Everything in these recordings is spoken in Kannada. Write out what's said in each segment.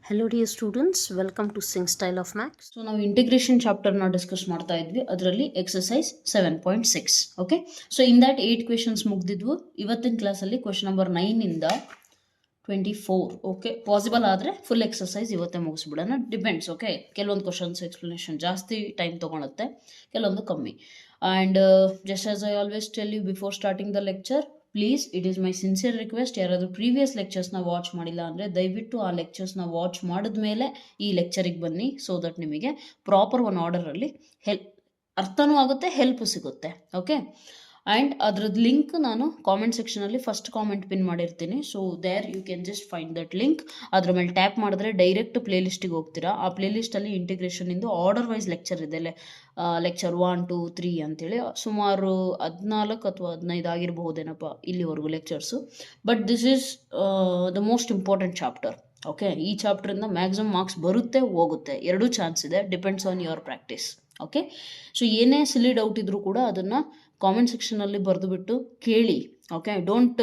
Hello dear students, welcome to Sing Style of Max. So ನಾವು ಇಂಟಿಗ್ರೇಷನ್ ಚಾಪ್ಟರ್ನ ಡಿಸ್ಕಸ್ ಮಾಡ್ತಾ ಇದ್ವಿ. ಅದರಲ್ಲಿ exercise 7.6. Okay, so in that 8 questions ಮುಗ್ದಿದ್ವು. ಇವತ್ತಿನ ಕ್ಲಾಸಲ್ಲಿ ಕ್ವೆಶನ್ ನಂಬರ್ 9 ಇಂದ 24. ಓಕೆ, ಪಾಸಿಬಲ್ ಆದರೆ ಫುಲ್ ಎಕ್ಸಸೈಸ್ ಇವತ್ತೇ ಮುಗಿಸ್ಬಿಡೋಣ. ಡಿಪೆಂಡ್ಸ್. ಓಕೆ, ಕೆಲವೊಂದು ಕ್ವಶನ್ಸ್ ಎಕ್ಸ್ಪ್ಲನೇಷನ್ ಜಾಸ್ತಿ ಟೈಮ್ ತೊಗೊಳುತ್ತೆ, ಕೆಲವೊಂದು ಕಮ್ಮಿ. And just as I always tell you before starting the lecture, please it is my sincere request, ಯಾರಾದರೂ ಪ್ರೀವಿಯಸ್ ಲೆಕ್ಚರ್ಸ್ನ ವಾಚ್ ಮಾಡಿಲ್ಲ ಅಂದರೆ ದಯವಿಟ್ಟು ಆ ಲೆಕ್ಚರ್ಸ್ನ ವಾಚ್ ಮಾಡಿದ್ಮೇಲೆ ಈ ಲೆಕ್ಚರಿಗೆ ಬನ್ನಿ. ಸೊ ದಟ್ ನಿಮಗೆ ಪ್ರಾಪರ್ ಒನ್ ಆರ್ಡರಲ್ಲಿ ಅರ್ಥನೂ ಆಗುತ್ತೆ, ಹೆಲ್ಪ್ ಸಿಗುತ್ತೆ. ಓಕೆ, ಆ್ಯಂಡ್ ಅದ್ರದ್ದು ಲಿಂಕ್ ನಾನು ಕಾಮೆಂಟ್ ಸೆಕ್ಷನಲ್ಲಿ ಫಸ್ಟ್ ಕಾಮೆಂಟ್ ಪಿನ್ ಮಾಡಿರ್ತೀನಿ. So there you can just find that link. ಅದ್ರ ಮೇಲೆ ಟ್ಯಾಪ್ ಮಾಡಿದ್ರೆ ಡೈರೆಕ್ಟ್ ಪ್ಲೇ ಲಿಸ್ಟಿಗೆ ಹೋಗ್ತೀರಾ. ಆ ಪ್ಲೇ ಲಿಸ್ಟಲ್ಲಿ ಇಂಟಿಗ್ರೇಷನಿಂದು ಆರ್ಡರ್ ವೈಸ್ ಲೆಕ್ಚರ್ ಇದೆ. ಲೆಕ್ಚರ್ 1, 2, 3 ಅಂತೇಳಿ ಸುಮಾರು 14 ಅಥವಾ 15 ಆಗಿರಬಹುದೇನಪ್ಪ ಇಲ್ಲಿವರೆಗೂ lectures. But this is the most important chapter. Okay, ಈ ಚಾಪ್ಟರಿಂದ ಮ್ಯಾಕ್ಸಿಮಮ್ ಮಾರ್ಕ್ಸ್ ಬರುತ್ತೆ, ಹೋಗುತ್ತೆ, ಎರಡೂ ಚಾನ್ಸ್ ಇದೆ. Depends on your practice. Okay, so ಏನೇ ಸಿಲಿ ಡೌಟ್ ಇದ್ರೂ ಕೂಡ ಅದನ್ನು ಕಾಮೆಂಟ್ ಸೆಕ್ಷನಲ್ಲಿ ಬರೆದುಬಿಟ್ಟು ಕೇಳಿ. Okay, don't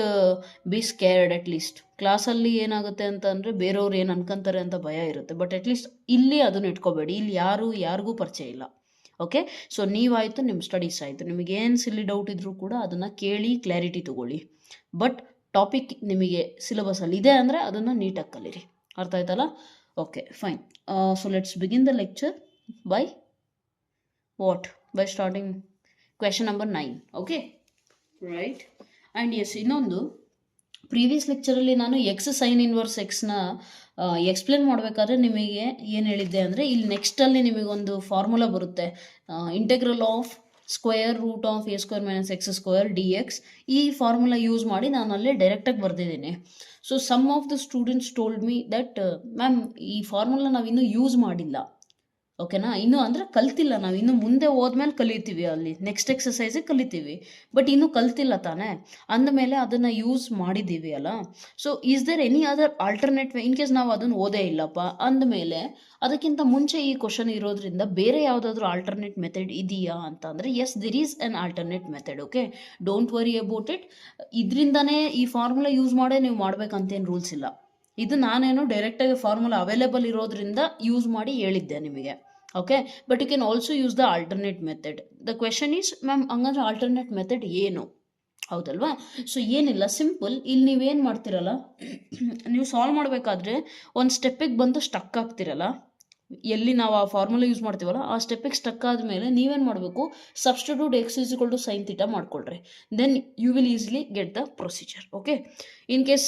be scared. At least ಕ್ಲಾಸಲ್ಲಿ ಏನಾಗುತ್ತೆ ಅಂತ ಅಂದರೆ ಬೇರೆಯವ್ರು ಏನು ಅನ್ಕೊಂತಾರೆ ಅಂತ ಭಯ ಇರುತ್ತೆ. ಬಟ್ ಅಟ್ಲೀಸ್ಟ್ ಇಲ್ಲಿ ಅದನ್ನು ಇಟ್ಕೋಬೇಡಿ. ಇಲ್ಲಿ ಯಾರಿಗೂ ಪರಿಚಯ ಇಲ್ಲ. ಓಕೆ, ಸೊ ನೀವಾಯಿತು, ನಿಮ್ಮ ಸ್ಟಡೀಸ್ ಆಯಿತು. ನಿಮಗೇನು ಸಿಲ್ಲಿ ಡೌಟ್ ಇದ್ರೂ ಕೂಡ ಅದನ್ನು ಕೇಳಿ ಕ್ಲಾರಿಟಿ ತೊಗೊಳ್ಳಿ. ಬಟ್ ಟಾಪಿಕ್ ನಿಮಗೆ ಸಿಲೆಬಸಲ್ಲಿ ಇದೆ ಅಂದರೆ ಅದನ್ನು ನೀಟಾಗಿ ಕಲೀರಿ. ಅರ್ಥ ಆಯ್ತಲ್ಲ? Okay, fine. So let's begin the lecture by starting question number 9. Okay, right. And yes, ಇನ್ನೊಂದು ಪ್ರೀವಿಯಸ್ ಲೆಕ್ಚರಲ್ಲಿ ನಾನು ಎಕ್ಸ್ ಸೈನ್ ಇನ್ವರ್ಸ್ ಎಕ್ಸ್ನ ಎಕ್ಸ್ಪ್ಲೇನ್ ಮಾಡಬೇಕಾದ್ರೆ ನಿಮಗೆ ಏನು ಹೇಳಿದ್ದೆ ಅಂದರೆ, ಇಲ್ಲಿ ನೆಕ್ಸ್ಟಲ್ಲಿ ನಿಮಗೊಂದು ಫಾರ್ಮುಲಾ ಬರುತ್ತೆ, integral of square root of a square minus x square d x. ಈ ಫಾರ್ಮುಲಾ ಯೂಸ್ ಮಾಡಿ ನಾನು ಅಲ್ಲೇ ಡೈರೆಕ್ಟಾಗಿ ಬರೆದಿದ್ದೀನಿ. So some of the students told me that ma'am ಈ ಫಾರ್ಮುಲಾ ನಾವು ಇನ್ನೂ ಯೂಸ್ ಮಾಡಿಲ್ಲ. ಓಕೆನಾ, ಇನ್ನೂ ಅಂದರೆ ಕಲ್ತಿಲ್ಲ. ನಾವು ಇನ್ನು ಮುಂದೆ ಹೋದ್ಮೇಲೆ ಕಲಿತೀವಿ, ಅಲ್ಲಿ ನೆಕ್ಸ್ಟ್ ಎಕ್ಸಸೈಸಿಗೆ ಕಲಿತೀವಿ. ಬಟ್ ಇನ್ನೂ ಕಲ್ತಿಲ್ಲ ತಾನೇ, ಅಂದಮೇಲೆ ಅದನ್ನು ಯೂಸ್ ಮಾಡಿದ್ದೀವಿ ಅಲ್ಲ. So is there any other alternate way? In case ನಾವು ಅದನ್ನು ಓದೇ ಇಲ್ಲಪ್ಪ ಅಂದಮೇಲೆ ಅದಕ್ಕಿಂತ ಮುಂಚೆ ಈ ಕ್ವಶನ್ ಇರೋದ್ರಿಂದ ಬೇರೆ ಯಾವುದಾದ್ರೂ ಆಲ್ಟರ್ನೇಟ್ ಮೆಥಡ್ ಇದೆಯಾ ಅಂತ ಅಂದರೆ, yes, there is an alternate method. Okay, don't worry about it. ಇದರಿಂದನೇ ಈ ಫಾರ್ಮುಲಾ ಯೂಸ್ ಮಾಡೇ ನೀವು ಮಾಡಬೇಕಂತೇನು ರೂಲ್ಸ್ ಇಲ್ಲ. ಇದು ನಾನೇನು ಡೈರೆಕ್ಟಾಗಿ ಫಾರ್ಮುಲಾ ಅವೈಲೇಬಲ್ ಇರೋದ್ರಿಂದ ಯೂಸ್ ಮಾಡಿ ಹೇಳಿದ್ದೆ ನಿಮಗೆ. Okay, but you can also use the alternate method. The question is, ma'am ಹಂಗಂದ್ರೆ ಆಲ್ಟರ್ನೇಟ್ ಮೆಥಡ್ ಏನು? ಹೌದಲ್ವಾ? ಸೊ ಏನಿಲ್ಲ, ಸಿಂಪಲ್. ಇಲ್ಲಿ ನೀವೇನು ಮಾಡ್ತಿರಲ್ಲ, ನೀವು ಸಾಲ್ವ್ ಮಾಡಬೇಕಾದ್ರೆ ಒಂದು ಸ್ಟೆಪ್ಪಿಗೆ ಬಂದು ಸ್ಟಕ್ ಆಗ್ತಿರಲ್ಲ, ಎಲ್ಲಿ ನಾವು ಆ ಫಾರ್ಮುಲಾ ಯೂಸ್ ಮಾಡ್ತೀವಲ್ಲ ಆ ಸ್ಟೆಪ್ಪಿಗೆ ಸ್ಟಕ್ ಆದಮೇಲೆ ನೀವೇನು ಮಾಡಬೇಕು, substitute x is equal to sine theta ಮಾಡ್ಕೊಳ್ರಿ. Then you will easily get the procedure. Okay, in case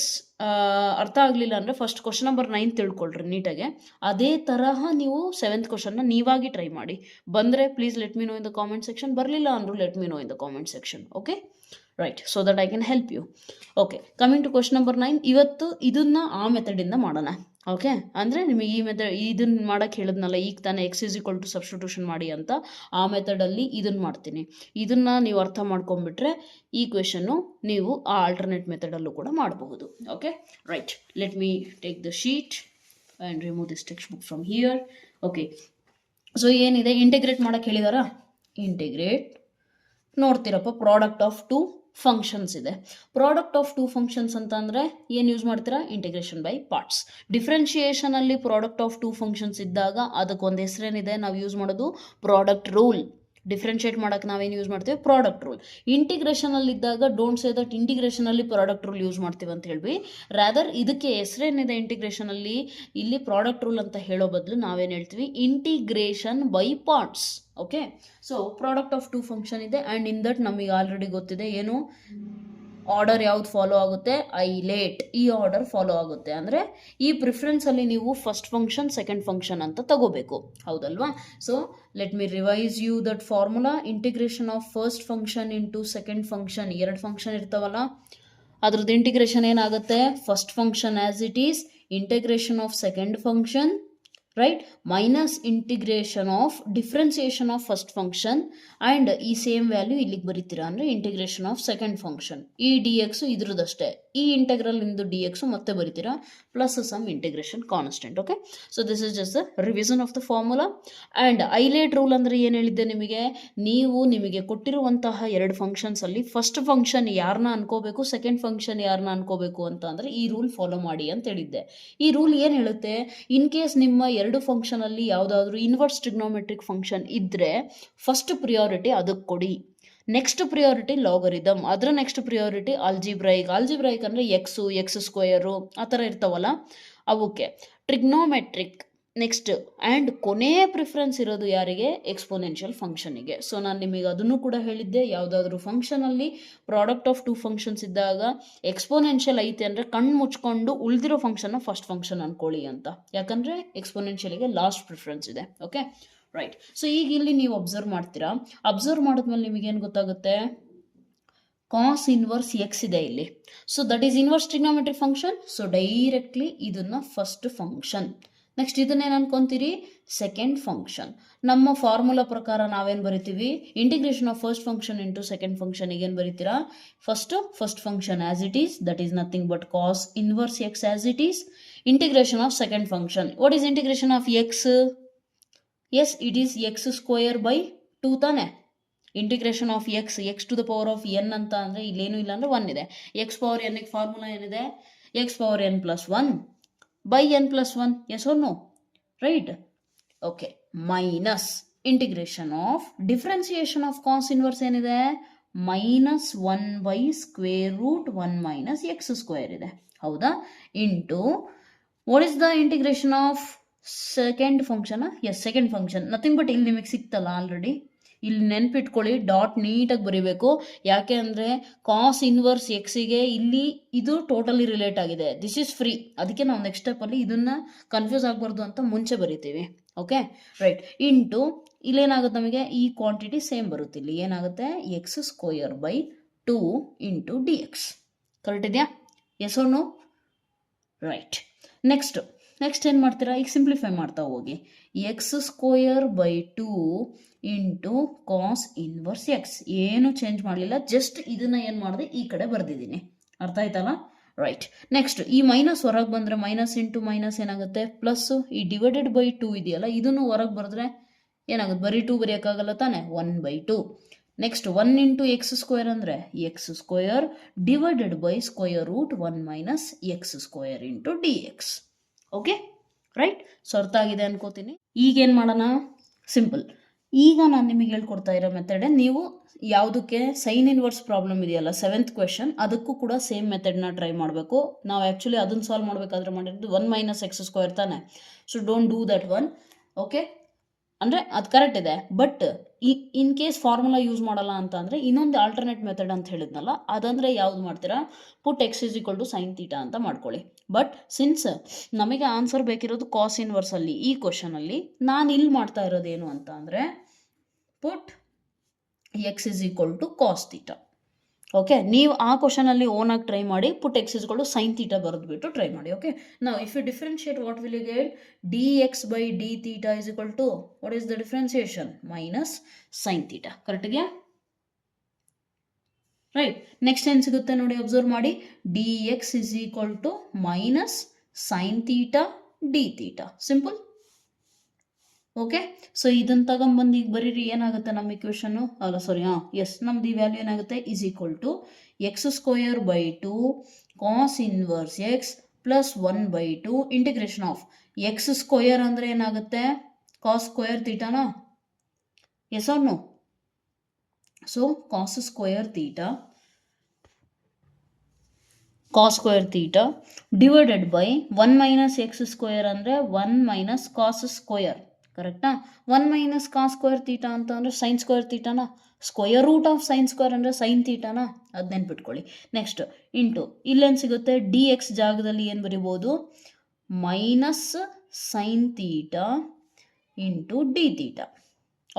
ಅರ್ಥ ಆಗಲಿಲ್ಲ ಅಂದರೆ ಫಸ್ಟ್ ಕ್ವಶನ್ ನಂಬರ್ 9 ತಿಳ್ಕೊಳ್ರಿ ನೀಟಾಗೆ. ಅದೇ ತರಹ ನೀವು 7th ಕ್ವಶನ್ನ ನೀವಾಗಿ ಟ್ರೈ ಮಾಡಿ. ಬಂದರೆ please let me know in the comment section, ಬರಲಿಲ್ಲ ಅಂದರೂ let me know in the comment section. Okay, right, so that I can help you. Okay, coming to question number 9. ಇವತ್ತು ಇದನ್ನು ಆ ಮೆಥಡಿಂದ ಮಾಡೋಣ. ಓಕೆ, ಅಂದರೆ ನಿಮಗೆ ಈ ಮೆಥಡ್ ಇದನ್ನು ಮಾಡೋಕ್ಕೆ ಹೇಳಿದ್ನಲ್ಲ ಈಗ ತಾನೇ, x is equal to substitution ಮಾಡಿ ಅಂತ, ಆ ಮೆಥಡಲ್ಲಿ ಇದನ್ನು ಮಾಡ್ತೀನಿ. ಇದನ್ನು ನೀವು ಅರ್ಥ ಮಾಡ್ಕೊಂಡ್ಬಿಟ್ರೆ ಈ ಕ್ವೆಶನ್ನು ನೀವು ಆ ಆಲ್ಟರ್ನೇಟ್ ಮೆಥಡಲ್ಲೂ ಕೂಡ ಮಾಡಬಹುದು. Okay, right, let me take the sheet and remove this textbook from here. Okay, so ಏನಿದೆ, ಇಂಟಿಗ್ರೇಟ್ ಮಾಡೋಕ್ಕೆ ಹೇಳಿದಾರಾ? ಇಂಟಿಗ್ರೇಟ್ ನೋಡ್ತೀರಪ್ಪ, ಪ್ರಾಡಕ್ಟ್ ಆಫ್ 2 ಫಂಕ್ಷನ್ಸ್ ಇದೆ. ಪ್ರಾಡಕ್ಟ್ ಆಫ್ 2 ಫಂಕ್ಷನ್ಸ್ ಅಂತ ಅಂದರೆ ಏನು ಯೂಸ್ ಮಾಡ್ತೀರಾ? Integration by parts. ಡಿಫ್ರೆನ್ಷಿಯೇಷನಲ್ಲಿ ಪ್ರಾಡಕ್ಟ್ ಆಫ್ 2 ಫಂಕ್ಷನ್ಸ್ ಇದ್ದಾಗ ಅದಕ್ಕೊಂದು ಹೆಸರೇನಿದೆ, ನಾವು ಯೂಸ್ ಮಾಡೋದು ಪ್ರಾಡಕ್ಟ್ ರೂಲ್. ಡಿಫ್ರೆನ್ಷಿಯೇಟ್ ಮಾಡೋಕ್ಕೆ ನಾವೇನು ಯೂಸ್ ಮಾಡ್ತೀವಿ? Product rule. ಇಂಟಿಗ್ರೇಷನಲ್ಲಿ ಇದ್ದಾಗ ಡೋಂಟ್ ಸೇ ದಟ್ ಇಂಟಿಗ್ರೇಷನಲ್ಲಿ ಪ್ರಾಡಕ್ಟ್ ರೂಲ್ ಯೂಸ್ ಮಾಡ್ತೀವಿ ಅಂತ ಹೇಳಿ, ರಾದರ್ ಇದಕ್ಕೆ ಹೆಸರೇನಿದೆ ಇಂಟಿಗ್ರೇಷನಲ್ಲಿ, ಇಲ್ಲಿ ಪ್ರಾಡಕ್ಟ್ ರೂಲ್ ಅಂತ ಹೇಳೋ ಬದಲು ನಾವೇನು ಹೇಳ್ತೀವಿ? Integration by parts. Okay, so product of 2 function ಇದೆ. ಆ್ಯಂಡ್ ಇನ್ ದಟ್ ನಮಗೆ ಆಲ್ರೆಡಿ ಗೊತ್ತಿದೆ ಏನು ಆರ್ಡರ್ ಯಾವ್ದು ಫಾಲೋ ಆಗುತ್ತೆ? ಐಲೇಟ್. ಈ ಆರ್ಡರ್ ಫಾಲೋ ಆಗುತ್ತೆ. ಅಂದರೆ ಈ ಪ್ರಿಫರೆನ್ಸಲ್ಲಿ ನೀವು ಫಸ್ಟ್ ಫಂಕ್ಷನ್ ಸೆಕೆಂಡ್ ಫಂಕ್ಷನ್ ಅಂತ ತಗೋಬೇಕು. ಹೌದಲ್ವಾ? So let me revise you that formula. Integration of first function into second function. 2 function ಇರ್ತಾವಲ್ಲ, ಅದ್ರದ್ದು ಇಂಟಿಗ್ರೇಷನ್ ಏನಾಗುತ್ತೆ? First function as it is, integration of second function right, minus integration of differentiation of first function and ಈ ಸೇಮ್ ವ್ಯಾಲ್ಯೂ ಇಲ್ಲಿಗೆ ಬರೀತೀರಾ ಅಂದರೆ ಇಂಟಿಗ್ರೇಷನ್ ಆಫ್ ಸೆಕೆಂಡ್ ಫಂಕ್ಷನ್. ಈ ಡಿ ಎಕ್ಸ್ ಇದ್ರದ್ದಷ್ಟೇ, ಈ ಇಂಟೆಗ್ರಲ್ ಇಂದು ಡಿ ಎಕ್ಸ್ ಮತ್ತೆ ಬರೀತೀರಾ plus some integration constant. Okay, so this is just the revision of the formula. And ILATE rule ಅಂದರೆ ಏನು ಹೇಳಿದ್ದೆ ನಿಮಗೆ, ನೀವು ನಿಮಗೆ ಕೊಟ್ಟಿರುವಂತಹ ಎರಡು ಫಂಕ್ಷನ್ಸಲ್ಲಿ ಫಸ್ಟ್ ಫಂಕ್ಷನ್ ಯಾರನ್ನ ಅನ್ಕೋಬೇಕು, ಸೆಕೆಂಡ್ ಫಂಕ್ಷನ್ ಯಾರನ್ನ ಅನ್ಕೋಬೇಕು ಅಂತ ಅಂದರೆ ಈ ರೂಲ್ ಫಾಲೋ ಮಾಡಿ ಅಂತ ಹೇಳಿದ್ದೆ. ಈ ರೂಲ್ ಏನು ಹೇಳುತ್ತೆ, ಇನ್ ಕೇಸ್ ನಿಮ್ಮ ಎರಡು ಫಂಕ್ಷನಲ್ಲಿ ಯಾವುದಾದ್ರೂ ಇನ್ವರ್ಸ್ ಟ್ರಿಗ್ನೋಮೆಟ್ರಿಕ್ ಫಂಕ್ಷನ್ ಇದ್ದರೆ ಫಸ್ಟ್ ಪ್ರಿಯಾರಿಟಿ ಅದಕ್ಕೆ ಕೊಡಿ, ನೆಕ್ಸ್ಟ್ ಪ್ರಿಯಾರಿಟಿ ಲಾಗರಿದಮ್, ಅದರ ನೆಕ್ಸ್ಟ್ ಪ್ರಿಯಾರಿಟಿ ಆಲ್ಜಿಬ್ರೈಕ್ ಅಂದರೆ ಎಕ್ಸ್ ಸ್ಕ್ವೇರು ಆ ಥರ ಇರ್ತಾವಲ್ಲ ಅವಕ್ಕೆ, ಟ್ರಿಗ್ನೋಮೆಟ್ರಿಕ್ ನೆಕ್ಸ್ಟ್, ಆ್ಯಂಡ್ ಕೊನೆಯ ಪ್ರಿಫರೆನ್ಸ್ ಇರೋದು ಯಾರಿಗೆ, ಎಕ್ಸ್ಪೋನೆನ್ಷಿಯಲ್ ಫಂಕ್ಷನಿಗೆ. ಸೊ ನಾನು ನಿಮಗೆ ಅದನ್ನು ಕೂಡ ಹೇಳಿದ್ದೆ, ಯಾವುದಾದ್ರೂ ಫಂಕ್ಷನಲ್ಲಿ ಪ್ರಾಡಕ್ಟ್ ಆಫ್ ಟೂ ಫಂಕ್ಷನ್ಸ್ ಇದ್ದಾಗ ಎಕ್ಸ್ಪೋನೆನ್ಷಿಯಲ್ ಐತೆ ಅಂದರೆ ಕಣ್ಣು ಮುಚ್ಕೊಂಡು ಉಳಿದಿರೋ ಫಂಕ್ಷನ್ನ ಫಸ್ಟ್ ಫಂಕ್ಷನ್ ಅನ್ಕೊಳ್ಳಿ ಅಂತ, ಯಾಕಂದರೆ ಎಕ್ಸ್ಪೋನೆನ್ಷಿಯಲಿಗೆ ಲಾಸ್ಟ್ ಪ್ರಿಫರೆನ್ಸ್ ಇದೆ. Okay, right. ಸೊ ಈಗ ಇಲ್ಲಿ ನೀವು ಅಬ್ಸರ್ವ್ ಮಾಡ್ತೀರಾ, ಅಬ್ಸರ್ವ್ ಮಾಡಿದ್ಮೇಲೆ ನಿಮಗೇನು ಗೊತ್ತಾಗುತ್ತೆ, ಕಾಸ್ ಇನ್ವರ್ಸ್ ಎಕ್ಸ್ ಇದೆ ಇಲ್ಲಿ. So that is inverse trigonometric function. So directly ಇದನ್ನು ಫಸ್ಟ್ ಫಂಕ್ಷನ್, ನೆಕ್ಸ್ಟ್ ಇದನ್ನೇನು ಅನ್ಕೊಂತೀರಿ, ಸೆಕೆಂಡ್ ಫಂಕ್ಷನ್. ನಮ್ಮ ಫಾರ್ಮುಲಾ ಪ್ರಕಾರ ನಾವೇನು ಬರಿತೀವಿ, integration of first function into second function ಏನು ಬರೀತೀರಾ, first function as it is, that is nothing but cos inverse x as it is, integration of second function. What is integration of x, yes it is x square by 2 ತಾನೆ. Integration of x to the power of N ಅಂತ ಅಂದರೆ ಇಲ್ಲೇನು ಇಲ್ಲ ಅಂದರೆ 1 ಇದೆ. ಎಕ್ಸ್ ಪವರ್ ಎನ್ಗೆ ಫಾರ್ಮುಲಾ ಏನಿದೆ, X power N plus 1 by n plus 1, yes or no, right? Okay, minus integration of differentiation of cos inverse ಏನಿದೆ, minus 1 by square root 1 minus x square ಇದೆ, ಹೌದಾ, into what is the integration of second function, yes second function, nothing but ಇಲ್ಲಿ ನಿಮಗೆ ಸಿಕ್ತಲ್ಲ ಆಲ್ರೆಡಿ, ಇಲ್ಲಿ ನೆನ್ಪಿಟ್ಕೊಳ್ಳಿ, ಡಾಟ್ ನೀಟಾಗಿ ಬರೀಬೇಕು. ಯಾಕೆ ಅಂದರೆ ಕಾಸ್ ಇನ್ವರ್ಸ್ ಎಕ್ಸಿಗೆ ಇಲ್ಲಿ ಇದು ಟೋಟಲಿ ರಿಲೇಟ್ ಆಗಿದೆ, ದಿಸ್ ಈಸ್ ಫ್ರೀ, ಅದಕ್ಕೆ ನಾವು ನೆಕ್ಸ್ಟ್ ಸ್ಟೆಪ್ಪಲ್ಲಿ ಇದನ್ನು ಕನ್ಫ್ಯೂಸ್ ಆಗಬಾರ್ದು ಅಂತ ಮುಂಚೆ ಬರಿತೀವಿ. ಓಕೆ, ರೈಟ್, ಇಂಟು ಇಲ್ಲೇನಾಗುತ್ತೆ ನಮಗೆ ಈ ಕ್ವಾಂಟಿಟಿ ಸೇಮ್ ಬರುತ್ತೆ, ಇಲ್ಲಿ ಏನಾಗುತ್ತೆ x square by 2 into d x. Correct ಇದೆಯಾ, yes or no, right. Next ಏನು ಮಾಡ್ತೀರಾ, ಈಗ ಸಿಂಪ್ಲಿಫೈ ಮಾಡ್ತಾ ಹೋಗಿ, x square by 2 into cos inverse x, ಏನು ಚೇಂಜ್ ಮಾಡಲಿಲ್ಲ, ಜಸ್ಟ್ ಇದನ್ನು ಏನು ಮಾಡಿದೆ ಈ ಕಡೆ ಬರೆದಿದ್ದೀನಿ, ಅರ್ಥ ಆಯ್ತಲ್ಲ, ರೈಟ್. ನೆಕ್ಸ್ಟ್ ಈ ಮೈನಸ್ ಹೊರಗೆ ಬಂದರೆ ಮೈನಸ್ ಇಂಟು ಮೈನಸ್ ಏನಾಗುತ್ತೆ ಪ್ಲಸ್, ಈ ಡಿವೈಡೆಡ್ ಬೈ 2 ಇದೆಯಲ್ಲ ಇದನ್ನು ಹೊರಗೆ ಬರೆದ್ರೆ ಏನಾಗುತ್ತೆ, ಬರೀ 2 ಬರೆಯೋಕ್ಕಾಗಲ್ಲ ತಾನೆ, 1/2. ನೆಕ್ಸ್ಟ್ 1 ಇಂಟು ಎಕ್ಸ್ ಸ್ಕ್ವೇರ್ ಅಂದರೆ x square divided by square root 1 minus x square into d x. Okay, right. So ಅರ್ಥ ಆಗಿದೆ ಅನ್ಕೋತೀನಿ. ಈಗೇನು ಮಾಡೋಣ, ಸಿಂಪಲ್. ಈಗ ನಾನು ನಿಮಗೆ ಹೇಳ್ಕೊಡ್ತಾ ಇರೋ ಮೆಥಡ್, ನೀವು ಯಾವುದಕ್ಕೆ ಸೈನ್ ಇನ್ವರ್ಸ್ ಪ್ರಾಬ್ಲಮ್ ಇದೆಯಲ್ಲ 7th ಕ್ವೆಶನ್, ಅದಕ್ಕೂ ಕೂಡ ಸೇಮ್ ಮೆಥಡ್ನ ಟ್ರೈ ಮಾಡಬೇಕು. ನಾವು ಆ್ಯಕ್ಚುಲಿ ಅದನ್ನು ಸಾಲ್ವ್ ಮಾಡಬೇಕಾದ್ರೆ ಮಾಡಿರೋದು 1 ಮೈನಸ್ ಎಕ್ಸ್ ಸ್ಕ್ವೇರ್ ತಾನೆ, so don't do that one. Okay, ಅಂದರೆ ಅದು ಕರೆಕ್ಟ್ ಇದೆ, but in case formula use ಮಾಡಲ್ಲ ಅಂತ ಅಂದರೆ ಇನ್ನೊಂದು ಆಲ್ಟರ್ನೇಟ್ ಮೆಥಡ್ ಅಂತ ಹೇಳಿದ್ನಲ್ಲ, ಅದಂದರೆ ಯಾವ್ದು ಮಾಡ್ತೀರಾ, put x is equal to sine theta ಅಂತ ಮಾಡ್ಕೊಳ್ಳಿ. ಬಟ್ ಸಿನ್ಸ್ ನಮಗೆ ಆನ್ಸರ್ ಬೇಕಿರೋದು ಕಾಸ್ ಇನ್ವರ್ಸಲ್ಲಿ, ಈ ಕ್ವಶನಲ್ಲಿ ನಾನು ಇಲ್ಲಿ ಮಾಡ್ತಾ ಇರೋದೇನು ಅಂತ ಅಂದರೆ put x is equal to cos theta. Okay, ನೀವು ಆ ಕ್ವಶನಲ್ಲಿ ಓನಾಗಿ ಟ್ರೈ ಮಾಡಿ, put x is equal to sine theta ಬರೆದ್ಬಿಟ್ಟು ಟ್ರೈ ಮಾಡಿ. ಓಕೆ, ನಾವು if you differentiate what will you get, d x by d theta is equal to what is the differentiation, minus sine theta. Correct ಇದೆಯಾ, ರೈಟ್. ನೆಕ್ಸ್ಟ್ ಏನು ಸಿಗುತ್ತೆ ನೋಡಿ, ಅಬ್ಸರ್ವ್ ಮಾಡಿ, d x is equal to minus sine theta d theta, simple. Okay, so ಇದನ್ನು ತಗೊಂಬಂದು ಈಗ ಬರೀರಿ, ಏನಾಗುತ್ತೆ ನಮ್ಮ ಇಕ್ವೇಷನ್ನು, ಅಲ್ಲ ಸಾರಿ, ಎಸ್ ನಮ್ದು ಈ ವ್ಯಾಲ್ಯೂ ಏನಾಗುತ್ತೆ, is equal to x square by 2 cos inverse x plus 1/2 integration of x square ಅಂದರೆ ಏನಾಗುತ್ತೆ, ಕಾಸ್ ಸ್ಕ್ವೇರ್ ತೀಟಾನಾ, yes or no, so cos square theta divided by 1 minus x square ಅಂದರೆ 1 ಮೈನಸ್ ಕಾಸ್ ಸ್ಕ್ವೇರ್, ಕರೆಕ್ಟಾ. 1 ಮೈನಸ್ ಕಾಸ್ ಸ್ಕ್ವೇರ್ ತೀಟಾ ಅಂತ ಅಂದರೆ ಸೈನ್ ಸ್ಕ್ವೇರ್ ತೀಟಾನಾ, square root of sine square ಅಂದರೆ ಸೈನ್ ತೀಟಾನಾ, ಅದು ನೆನ್ಪಿಟ್ಕೊಳ್ಳಿ. ನೆಕ್ಸ್ಟ್ ಇಂಟು ಇಲ್ಲೇನು ಸಿಗುತ್ತೆ, ಡಿ ಎಕ್ಸ್ ಜಾಗದಲ್ಲಿ ಏನು ಬರಿಬೋದು, minus sine theta into d theta.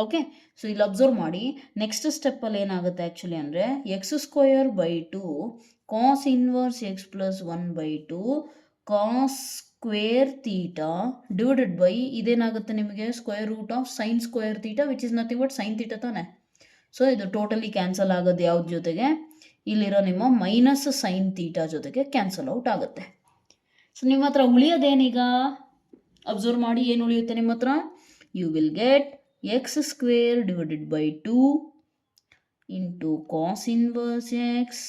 Okay, so ಇಲ್ಲಿ ಅಬ್ಸರ್ವ್ ಮಾಡಿ, ನೆಕ್ಸ್ಟ್ ಸ್ಟೆಪ್ಪಲ್ಲಿ ಏನಾಗುತ್ತೆ ಆ್ಯಕ್ಚುಲಿ ಅಂದರೆ x square by 2 cos inverse x plus 1/2 cos square theta divided by ಇದೇನಾಗುತ್ತೆ ನಿಮಗೆ square root of sine square theta which is nothing but sine theta ತಾನೆ. ಸೊ ಇದು ಟೋಟಲಿ ಕ್ಯಾನ್ಸಲ್ ಆಗೋದು ಯಾವ್ದು ಜೊತೆಗೆ, ಇಲ್ಲಿರೋ ನಿಮ್ಮ ಮೈನಸ್ ಸೈನ್ ತೀಟಾ ಜೊತೆಗೆ ಕ್ಯಾನ್ಸಲ್ ಔಟ್ ಆಗುತ್ತೆ. ಸೊ ನಿಮ್ಮ ಹತ್ರ ಉಳಿಯೋದೇನೀಗ ಅಬ್ಸರ್ವ್ ಮಾಡಿ, ಏನು ಉಳಿಯುತ್ತೆ ನಿಮ್ಮ ಹತ್ರ? You will get x square divided by 2 into cos inverse x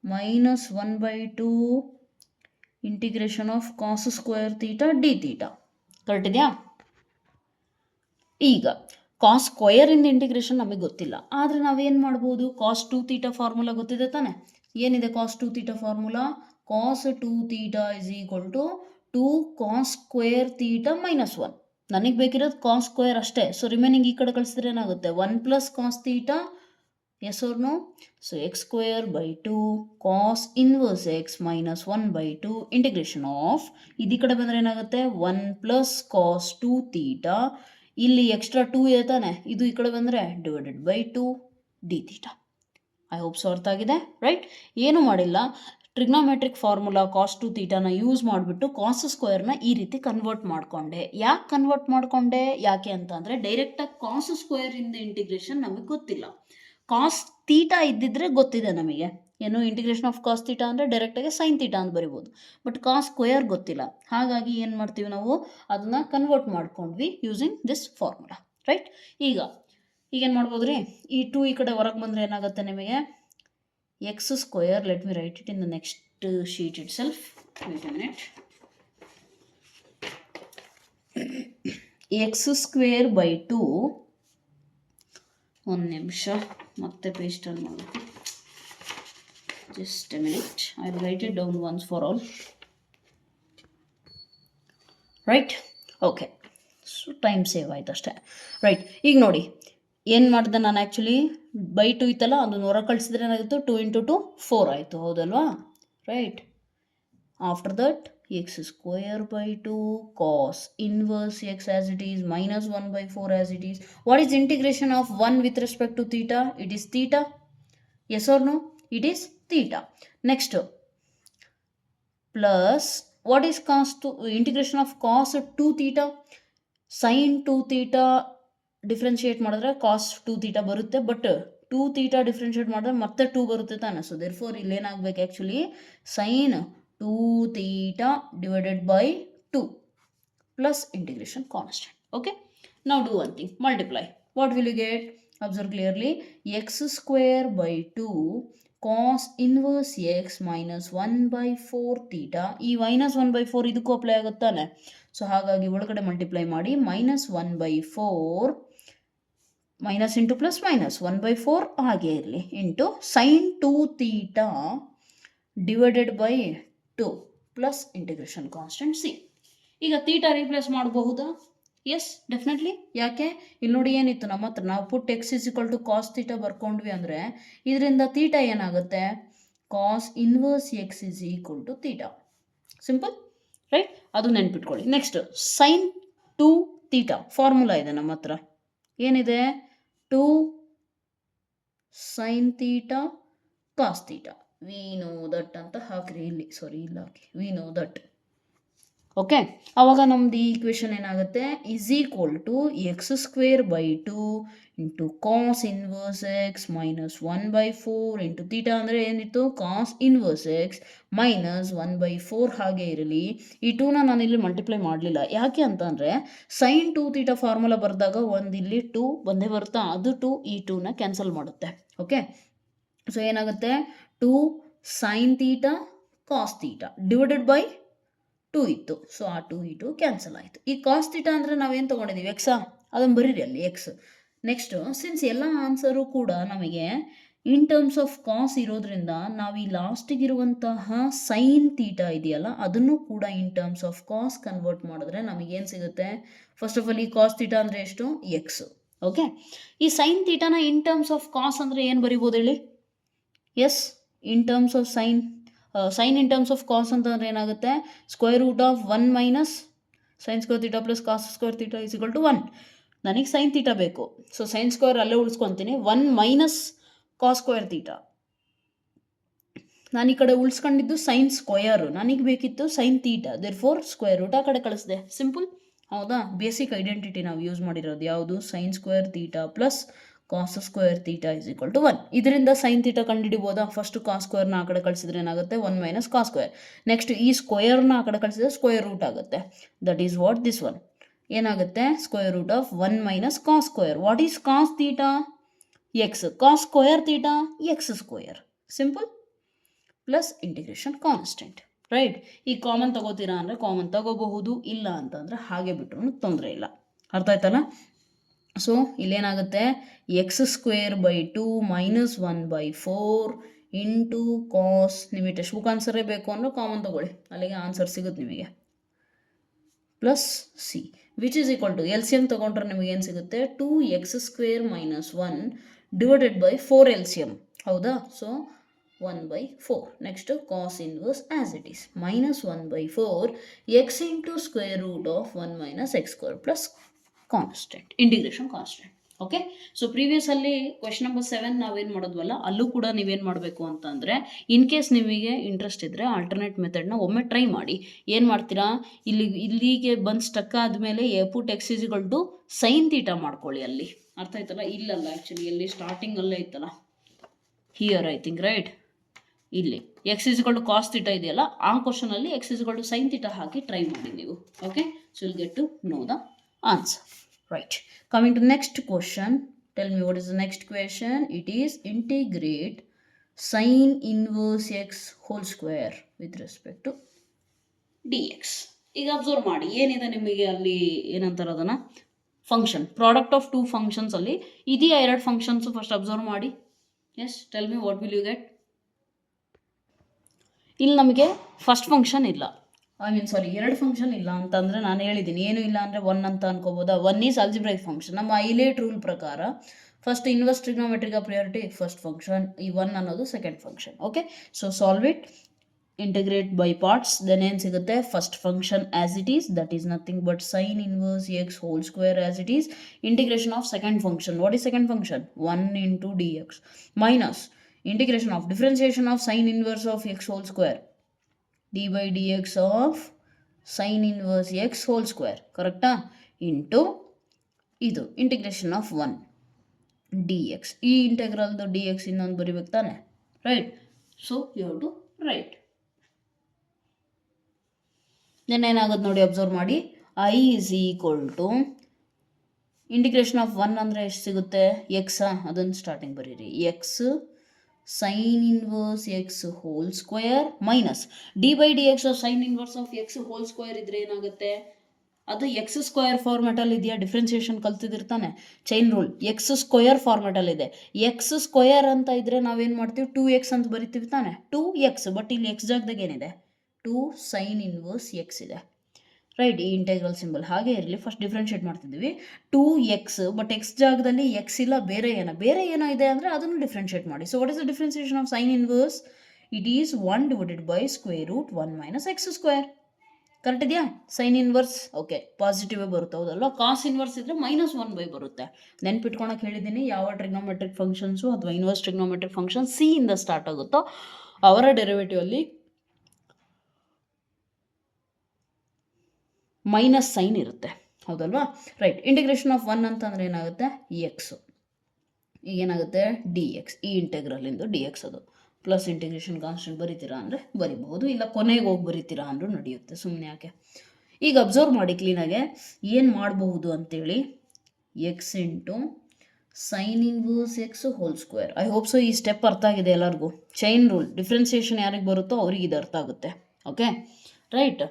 minus 1/2 integration of cos square theta d theta. Correct ಇದೆಯಾ? ಈಗ ಕಾಸ್ ಸ್ಕ್ವೇರಿಂದ ಇಂಟಿಗ್ರೇಷನ್ ನಮಗೆ ಗೊತ್ತಿಲ್ಲ, ಆದರೆ ನಾವೇನು ಮಾಡ್ಬೋದು? ಕಾಸ್ 2 ತೀಟಾ ಫಾರ್ಮುಲಾ ಗೊತ್ತಿದೆ ತಾನೆ. ಏನಿದೆ cos 2 theta formula? Cos 2 theta is equal to 2 cos square theta minus 1. ನನಗೆ ಬೇಕಿರೋದು ಕಾಸ್ ಸ್ಕ್ವೇರ್ ಅಷ್ಟೇ. ಸೊ ರಿಮೈನಿಂಗ್ ಈ ಕಡೆ ಕಳಿಸಿದ್ರೆ ಏನಾಗುತ್ತೆ? 1 plus cos theta, yes or no? So x square by 2 cos inverse x minus 1/2 integration of, ಇದು ಈ ಕಡೆ ಬಂದರೆ ಏನಾಗುತ್ತೆ? 1 ಪ್ಲಸ್ ಕಾಸ್ 2 ತೀಟಾ, ಇಲ್ಲಿ ಎಕ್ಸ್ಟ್ರಾ 2 ಇದೆ ತಾನೆ, ಇದು ಈ ಕಡೆ ಬಂದರೆ divided by 2 D theta. I hope so ಅರ್ಥ ಆಗಿದೆ, ರೈಟ್? ಏನು ಮಾಡಿಲ್ಲ, ಟ್ರಿಗ್ನೋಮೆಟ್ರಿಕ್ ಫಾರ್ಮುಲಾ ಕಾಸ್ 2 ತೀಟಾನ ಯೂಸ್ ಮಾಡಿಬಿಟ್ಟು ಕಾಸ್ ಸ್ಕ್ವೇರ್ನ ಈ ರೀತಿ ಕನ್ವರ್ಟ್ ಮಾಡಿಕೊಂಡೆ. ಯಾಕೆ ಕನ್ವರ್ಟ್ ಮಾಡಿಕೊಂಡೆ? ಯಾಕೆ ಅಂತಂದರೆ ಡೈರೆಕ್ಟಾಗಿ ಕಾಸ್ ಸ್ಕ್ವೇರಿಂದ ಇಂಟಿಗ್ರೇಷನ್ ನಮಗೆ ಗೊತ್ತಿಲ್ಲ. ಕಾಸ್ ತೀಟಾ ಇದ್ದಿದ್ರೆ ಗೊತ್ತಿದೆ ನಮಗೆ, ಏನು ಇಂಟಿಗ್ರೇಷನ್ ಆಫ್ ಕಾಸ್ ತೀಟಾ ಅಂದರೆ ಡೈರೆಕ್ಟಾಗಿ ಸೈನ್ ತೀಟಾ ಅಂತ ಬರಿಬೋದು. ಬಟ್ ಕಾಸ್ ಸ್ಕ್ವೇರ್ ಗೊತ್ತಿಲ್ಲ, ಹಾಗಾಗಿ ಏನು ಮಾಡ್ತೀವಿ ನಾವು? ಅದನ್ನು ಕನ್ವರ್ಟ್ ಮಾಡ್ಕೊಂಡ್ವಿ ಯೂಸಿಂಗ್ ದಿಸ್ ಫಾರ್ಮುಲಾ, ರೈಟ್? ಈಗೇನು ಮಾಡ್ಬೋದು ರೀ? ಈ 2 ಈ ಕಡೆ ಹೊರಗೆ ಬಂದರೆ ಏನಾಗುತ್ತೆ ನಿಮಗೆ? X square, let me write it in the next sheet itself. Wait a minute. X square by 2, ಒಂದು ನಿಮಿಷ ಮತ್ತೆ ಪೇಸ್ಟ್ ಅಲ್ಲಿ ಮಾಡಬೇಕು. Just a minute, I will write it down once for all, right? Okay, so time save ಆಯ್ತು ಅಷ್ಟೇ, ರೈಟ್? ಈಗ ನೋಡಿ ಏನು ಮಾಡಿದೆ ನಾನು, ಆ್ಯಕ್ಚುಲಿ ಬೈ 2 ಇತ್ತಲ್ಲ, ಅದನ್ನು ಹೊರ ಕಳಿಸಿದ್ರೆ ಏನಾಗಿತ್ತು? 2 ಇಂಟು 2 4 ಆಯಿತು, ಹೌದಲ್ವಾ? Right. After that x square by 2 cos inverse x as it is minus 1/4 as it is. What is integration of 1 with respect to theta? It is theta, yes or no? It is theta. Next plus what is cos two integration of cos 2 theta? Sine 2 theta differentiate ಮಾಡಿದ್ರೆ ಕಾಸ್ 2 ತೀಟಾ ಬರುತ್ತೆ, ಬಟ್ 2 ತೀಟಾ ಡಿಫ್ರೆನ್ಷಿಯೇಟ್ ಮಾಡಿದ್ರೆ ಮತ್ತೆ 2 ಬರುತ್ತೆ ತಾನೆ. ಸೊ ದೇರ್ ಫೋರ್ ಇಲ್ಲೇನಾಗಬೇಕು? Actually sine 2 theta divided by 2 plus integration constant. Okay, ನಾವು do one thing, multiply. What will you get? Observe clearly. X square by 2 cos inverse x minus 1/4 theta. ಈ ಮೈನಸ್ 1/4 ಇದಕ್ಕೂ ಅಪ್ಲೈ ಆಗುತ್ತಾನೆ. ಸೊ ಹಾಗಾಗಿ ಒಳಗಡೆ ಮಲ್ಟಿಪ್ಲೈ ಮಾಡಿ, minus 1/4 minus into plus minus 1/4 ಹಾಗೆ ಇರಲಿ, into sine 2 theta divided by 2 plus integration constant c. ಈಗ ತೀಟಾ ರೀಪ್ಲೇಸ್ ಮಾಡಬಹುದಾ? S, definitely. ಯಾಕೆ? ಇಲ್ಲಿ ನೋಡಿ ಏನಿತ್ತು ನಮ್ಮ ಹತ್ರ, ನಾವು put x is equal to cos theta ಬರ್ಕೊಂಡ್ವಿ ಅಂದರೆ ಇದರಿಂದ ತೀಟಾ ಏನಾಗುತ್ತೆ? Cos inverse x is equal to theta. Simple, right? ಅದು ನೆನ್ಪಿಟ್ಕೊಳ್ಳಿ. ನೆಕ್ಸ್ಟ್ ಸೈನ್ 2 ತೀಟಾ ಫಾರ್ಮುಲಾ ಇದೆ ನಮ್ಮ ಹತ್ರ, ಏನಿದೆ? 2 sine theta cos theta. We know that ಅಂತ ಹಾಕ್ರಿ ಇಲ್ಲಿ, ಸಾರಿ ಇಲ್ಲ ಹಾಕಿ, ವಿ ನೋ ದಟ್. ಓಕೆ, ಆವಾಗ ನಮ್ದು ಈ ಇಕ್ವೇಷನ್ ಏನಾಗುತ್ತೆ? Is equal to x square by 2 into cos inverse x minus 1/4 into theta ಅಂದರೆ ಏನಿತ್ತು? ಕಾಸ್ ಇನ್ವರ್ಸ್ ಎಕ್ಸ್ ಮೈನಸ್ 1/4 ಹಾಗೆ ಇರಲಿ. ಈ 2ನ ನಾನು ಇಲ್ಲಿ ಮಲ್ಟಿಪ್ಲೈ ಮಾಡಲಿಲ್ಲ, ಯಾಕೆ ಅಂತಂದರೆ ಸೈನ್ 2 ತೀಟಾ ಫಾರ್ಮುಲಾ ಬರೆದಾಗ ಒಂದು ಇಲ್ಲಿ 2 ಬಂದೇ ಬರುತ್ತಾ, ಅದು 2 ಈ 2ನ ಕ್ಯಾನ್ಸಲ್ ಮಾಡುತ್ತೆ. ಓಕೆ, ಸೊ ಏನಾಗುತ್ತೆ? 2 sine theta cos theta divided by 2 ಇತ್ತು. ಸೊ ಆ 2 ಈ 2 ಕ್ಯಾನ್ಸಲ್ ಆಯಿತು. ಈ ಕಾಸ್ ತೀಟಾ ಅಂದರೆ ನಾವೇನು ತೊಗೊಂಡಿದ್ದೀವಿ? ಎಕ್ಸಾ? ಅದನ್ನು ಬರೀರಿ ಅಲ್ಲಿ ಎಕ್ಸ್. ನೆಕ್ಸ್ಟು, ಸಿನ್ಸ್ ಎಲ್ಲ ಆನ್ಸರು ಕೂಡ ನಮಗೆ ಇನ್ ಟರ್ಮ್ಸ್ ಆಫ್ ಕಾಸ್ ಇರೋದ್ರಿಂದ ನಾವು ಈ ಲಾಸ್ಟಿಗಿರುವಂತಹ ಸೈನ್ ತೀಟಾ ಇದೆಯಲ್ಲ ಅದನ್ನು ಕೂಡ in terms of cos convert ಮಾಡಿದ್ರೆ ನಮಗೇನು ಸಿಗುತ್ತೆ? ಫಸ್ಟ್ ಆಫ್ ಆಲ್ ಈ ಕಾಸ್ ತೀಟಾ ಅಂದರೆ ಎಷ್ಟು? ಎಕ್ಸ್. ಓಕೆ, ಈ ಸೈನ್ ತೀಟಾನ ಇನ್ ಟರ್ಮ್ಸ್ ಆಫ್ ಕಾಸ್ ಅಂದರೆ ಏನು ಬರಿಬೋದು ಹೇಳಿ? Yes, in terms of sine in terms of cos ಅಂತಂದರೆ ಏನಾಗುತ್ತೆ? Square root of 1 minus sine square theta plus cos square theta is equal to 1. ನನಗೆ ಸೈನ್ ತೀಟಾ ಬೇಕು, ಸೊ ಸೈನ್ ಸ್ಕ್ವೇರ್ ಅಲ್ಲೇ ಉಳಿಸ್ಕೊತೀನಿ. 1 ಮೈನಸ್ ಕಾಸ್ ಸ್ಕ್ವೇರ್ ತೀಟಾ ನಾನು ಈ ಕಡೆ ಉಳಿಸ್ಕೊಂಡಿದ್ದು ಸೈನ್ ಸ್ಕ್ವಯರು, ನನಗೆ ಬೇಕಿತ್ತು sine theta, there four square root ಆ ಕಡೆ ಕಳಿಸಿದೆ. ಸಿಂಪಲ್ ಹೌದಾ. ಬೇಸಿಕ್ ಐಡೆಂಟಿಟಿ ನಾವು ಯೂಸ್ ಮಾಡಿರೋದು ಯಾವುದು, sine square theta plus cos square theta is equal to 1. ಇದರಿಂದ ಸೈನ್ ತೀಟಾ ಕಂಡುಹಿಡಿಬೋದಾ, ಫಸ್ಟ್ ಕಾಸ್ ಸ್ಕ್ವೇರ್ನ ಆ ಕಡೆ ಕಳಿಸಿದ್ರೆ ಏನಾಗುತ್ತೆ 1 ಮೈನಸ್ ಕಾಸ್ ಸ್ಕ್ವೇರ್. ನೆಕ್ಸ್ಟ್ ಈ ಸ್ಕ್ವೇರ್ನ ಆ ಕಡೆ ಕಳಿಸಿದ್ರೆ ಸ್ಕ್ವೇರ್ ರೂಟ್ ಆಗುತ್ತೆ. That is what this one ಏನಾಗುತ್ತೆ, square root of 1 minus cos square. What is cos theta, x, cos square theta x square. Simple plus integration constant. Right. ಈ ಕಾಮನ್ ತಗೋತೀರಾ ಅಂದರೆ ಕಾಮನ್ ತಗೋಬಹುದು, ಇಲ್ಲ ಅಂತಂದರೆ ಹಾಗೆ ಬಿಟ್ಟರು ತೊಂದರೆ ಇಲ್ಲ. ಅರ್ಥ ಆಯ್ತಲ್ಲ. ಸೊ ಇಲ್ಲೇನಾಗುತ್ತೆ, x square by 2 minus 1/4 into cos, ನಿಮಗೆ ಟೆಕ್ಸ್ಟ್ ಬುಕ್ ಆನ್ಸರೇ ಬೇಕು ಅಂದರೆ ಕಾಮನ್ ತಗೊಳ್ಳಿ, ಅಲ್ಲಿಗೆ ಆನ್ಸರ್ ಸಿಗುತ್ತೆ ನಿಮಗೆ, plus c which is equal to L C M ತೊಗೊಂಡ್ರೆ ನಿಮಗೆ ಏನು ಸಿಗುತ್ತೆ, 2x square minus 1 divided by 4 L C M. ಹೌದಾ. So 1/4. Next cos inverse as it is minus 1/4 x into square root of 1 minus x square plus constant, integration constant. Okay. So previous ಅಲ್ಲಿ ಕ್ವೆಶ್ಚನ್ ನಂಬರ್ 7 ನಾವೇನು ಮಾಡೋದ್ವಲ್ಲ, ಅಲ್ಲೂ ಕೂಡ ನೀವೇನು ಮಾಡಬೇಕು ಅಂತಂದರೆ, ಇನ್ ಕೇಸ್ ನಿಮಗೆ ಇಂಟ್ರೆಸ್ಟ್ ಇದ್ದರೆ ಆಲ್ಟರ್ನೇಟ್ ಮೆಥಡ್ನ ಒಮ್ಮೆ ಟ್ರೈ ಮಾಡಿ. ಏನು ಮಾಡ್ತೀರಾ, ಇಲ್ಲಿಗೆ ಬಂದು ಸ್ಟಕ್ ಆದಮೇಲೆ ಎ put x is equal to sine theta ಮಾಡ್ಕೊಳ್ಳಿ. ಅಲ್ಲಿ ಅರ್ಥ ಆಯ್ತಲ್ಲ. ಇಲ್ಲಲ್ಲ, ಆ್ಯಕ್ಚುಲಿ ಎಲ್ಲಿ ಸ್ಟಾರ್ಟಿಂಗಲ್ಲೇ ಇತ್ತಲ್ಲ, ಹಿಯರ್ ಐ ಥಿಂಕ್, ರೈಟ್. ಇಲ್ಲಿ x is equal to cos theta ಇದೆಯಲ್ಲ, ಆ ಕ್ವಶನಲ್ಲಿ x is equal to sine theta ಹಾಕಿ ಟ್ರೈ ಮಾಡಿ ನೀವು. Okay. So will get to know the answer. Right. Coming to next question. Tell me what is the next question. It is integrate sin inverse x whole square with respect to dx. ಈಗ ಅಬ್ಸರ್ವ್ ಮಾಡಿ ಏನಿದೆ ನಿಮಗೆ ಅಲ್ಲಿ, ಏನಂತಾರೆ ಅದನ್ನು, ಫಂಕ್ಷನ್, ಪ್ರಾಡಕ್ಟ್ ಆಫ್ 2 ಫಂಕ್ಷನ್ಸ್ ಅಲ್ಲಿ ಇದೆಯಾ 2 ಫಂಕ್ಷನ್ಸು. ಫಸ್ಟ್ ಅಬ್ಸರ್ವ್ ಮಾಡಿ. Yes, tell me what will you get. ಇಲ್ಲಿ ನಮಗೆ ಫಸ್ಟ್ ಫಂಕ್ಷನ್ ಇಲ್ಲ, ಎರಡು ಫಂಕ್ಷನ್ ಇಲ್ಲ ಅಂತಂದರೆ ನಾನು ಹೇಳಿದ್ದೀನಿ, ಏನು ಇಲ್ಲ ಅಂದರೆ 1 ಅಂತ ಅನ್ಕೋಬೋದಾ. 1 ಈಸ್ ಅಲ್ಜಿಬ್ರೈಕ್ ಫಂಕ್ಷನ್. ನಮ್ಮ ಐಲೇಟ್ ರೂಲ್ ಪ್ರಕಾರ first inverse trigonometric priority first function, ಈ 1 ಅನ್ನೋದು second function. Okay. So solve it, integrate by parts. Then ಏನು ಸಿಗುತ್ತೆ, first function as it is, that is nothing but sine inverse x whole square as it is, integration of second function. What is second function, 1 into d x minus integration of differentiation of sine inverse of x whole square d by d x of sine inverse x whole square, ಕರೆಕ್ಟಾ, ಇಂಟು ಇದು ಇಂಟಿಗ್ರೇಷನ್ ಆಫ್ 1 ಡಿ ಎಕ್ಸ್. ಈ ಇಂಟೆಗ್ರಲ್ದು ಡಿ ಎಕ್ಸ್ ಇನ್ನೊಂದು ಬರಿಬೇಕು ತಾನೆ, right. So you have to write. Then ಏನಾಗುತ್ತೆ ನೋಡಿ, ಅಬ್ಸರ್ವ್ ಮಾಡಿ. I is equal to integration of 1 ಅಂದರೆ ಎಷ್ಟು ಸಿಗುತ್ತೆ, ಎಕ್ಸಾ, ಅದನ್ನು ಸ್ಟಾರ್ಟಿಂಗ್ ಬರೀರಿ, x sine inverse x whole square minus d by d x of sine inverse of x whole square ಇದ್ರೆ ಏನಾಗುತ್ತೆ, ಅದು ಎಕ್ಸ್ ಸ್ಕ್ವೇರ್ ಫಾರ್ಮೆಟಲ್ಲಿ ಇದೆಯಾ, ಡಿಫ್ರೆನ್ಸಿಯೇಷನ್ ಕಲ್ತಿದಿರ್ತಾನೆ, ಚೈನ್ ರೂಲ್ ಎಕ್ಸ್ ಸ್ಕ್ವೇರ್ ಫಾರ್ಮೆಟಲ್ಲಿದೆ. ಎಕ್ಸ್ ಸ್ಕ್ವೇರ್ ಅಂತ ಇದ್ರೆ ನಾವೇನು ಮಾಡ್ತೀವಿ, 2x ಅಂತ ಬರಿತೀವಿ ತಾನೆ, 2x. ಬಟ್ ಇಲ್ಲಿ ಎಕ್ಸ್ ಜಾಗದಾಗ ಏನಿದೆ, 2 ಸೈನ್ ಇನ್ವರ್ಸ್ ಎಕ್ಸ್ ಇದೆ, ರೈಟ್. ಈ ಇಂಟೆಗ್ರಲ್ ಸಿಂಬಲ್ ಹಾಗೆ ಇರಲಿ. ಫಸ್ಟ್ ಡಿಫ್ರೆನ್ಷಿಯೇಟ್ ಮಾಡ್ತಿದ್ವಿ, 2x, ಬಟ್ ಎಕ್ಸ್ ಜಾಗದಲ್ಲಿ ಎಕ್ಸ್ ಇಲ್ಲ, ಬೇರೆ ಏನೋ ಇದೆ ಅಂದರೆ ಅದನ್ನು ಡಿಫ್ರೆನ್ಷಿಯೇಟ್ ಮಾಡಿ. So what is the differentiation of sine inverse, it is 1 divided by square root 1 minus x square. Correct ಇದೆಯಾ. ಸೈನ್ ಇನ್ವರ್ಸ್ ಓಕೆ ಪಾಸಿಟಿವ್ ಬರುತ್ತೆ, ಹೌದಲ್ವ. ಕಾಸ್ ಇನ್ವರ್ಸ್ ಇದ್ರೆ -1 ಬರುತ್ತೆ. ನೆನ್ಪಿಟ್ಕೊಳಕ್ಕೆ ಹೇಳಿದ್ದೀನಿ, ಯಾವ ಟ್ರಿಗ್ನೋಮೆಟ್ರಿಕ್ ಫಂಕ್ಷನ್ಸು ಅಥವಾ ಇನ್ವರ್ಸ್ ಟ್ರಿಗ್ನೋಮೆಟ್ರಿಕ್ ಫಂಕ್ಷನ್ ಸಿ ಇಂದ ಸ್ಟಾರ್ಟ್ ಆಗುತ್ತೋ ಅವರ ಡೆರಿವೇಟಿವ್ ಅಲ್ಲಿ ಮೈನಸ್ ಸೈನ್ ಇರುತ್ತೆ, ಹೌದಲ್ವಾ, ರೈಟ್. ಇಂಟಿಗ್ರೇಷನ್ ಆಫ್ 1 ಅಂತಂದರೆ ಏನಾಗುತ್ತೆ, ಎಕ್ಸು, ಈಗ ಏನಾಗುತ್ತೆ ಡಿ ಎಕ್ಸ್, ಈ ಇಂಟೆಗ್ರಲಿಂದು ಡಿ ಎಕ್ಸ್, ಅದು ಪ್ಲಸ್ ಇಂಟಿಗ್ರೇಷನ್ ಕಾನ್ಸ್ಟೆಂಟ್ ಬರಿತೀರಾ ಅಂದರೆ ಬರಿಬಹುದು, ಇಲ್ಲ ಕೊನೆಗೆ ಹೋಗಿ ಬರಿತೀರಾ ಅಂದರೂ ನಡೆಯುತ್ತೆ, ಸುಮ್ಮನೆ ಯಾಕೆ. ಈಗ ಅಬ್ಸರ್ವ್ ಮಾಡಿ ಕ್ಲೀನಾಗೆ ಏನು ಮಾಡಬಹುದು ಅಂತೇಳಿ, X into sine inverse x whole square. I hope so ಈ ಸ್ಟೆಪ್ ಅರ್ಥ ಆಗಿದೆ ಎಲ್ಲರಿಗೂ. ಚೈನ್ ರೂಲ್ ಡಿಫ್ರೆನ್ಸಿಯೇಷನ್ ಯಾರಿಗೆ ಬರುತ್ತೋ ಅವ್ರಿಗೆ ಇದು ಅರ್ಥ ಆಗುತ್ತೆ. Okay, right.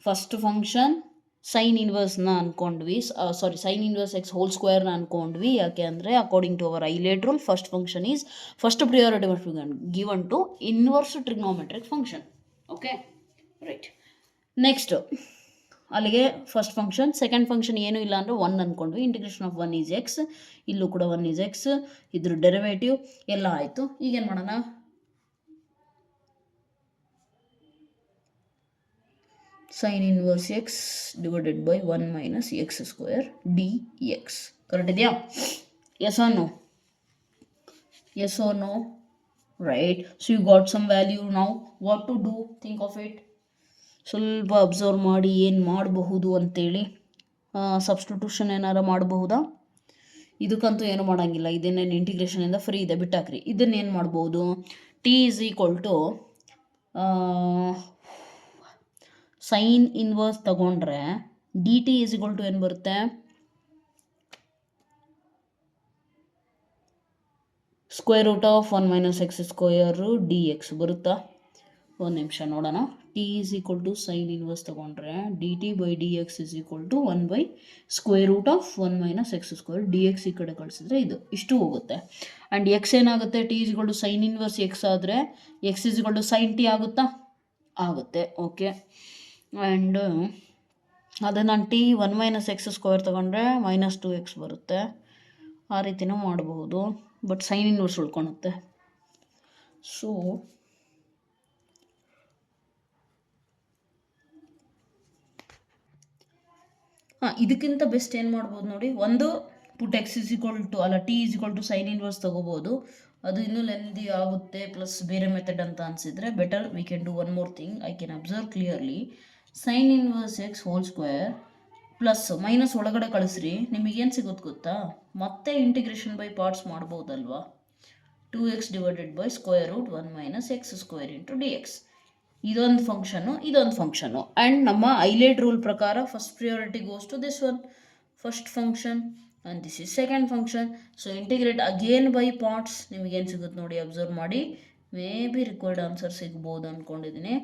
First function sine ಇನ್ವರ್ಸ್ನ ಅಂದ್ಕೊಂಡ್ವಿ, ಸೈನ್ ಇನ್ವರ್ಸ್ ಎಕ್ಸ್ ಹೋಲ್ ಸ್ಕ್ವೇರ್ನ ಅಂದ್ಕೊಂಡ್ವಿ. ಯಾಕೆ ಅಂದರೆ according to our ILATE rule first function is first priority given to inverse trigonometric function. Okay, right. Next ಅಲ್ಲಿಗೆ ಫಸ್ಟ್ ಫಂಕ್ಷನ್, ಸೆಕೆಂಡ್ ಫಂಕ್ಷನ್ ಏನೂ ಇಲ್ಲ ಅಂದರೆ 1 ಅಂದ್ಕೊಂಡ್ವಿ. ಇಂಟಿಗ್ರೇಷನ್ ಆಫ್ 1 ಈಸ್ ಎಕ್ಸ್, ಇಲ್ಲೂ ಕೂಡ 1 ಈಸ್ ಎಕ್ಸ್, ಇದ್ರ ಡೆರಿವೇಟಿವ್ ಎಲ್ಲ ಆಯಿತು. ಈಗೇನು ಮಾಡೋಣ, sine inverse x divided by 1 minus x square d x. Correct ಇದೆಯಾ. Yes or no, yes or no, right? So you got some value. Now what to do, think of it. ಸ್ವಲ್ಪ ಅಬ್ಸರ್ವ್ ಮಾಡಿ ಏನು ಮಾಡಬಹುದು ಅಂತೇಳಿ. ಸಬ್ಸ್ಟಿಟ್ಯೂಷನ್ ಏನಾರು ಮಾಡಬಹುದಾ? ಇದಕ್ಕಂತೂ ಏನು ಮಾಡೋಂಗಿಲ್ಲ, ಇದನ್ನೇನು ಇಂಟಿಗ್ರೇಷನಿಂದ ಫ್ರೀ ಇದೆ, ಬಿಟ್ಟಾಕ್ರಿ. ಇದನ್ನೇನು ಮಾಡ್ಬೋದು, t is equal to sine inverse ತಗೊಂಡ್ರೆ d t is equal to ಏನು ಬರುತ್ತೆ, square root of 1 minus x square d x ಬರುತ್ತಾ? ಒಂದು ನಿಮಿಷ ನೋಡೋಣ. T is equal to sine inverse ತೊಗೊಂಡ್ರೆ d t by d x is equal to 1 by square root of 1 minus x square d x ಈ ಕಡೆ ಕಳಿಸಿದ್ರೆ ಇದು ಇಷ್ಟು ಹೋಗುತ್ತೆ. ಆ್ಯಂಡ್ ಎಕ್ಸ್ ಏನಾಗುತ್ತೆ, t is equal to sine inverse x ಆದರೆ x is equal to sine t ಆಗುತ್ತಾ? ಆಗುತ್ತೆ. ಓಕೆ, ಆ್ಯಂಡ್ ಅದೇ ನಾನು ಟಿ 1 ಮೈನಸ್ ಎಕ್ಸ್ ಸ್ಕ್ವೇರ್ ತೊಗೊಂಡ್ರೆ ಮೈನಸ್ 2x ಬರುತ್ತೆ. ಆ ರೀತಿನೂ ಮಾಡಬಹುದು, ಬಟ್ ಸೈನ್ ಇನ್ವರ್ಸ್ ಉಳ್ಕೊಳುತ್ತೆ. ಸೊ ಇದಕ್ಕಿಂತ ಬೆಸ್ಟ್ ಏನು ಮಾಡ್ಬೋದು ನೋಡಿ, ಒಂದು put x is equal to ಅಲ್ಲ t is equal to sine inverse ತೊಗೋಬೋದು, ಅದು ಇನ್ನೂ ಲೆಂದಿ ಆಗುತ್ತೆ, ಪ್ಲಸ್ ಬೇರೆ ಮೆಥಡ್ ಅಂತ ಅನಿಸಿದರೆ better we can do one more thing. I can observe clearly sine inverse x whole square plus minus ಒಳಗಡೆ ಕಳಿಸ್ರಿ, ನಿಮಗೇನು ಸಿಗುತ್ತೆ ಗೊತ್ತಾ, ಮತ್ತೆ ಇಂಟಿಗ್ರೇಷನ್ ಬೈ ಪಾರ್ಟ್ಸ್ ಮಾಡ್ಬೋದಲ್ವಾ. 2x divided by square root 1 minus x square into d x. ಇದೊಂದು ಫಂಕ್ಷನು, ಇದೊಂದು ಫಂಕ್ಷನು. ಆ್ಯಂಡ್ ನಮ್ಮ ಐಲೇಟ್ ರೂಲ್ ಪ್ರಕಾರ first priority goes to this one, first function, and this is second function. So integrate again by parts, ನಿಮಗೇನು ಸಿಗುತ್ತೆ ನೋಡಿ, ಅಬ್ಸರ್ವ್ ಮಾಡಿ. ಮೇ ಬಿ ರಿಕ್ವೈರ್ಡ್ ಆನ್ಸರ್ ಸಿಗ್ಬೋದು ಅಂದ್ಕೊಂಡಿದ್ದೀನಿ.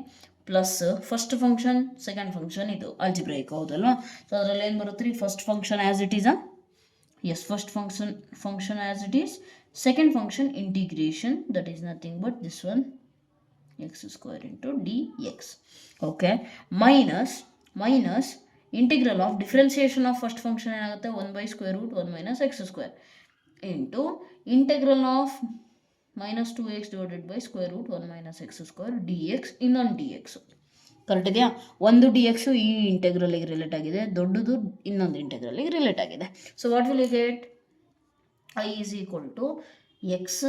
Plus first function second function, ಇದು ಆಲ್ಜಿಬ್ರೈಕ್ ಹೌದಲ್ವಾ. ಸೊ ಅದರಲ್ಲಿ ಏನು ಬರುತ್ತೆ ರೀ, first function as it is yes first function as it is, second function integration, that is nothing but this one x square into dx. okay, minus integral of differentiation of first function ಏನಾಗುತ್ತೆ 1 by square root 1 minus x square into integral of minus 2x divided by square root 1 minus x square dx ಇನ್ನೊಂದು dx. ಕರೆಕ್ಟ್ ಇದೆಯಾ? ಒಂದು ಡಿ ಎಕ್ಸು ಈ ಇಂಟೆಗ್ರಲಿಗೆ ರಿಲೇಟ್ ಆಗಿದೆ, ದೊಡ್ಡದು ಇನ್ನೊಂದು ಇಂಟೆಗ್ರಲಿಗೆ ರಿಲೇಟ್ ಆಗಿದೆ. So what will you get, I is equal to x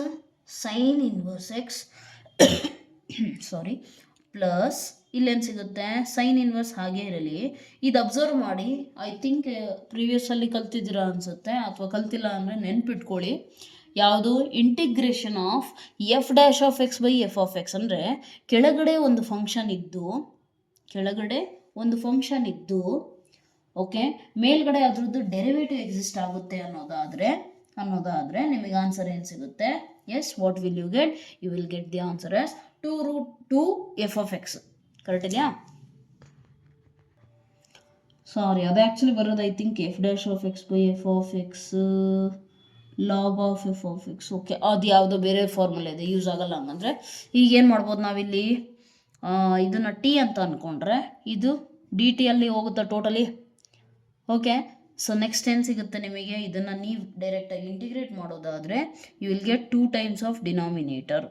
sine inverse x sorry plus ಇಲ್ಲೇನು ಸಿಗುತ್ತೆ, ಸೈನ್ ಇನ್ವರ್ಸ್ ಹಾಗೆ ಇರಲಿ. ಇದು ಅಬ್ಸರ್ವ್ ಮಾಡಿ, ಐ ಥಿಂಕ್ ಪ್ರೀವಿಯಸ್ಸಲ್ಲಿ ಕಲ್ತಿದ್ದೀರಾ ಅನಿಸುತ್ತೆ, ಅಥವಾ ಕಲ್ತಿಲ್ಲ ಅಂದರೆ ನೆನ್ಪಿಟ್ಕೊಳ್ಳಿ. ಯಾವುದು, integration of F dash of x by f of X. ಅಂದರೆ ಕೆಳಗಡೆ ಒಂದು ಫಂಕ್ಷನ್ ಇದ್ದು ಓಕೆ, ಮೇಲ್ಗಡೆ ಅದ್ರದ್ದು ಡೆರಿವೇಟಿವ್ ಎಕ್ಸಿಸ್ಟ್ ಆಗುತ್ತೆ ಅನ್ನೋದಾದರೆ ನಿಮಗೆ ಆನ್ಸರ್ ಏನು ಸಿಗುತ್ತೆ, yes what will you get, you will get the answer as 2 root 2 f of x. Correct ಇದೆಯಾ? ಸಾರಿ, ಅದು ಆ್ಯಕ್ಚುಲಿ ಬರೋದು I think f dash of x by f of x log of f of x. Okay, ಅದು ಯಾವುದೋ ಬೇರೆ ಫಾರ್ಮುಲಾ ಇದೆ, ಯೂಸ್ ಆಗಲ್ಲ. ಹಂಗಂದರೆ ಈಗೇನು ಮಾಡ್ಬೋದು ನಾವಿಲ್ಲಿ, ಇದನ್ನು ಟಿ ಅಂತ ಅಂದ್ಕೊಂಡ್ರೆ ಇದು ಡಿ ಟಿಯಲ್ಲಿ ಹೋಗುತ್ತಾ ಟೋಟಲಿ. ಓಕೆ, ಸೊ ನೆಕ್ಸ್ಟ್ ಏನು ಸಿಗುತ್ತೆ ನಿಮಗೆ, ಇದನ್ನು ನೀವು ಡೈರೆಕ್ಟಾಗಿ ಇಂಟಿಗ್ರೇಟ್ ಮಾಡೋದಾದರೆ you will get 2 times of denominator.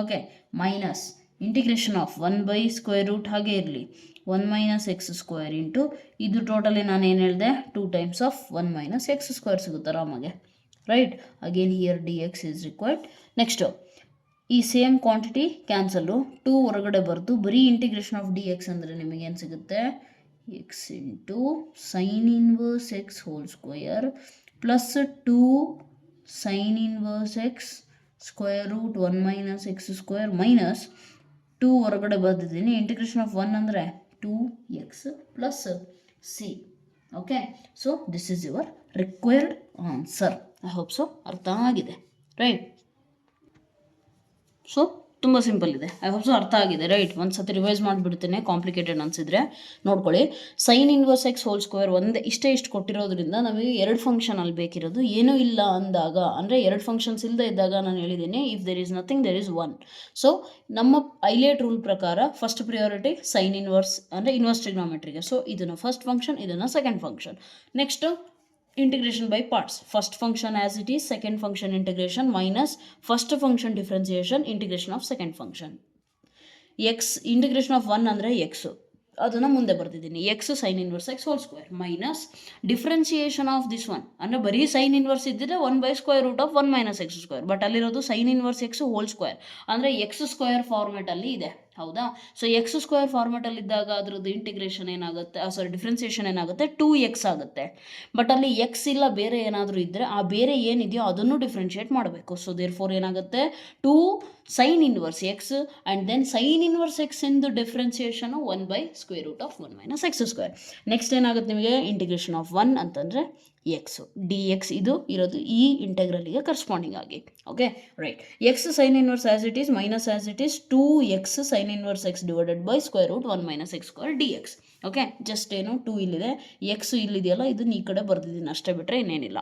Okay, minus integration of 1 by square root ಹಾಗೆ ಇರಲಿ 1 ಮೈನಸ್ ಎಕ್ಸ್ ಸ್ಕ್ವೇರ್ ಇಂಟು ಇದು ಟೋಟಲಿ ನಾನು ಏನು ಹೇಳಿದೆ 2 times ಆಫ್ 1 ಮೈನಸ್ ಎಕ್ಸ್ ಸ್ಕ್ವೇರ್ ಸಿಗುತ್ತೆ ಆರಾಮಾಗೆ, right. Again here d x is required. Next ಈ ಸೇಮ್ ಕ್ವಾಂಟಿಟಿ ಕ್ಯಾನ್ಸಲ್ಲು, 2 ಹೊರಗಡೆ ಬರೆದು ಬರೀ ಇಂಟಿಗ್ರೇಷನ್ ಆಫ್ ಡಿ ಎಕ್ಸ್ ಅಂದರೆ ನಿಮಗೇನು ಸಿಗುತ್ತೆ, x into sine inverse x whole square plus 2 sine inverse x square root 1 minus x square minus 2 ಹೊರಗಡೆ ಬರ್ದಿದ್ದೀನಿ, ಇಂಟಿಗ್ರೇಷನ್ ಆಫ್ 1 ಅಂದರೆ 2x plus c. Okay, so this is your required answer. I hope so ಅರ್ಥ ಆಗಿದೆ, ರೈಟ್. ಸೊ ತುಂಬ ಸಿಂಪಲ್ ಇದೆ, ಐ ಹೋಪ್ ಸೊ ಅರ್ಥ ಆಗಿದೆ, ರೈಟ್. ಒಂದು ಸತಿ ರಿವೈಸ್ ಮಾಡಿಬಿಡ್ತೇನೆ, ಕಾಂಪ್ಲಿಕೇಟೆಡ್ ಅನಿಸಿದ್ರೆ ನೋಡ್ಕೊಳ್ಳಿ. Sign inverse x whole square ಇಷ್ಟು ಕೊಟ್ಟಿರೋದ್ರಿಂದ ನಮಗೆ 2 ಫಂಕ್ಷನಲ್ಲಿ ಬೇಕಿರೋದು, ಏನೂ ಇಲ್ಲ ಅಂದಾಗ, ಅಂದರೆ 2 ಫಂಕ್ಷನ್ಸ್ ಇಲ್ಲದೆ ಇದ್ದಾಗ ನಾನು ಹೇಳಿದ್ದೀನಿ, if there is nothing there is 1. So ನಮ್ಮ ಐಲೇಟ್ ರೂಲ್ ಪ್ರಕಾರ ಫಸ್ಟ್ ಪ್ರಿಯಾರಿಟಿ ಸೈನ್ ಇನ್ವರ್ಸ್ ಅಂದರೆ ಇನ್ವರ್ಸ್ ಟ್ರಿಗ್ನೋಮೆಟ್ರಿಗೆ. ಸೊ ಇದನ್ನು ಫಸ್ಟ್ ಫಂಕ್ಷನ್, ಇದನ್ನು second function. Next integration by parts, first function as it is, second function integration minus first function differentiation integration of second function. x integration of 1 ಅಂದರೆ x, ಅದನ್ನು ಮುಂದೆ ಬರ್ತಿದ್ದೀನಿ. X sine inverse x whole square minus differentiation of this one, ಅಂದರೆ ಬರೀ ಸೈನ್ ಇನ್ವರ್ಸ್ ಇದ್ದಿದ್ರೆ 1/√1 ಮೈನಸ್ ಎಕ್ಸ್ ಸ್ಕ್ವೇರ್, ಬಟ್ ಅಲ್ಲಿರೋದು sine inverse x whole square ಅಂದರೆ ಎಕ್ಸ್ ಸ್ಕ್ವೇರ್ ಫಾರ್ಮೆಟಲ್ಲಿ ಇದೆ. ಹೌದಾ? ಸೊ ಎಕ್ಸ್ ಸ್ಕ್ವೇರ್ ಫಾರ್ಮೆಟಲ್ಲಿ ಇದ್ದಾಗ ಅದರದ್ದು ಇಂಟಿಗ್ರೇಷನ್ ಏನಾಗುತ್ತೆ, ಡಿಫ್ರೆನ್ಸಿಯೇಷನ್ ಏನಾಗುತ್ತೆ, 2x ಆಗುತ್ತೆ. ಬಟ್ ಅಲ್ಲಿ ಎಕ್ಸ್ ಇಲ್ಲ ಬೇರೆ ಏನಾದರೂ ಇದ್ದರೆ ಆ ಬೇರೆ ಏನಿದೆಯೋ ಅದನ್ನು ಡಿಫ್ರೆನ್ಷಿಯೇಟ್ ಮಾಡಬೇಕು. ಸೊ ದೇರ್ ಫೋರ್ ಏನಾಗುತ್ತೆ, 2 sine inverse x and then sine inverse x into differentiation 1/√1 minus x square. Next ಏನಾಗುತ್ತೆ ನಿಮಗೆ, ಇಂಟಿಗ್ರೇಷನ್ ಆಫ್ 1 ಅಂತಂದರೆ ಎಕ್ಸ್ ಡಿ ಎಕ್ಸ್ ಇದು ಇರೋದು ಈ ಇಂಟೆಗ್ರಲ್ಗೆ ಕರೆಸ್ಪಾಂಡಿಂಗ್ ಆಗಿ. Okay right. X sine inverse as it is minus as it is 2x sign inverse x /√1 minus x square d x. Okay, just ಏನು 2 ಇಲ್ಲಿದೆ, ಎಕ್ಸ್ ಇಲ್ಲಿದೆಯಲ್ಲ ಇದನ್ನ ಈ ಕಡೆ ಬರ್ದಿದ್ದೀನಿ ಅಷ್ಟೇ, ಬಿಟ್ಟರೆ ಇನ್ನೇನಿಲ್ಲ.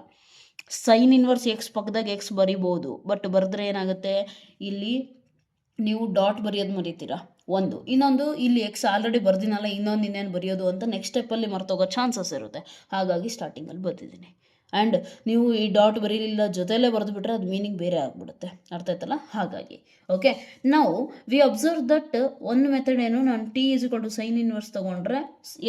ಸೈನ್ ಇನ್ವರ್ಸ್ ಎಕ್ಸ್ ಪಕ್ಕದಾಗ ಎಕ್ಸ್ ಬರಿಬೋದು, ಬಟ್ ಬರೆದ್ರೆ ಏನಾಗುತ್ತೆ, ಇಲ್ಲಿ ನೀವು ಡಾಟ್ ಬರೆಯೋದು ಮರಿತೀರಾ ಒಂದು, ಇನ್ನೊಂದು ಇಲ್ಲಿ ಎಕ್ಸ್ ಆಲ್ರೆಡಿ ಬರ್ದಿನಲ್ಲ ಇನ್ನೊಂದು ಇನ್ನೇನು ಬರೆಯೋದು ಅಂತ ನೆಕ್ಸ್ಟ್ ಸ್ಟೆಪ್ಪಲ್ಲಿ ಮರ್ತೋಗೋ ಚಾನ್ಸಸ್ ಇರುತ್ತೆ. ಹಾಗಾಗಿ ಸ್ಟಾರ್ಟಿಂಗಲ್ಲಿ ಬರ್ತಿದ್ದೀನಿ. ಆ್ಯಂಡ್ ನೀವು ಈ ಡಾಟ್ ಬರೀಲಿಲ್ಲ ಜೊತೆಯಲ್ಲೇ ಬರೆದುಬಿಟ್ರೆ ಅದು ಮೀನಿಂಗ್ ಬೇರೆ ಆಗಿಬಿಡುತ್ತೆ. ಅರ್ಥ ಆಯ್ತಲ್ಲ? ಹಾಗಾಗಿ ಓಕೆ, ನಾವು ವಿ ಅಬ್ಸರ್ವ್ ದಟ್ ಒಂದು ಮೆಥಡ್ ಏನು, ನಾನು ಟಿ = ಸೈನ್ ಇನ್ವರ್ಸ್ ತೊಗೊಂಡ್ರೆ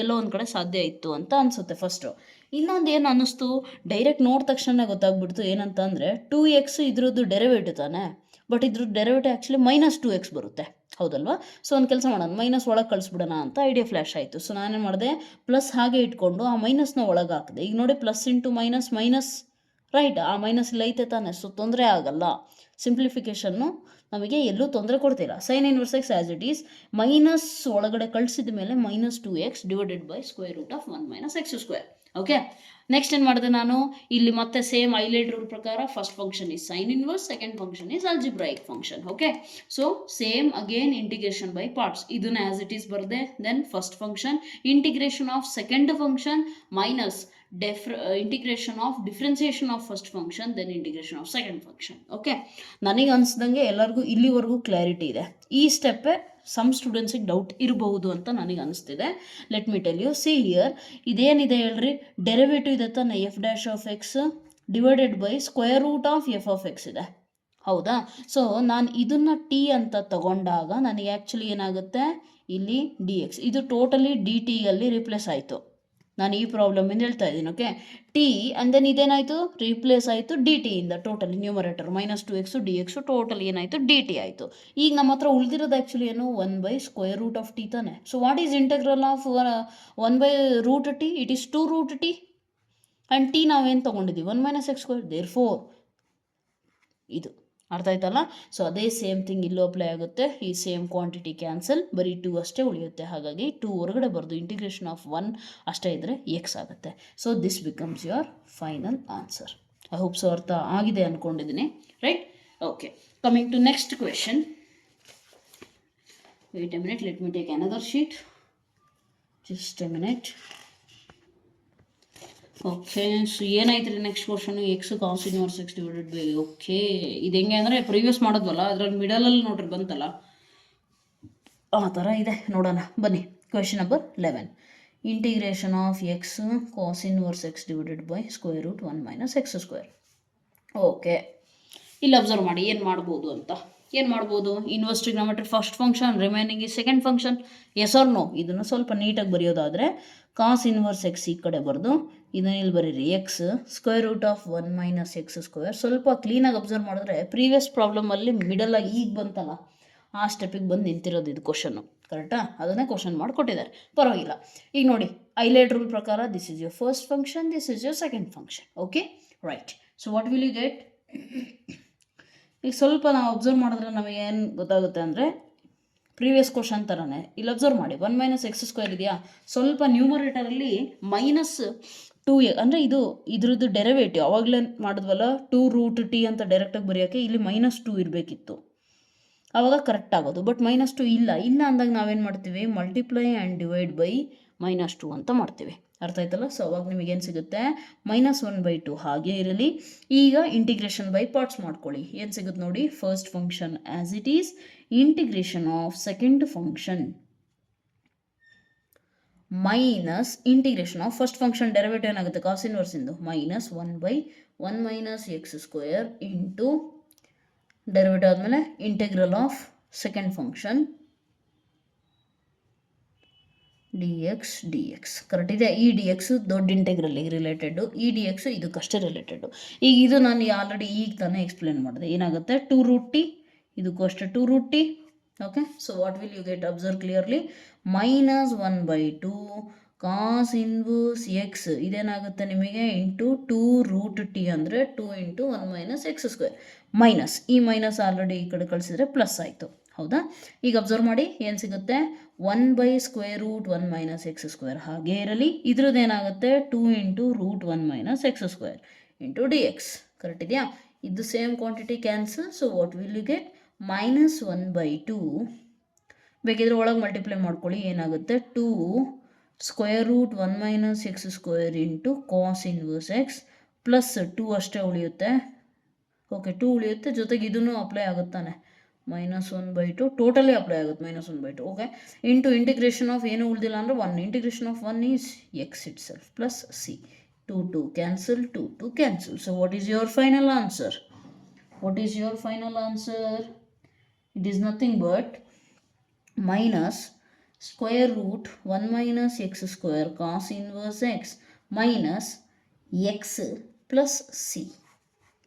ಎಲ್ಲೋ ಒಂದು ಕಡೆ ಸಾಧ್ಯ ಇತ್ತು ಅಂತ ಅನಿಸುತ್ತೆ ಫಸ್ಟು. ಇನ್ನೊಂದು ಏನು ಅನ್ನಿಸ್ತು, ಡೈರೆಕ್ಟ್ ನೋಡಿದ ತಕ್ಷಣ ಗೊತ್ತಾಗ್ಬಿಡ್ತು ಏನಂತ ಅಂದರೆ 2x ಇದ್ರದ್ದು ಡೆರಿವೇಟಿವ್ ತಾನೆ, ಬಟ್ ಇದ್ರ ಡೆರಿವೇಟಿವ್ ಆ್ಯಕ್ಚುಲಿ -2x ಬರುತ್ತೆ. ಹೌದಲ್ವಾ? ಸೊ ಒಂದು ಕೆಲಸ ಮಾಡೋಣ, ಮೈನಸ್ ಒಳಗೆ ಕಳಿಸ್ಬಿಡೋಣ ಅಂತ ಐಡಿಯಾ ಫ್ಲ್ಯಾಶ್ ಆಯಿತು. ಸೊ ನಾನೇನು ಮಾಡಿದೆ, ಪ್ಲಸ್ ಹಾಗೆ ಇಟ್ಕೊಂಡು ಆ ಮೈನಸ್ನ ಒಳಗೆ ಹಾಕಿದೆ. ಈಗ ನೋಡಿ plus into minus minus, right? ಆ ಮೈನಸ್ ಇಲ್ಲಿ ಐತೆ ತಾನೆ, ಸೊ ತೊಂದರೆ ಆಗಲ್ಲ. ಸಿಂಪ್ಲಿಫಿಕೇಷನ್ನು ನಮಗೆ ಎಲ್ಲೂ ತೊಂದರೆ ಕೊಡ್ತಿಲ್ಲ. Sine inverse x as it is minus ಒಳಗಡೆ ಕಳಿಸಿದ ಮೇಲೆ -2x /√1 minus x square. Okay, next ಏನು ಮಾಡಿದೆ ನಾನು, ಇಲ್ಲಿ ಮತ್ತೆ ಸೇಮ್ ಐಲೈಟ್ ರೂಲ್ ಪ್ರಕಾರ first function is sine inverse, second function is algebraic function. Okay, so same again integration by parts, ಇದನ್ನ ಆಸ್ ಇಟ್ ಈಸ್ ಬರದೆ, then first function integration of second function minus integration of differentiation of first function, then integration of second function. Okay, ನನಗೆ ಅನಿಸ್ದಂಗೆ ಎಲ್ಲರಿಗೂ ಇಲ್ಲಿವರೆಗೂ ಕ್ಲಾರಿಟಿ ಇದೆ. ಈ ಸ್ಟೆಪ್ಪೇ ಸಮ್ ಸ್ಟೂಡೆಂಟ್ಸಿಗೆ ಡೌಟ್ ಇರಬಹುದು ಅಂತ ನನಗೆ ಅನಿಸ್ತಿದೆ. Let me tell you, see here, ಇದೇನಿದೆ ಹೇಳ್ರಿ, ಡೆರಿವೇಟಿವ್ ಇದೆ ತಾನೆ f'(x) / f(x) ಇದೆ. ಹೌದಾ? ಸೊ ನಾನು ಇದನ್ನು ಟಿ ಅಂತ ತಗೊಂಡಾಗ ನನಗೆ ಆ್ಯಕ್ಚುಲಿ ಏನಾಗುತ್ತೆ, ಇಲ್ಲಿ dx ಇದು ಟೋಟಲಿ dt ಅಲ್ಲಿ ರಿಪ್ಲೇಸ್ ಆಯಿತು. ನಾನು ಈ ಪ್ರಾಬ್ಲಮಿಂದ ಹೇಳ್ತಾ ಇದ್ದೀನಿ. ಓಕೆ, ಟಿ ಆ್ಯಂಡ್ ದೆನ್ ಇದೇನಾಯಿತು, ರೀಪ್ಲೇಸ್ ಆಯಿತು ಡಿ ಟಿಯಿಂದ. Totally numerator -2x dx totally ಏನಾಯಿತು, ಡಿ ಟಿ ಆಯಿತು. ಈಗ ನಮ್ಮ ಹತ್ರ ಉಳಿದಿರೋದು ಆ್ಯಕ್ಚುಲಿ ಏನು, 1/√t ತಾನೆ. So what is integral of 1/√t? It is 2√t and t ನಾವೇನು ತೊಗೊಂಡಿದ್ದೀವಿ, 1 minus x square. Therefore ಇದು ಅರ್ಥ ಆಯ್ತಲ್ಲ? ಸೊ ಅದೇ ಸೇಮ್ ಥಿಂಗ್ ಇಲ್ಲೂ ಅಪ್ಲೈ ಆಗುತ್ತೆ. ಈ ಸೇಮ್ ಕ್ವಾಂಟಿಟಿ ಕ್ಯಾನ್ಸಲ್, ಬರೀ 2 ಅಷ್ಟೇ ಉಳಿಯುತ್ತೆ. ಹಾಗಾಗಿ 2 ಹೊರಗಡೆ ಬರೆದು ಇಂಟಿಗ್ರೇಷನ್ ಆಫ್ 1 ಅಷ್ಟೇ ಇದ್ದರೆ ಎಕ್ಸ್ ಆಗುತ್ತೆ. So this becomes your final answer. I hope so ಅರ್ಥ ಆಗಿದೆ ಅಂದ್ಕೊಂಡಿದ್ದೀನಿ, right? Okay, coming to next question. Wait a minute, let me take another sheet. Just a minute. Okay, so ಏನಾಯ್ತು ರೀ next question, x cos inverse x / okay, ಇದು ಹೆಂಗೆ ಅಂದರೆ ಪ್ರೀವಿಯಸ್ ಮಾಡೋದ್ವಲ್ಲ ಅದ್ರಲ್ಲಿ ಮಿಡಲಲ್ಲಿ ನೋಡ್ರಿ ಬಂತಲ್ಲ, ಆ ಥರ ಇದೆ. ನೋಡೋಣ ಬನ್ನಿ. Question number 11, integration of x cos inverse x /√1 minus x square. Okay, ಇಲ್ಲಿ ಅಬ್ಸರ್ವ್ ಮಾಡಿ ಏನು ಮಾಡ್ಬೋದು ಅಂತ. ಏನು ಮಾಡ್ಬೋದು, inverse trigonometry first function, remaining ಈ second function. Yes or no? ಇದನ್ನು ಸ್ವಲ್ಪ ನೀಟಾಗಿ ಬರೆಯೋದಾದರೆ ಕಾಸ್ ಇನ್ವರ್ಸ್ ಎಕ್ಸ್ ಈ ಕಡೆ ಬರೆದು ಇದನ್ನ ಇಲ್ಲಿ ಬರೀರಿ, ಎಕ್ಸ್ √1 ಮೈನಸ್ ಎಕ್ಸ್ ಸ್ಕ್ವೇರ್. ಸ್ವಲ್ಪ ಕ್ಲೀನಾಗಿ ಅಬ್ಸರ್ವ್ ಮಾಡಿದ್ರೆ ಪ್ರೀವಿಯಸ್ ಪ್ರಾಬ್ಲಮಲ್ಲಿ ಮಿಡಲಾಗಿ ಈಗ ಬಂತಲ್ಲ ಆ ಸ್ಟೆಪ್ಪಿಗೆ ಬಂದು ನಿಂತಿರೋದು ಇದು ಕ್ವಶನ್ನು. ಕರೆಕ್ಟಾ? ಅದನ್ನೇ ಕ್ವಶನ್ ಮಾಡಿಕೊಟ್ಟಿದ್ದಾರೆ, ಪರವಾಗಿಲ್ಲ. ಈಗ ನೋಡಿ, ಐಲೈಟ್ ರೂಲ್ ಪ್ರಕಾರ this is your first function, this is your second function. Okay right. So what will you get? ಈಗ ಸ್ವಲ್ಪ ನಾವು ಅಬ್ಸರ್ವ್ ಮಾಡಿದ್ರೆ ನಮಗೆ ಏನು ಗೊತ್ತಾಗುತ್ತೆ ಅಂದರೆ ಪ್ರೀವಿಯಸ್ ಕ್ವಶನ್ ಥರನೇ ಇಲ್ಲಿ ಅಬ್ಸರ್ವ್ ಮಾಡಿ, 1 ಮೈನಸ್ ಎಕ್ಸ್ ಸ್ಕ್ವೇರ್ ಇದೆಯಾ, ಸ್ವಲ್ಪ ನ್ಯೂಮರೇಟರಲ್ಲಿ -2 ಅಂದರೆ ಇದ್ರದ್ದು ಡೆರಿವೇಟಿವ್ ಅವಾಗಲೇ ಮಾಡಿದ್ವಲ್ಲ 2√t ಅಂತ ಡೈರೆಕ್ಟಾಗಿ ಬರೆಯೋಕ್ಕೆ ಇಲ್ಲಿ -2 ಇರಬೇಕಿತ್ತು, ಆವಾಗ ಕರೆಕ್ಟ್ ಆಗೋದು. ಬಟ್ -2 ಇಲ್ಲ ಅಂದಾಗ ನಾವೇನು ಮಾಡ್ತೀವಿ, ಮಲ್ಟಿಪ್ಲೈ ಆ್ಯಂಡ್ ಡಿವೈಡ್ ಬೈ -2 ಅಂತ ಮಾಡ್ತೀವಿ. ಅರ್ಥ ಆಯ್ತಲ್ಲ? ಸೊ ಅವಾಗ ನಿಮಗೇನು ಸಿಗುತ್ತೆ, -1/2 ಹಾಗೇ ಇರಲಿ. ಈಗ ಇಂಟಿಗ್ರೇಷನ್ ಬೈ ಪಾರ್ಟ್ಸ್ ಮಾಡ್ಕೊಳ್ಳಿ. ಏನು ಸಿಗುತ್ತೆ ನೋಡಿ, first function as it is, integration of second function minus integration of first function derivative ಏನಾಗುತ್ತೆ, cos inverse into -1/1 minus x square into derivative ಆದಮೇಲೆ integral of second function d x correct ಇದೆ. ಈ ಡಿ ಎಕ್ಸ್ ದೊಡ್ಡ ಇಂಟೆಗ್ರಲ್ಗೆ ರಿಲೇಟೆಡು, ಈ ಡಿ ಎಕ್ಸ್ ಇದಕ್ಕಷ್ಟೇ ರಿಲೇಟೆಡು. ಈಗ ಇದು ನಾನು ಆಲ್ರೆಡಿ ಈಗ ತಾನೇ ಎಕ್ಸ್ಪ್ಲೇನ್ ಮಾಡಿದೆ. ಏನಾಗುತ್ತೆ 2√t, ಇದಕ್ಕೂ ಅಷ್ಟೇ 2√t. Okay, so what will you get? Observe clearly. -1/2 cos inverse x ಇದೇನಾಗುತ್ತೆ ನಿಮಗೆ ಇಂಟು 2√t ಅಂದರೆ 2 × 1 - x². ಮೈನಸ್, ಈ ಮೈನಸ್ ಆಲ್ರೆಡಿ ಈ ಕಡೆ ಕಳಿಸಿದ್ರೆ ಪ್ಲಸ್ ಆಯಿತು, ಹೌದಾ? ಈಗ ಅಬ್ಸರ್ವ್ ಮಾಡಿ ಏನು ಸಿಗುತ್ತೆ? 1/√1 - x². ಹಾಗೇ ಇರಲಿ. ಇದ್ರದ್ದು ಏನಾಗುತ್ತೆ 2 × √1 - x² into d x. Correct ಇದೆಯಾ? ಇದು same quantity cancel. So what will you get? -1/2. ಬೇಕಿದ್ರೆ ಒಳಗೆ ಮಲ್ಟಿಪ್ಲೈ ಮಾಡ್ಕೊಳ್ಳಿ. ಏನಾಗುತ್ತೆ 2 √1 - x² into cos inverse x plus 2 ಅಷ್ಟೇ ಉಳಿಯುತ್ತೆ. ಓಕೆ, 2 ಉಳಿಯುತ್ತೆ, ಜೊತೆಗೆ ಇದನ್ನು ಅಪ್ಲೈ ಆಗುತ್ತಾನೆ. -1/2 ಟೋಟಲಿ ಅಪ್ಲೈ ಆಗುತ್ತೆ. -1/2 ಓಕೆ, ಇಂಟು ಇಂಟಿಗ್ರೇಷನ್ ಆಫ್ ಏನು ಉಳಿದಿಲ್ಲ ಅಂದರೆ 1. Integration of 1 is X it self plus C. 2 cancel, 2 cancel. So what is your final answer? What is your final answer? It is nothing but minus √1 - x² cos inverse x minus x plus c.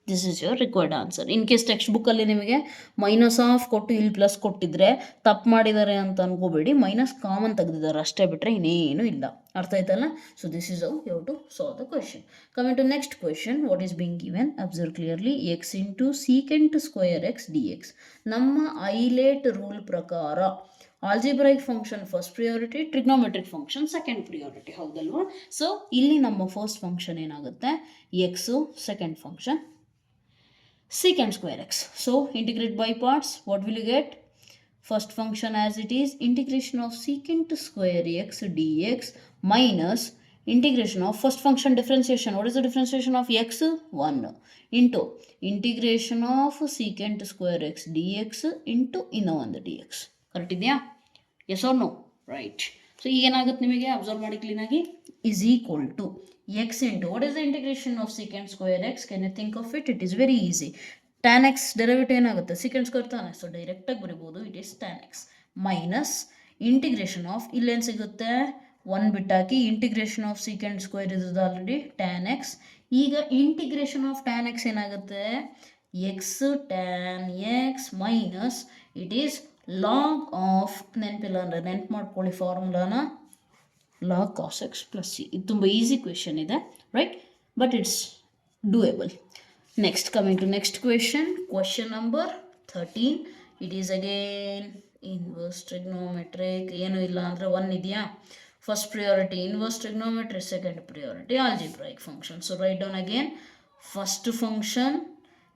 This is your required answer. In case text ಬುಕ್ಕಲ್ಲಿ ನಿಮಗೆ -1 ಕೊಟ್ಟು ಇಲ್ಲಿ ಪ್ಲಸ್ ಕೊಟ್ಟಿದ್ರೆ ತಪ್ಪು ಮಾಡಿದ್ದಾರೆ ಅಂತ ಅನ್ಕೋಬೇಡಿ. ಮೈನಸ್ ಕಾಮನ್ ತೆಗೆದಿದ್ದಾರೆ ಅಷ್ಟೇ, ಬಿಟ್ಟರೆ ಇನ್ನೇನು ಇಲ್ಲ. ಅರ್ಥ ಆಯ್ತಲ್ಲ? So this is how you have to solve the question. Coming to next question, what is being given? Observe clearly. x into secant square x d x. ನಮ್ಮ ಐಲೇಟ್ ರೂಲ್ ಪ್ರಕಾರ algebraic function first priority, trigonometric function second priority, ಹೌದಲ್ವಾ? ಸೊ ಇಲ್ಲಿ ನಮ್ಮ ಫಸ್ಟ್ ಫಂಕ್ಷನ್ ಏನಾಗುತ್ತೆ? X, second function secant square x. So integrate by parts. What will you get? First function as it is, integration of secant square x dx minus integration of first function differentiation. What is the differentiation of x? 1 into integration of secant square x dx into ಇನ್ನೂ ಒಂದು dx. ಕರೆಕ್ಟ್ ಇದೆಯಾ? Yes or no? Right. So ಈಗ ಏನಾಗುತ್ತೆ ನಿಮಗೆ? ಅಬ್ಸರ್ವ್ ಮಾಡಿ ಕ್ಲೀನಾಗಿ. is equal to x into, what is the integration of secant square x? Can you think of it? It is very easy. tan x derivative ಏನಾಗುತ್ತೆ? secant square ತಾನೆ, ಸೊ ಡೈರೆಕ್ಟಾಗಿ ಬರಿಬೋದು. It is tan x minus integration of, ಇಲ್ಲೇನು ಸಿಗುತ್ತೆ? 1 ಬಿಟ್ಟಾಕಿ ಇಂಟಿಗ್ರೇಷನ್ ಆಫ್ secant square ಇರೋದು ಆಲ್ರೆಡಿ tan x. ಈಗ ಇಂಟಿಗ್ರೇಷನ್ ಆಫ್ tan x ಏನಾಗುತ್ತೆ? x tan x minus it is log of, ನೆನಪಿಲ್ಲ ಅಂದರೆ ನೆನ್ಪು ಮಾಡ್ಕೊಳ್ಳಿ ಫಾರ್ಮುಲಾನ, log cos x plus c. ಇದು ತುಂಬ ಈಸಿ ಕ್ವೆಶನ್ ಇದೆ, right? But it's doable. Next, coming to next question, question number 13. It is again inverse trigonometric. ಏನು ಇಲ್ಲ ಅಂದರೆ 1 ಇದೆಯಾ? First priority inverse trigonometric, second priority algebraic function. So write down again first function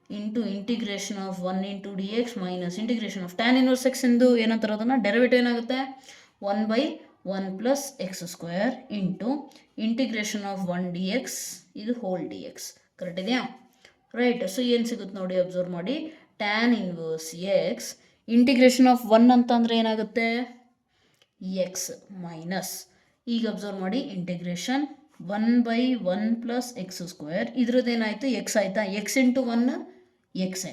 into integration of 1 into d x minus integration of tan inverse x ಎಂದು ಏನಂತಾರೆ ಅದನ್ನು? ಡೆರಿವೇಟಿವ್ ಏನಾಗುತ್ತೆ? 1/1 plus x² into integration of 1 dx, ಇದು ಹೋಲ್ dx. ಕರೆಕ್ಟ್ ಇದೆಯಾ? ರೈಟ್. ಸೊ ಏನು ಸಿಗುತ್ತೆ ನೋಡಿ, ಅಬ್ಸರ್ವ್ ಮಾಡಿ. Tan inverse x integration of 1 ಅಂತ ಅಂದರೆ ಏನಾಗುತ್ತೆ? ಎಕ್ಸ್ ಮೈನಸ್, ಈಗ ಅಬ್ಸರ್ವ್ ಮಾಡಿ, ಇಂಟಿಗ್ರೇಷನ್ 1/1 ಪ್ಲಸ್ x². ಇದ್ರದ್ದು ಏನಾಯಿತು? ಎಕ್ಸ್ ಆಯಿತಾ? ಎಕ್ಸ್ ಇಂಟು 1 ಎಕ್ಸೇ.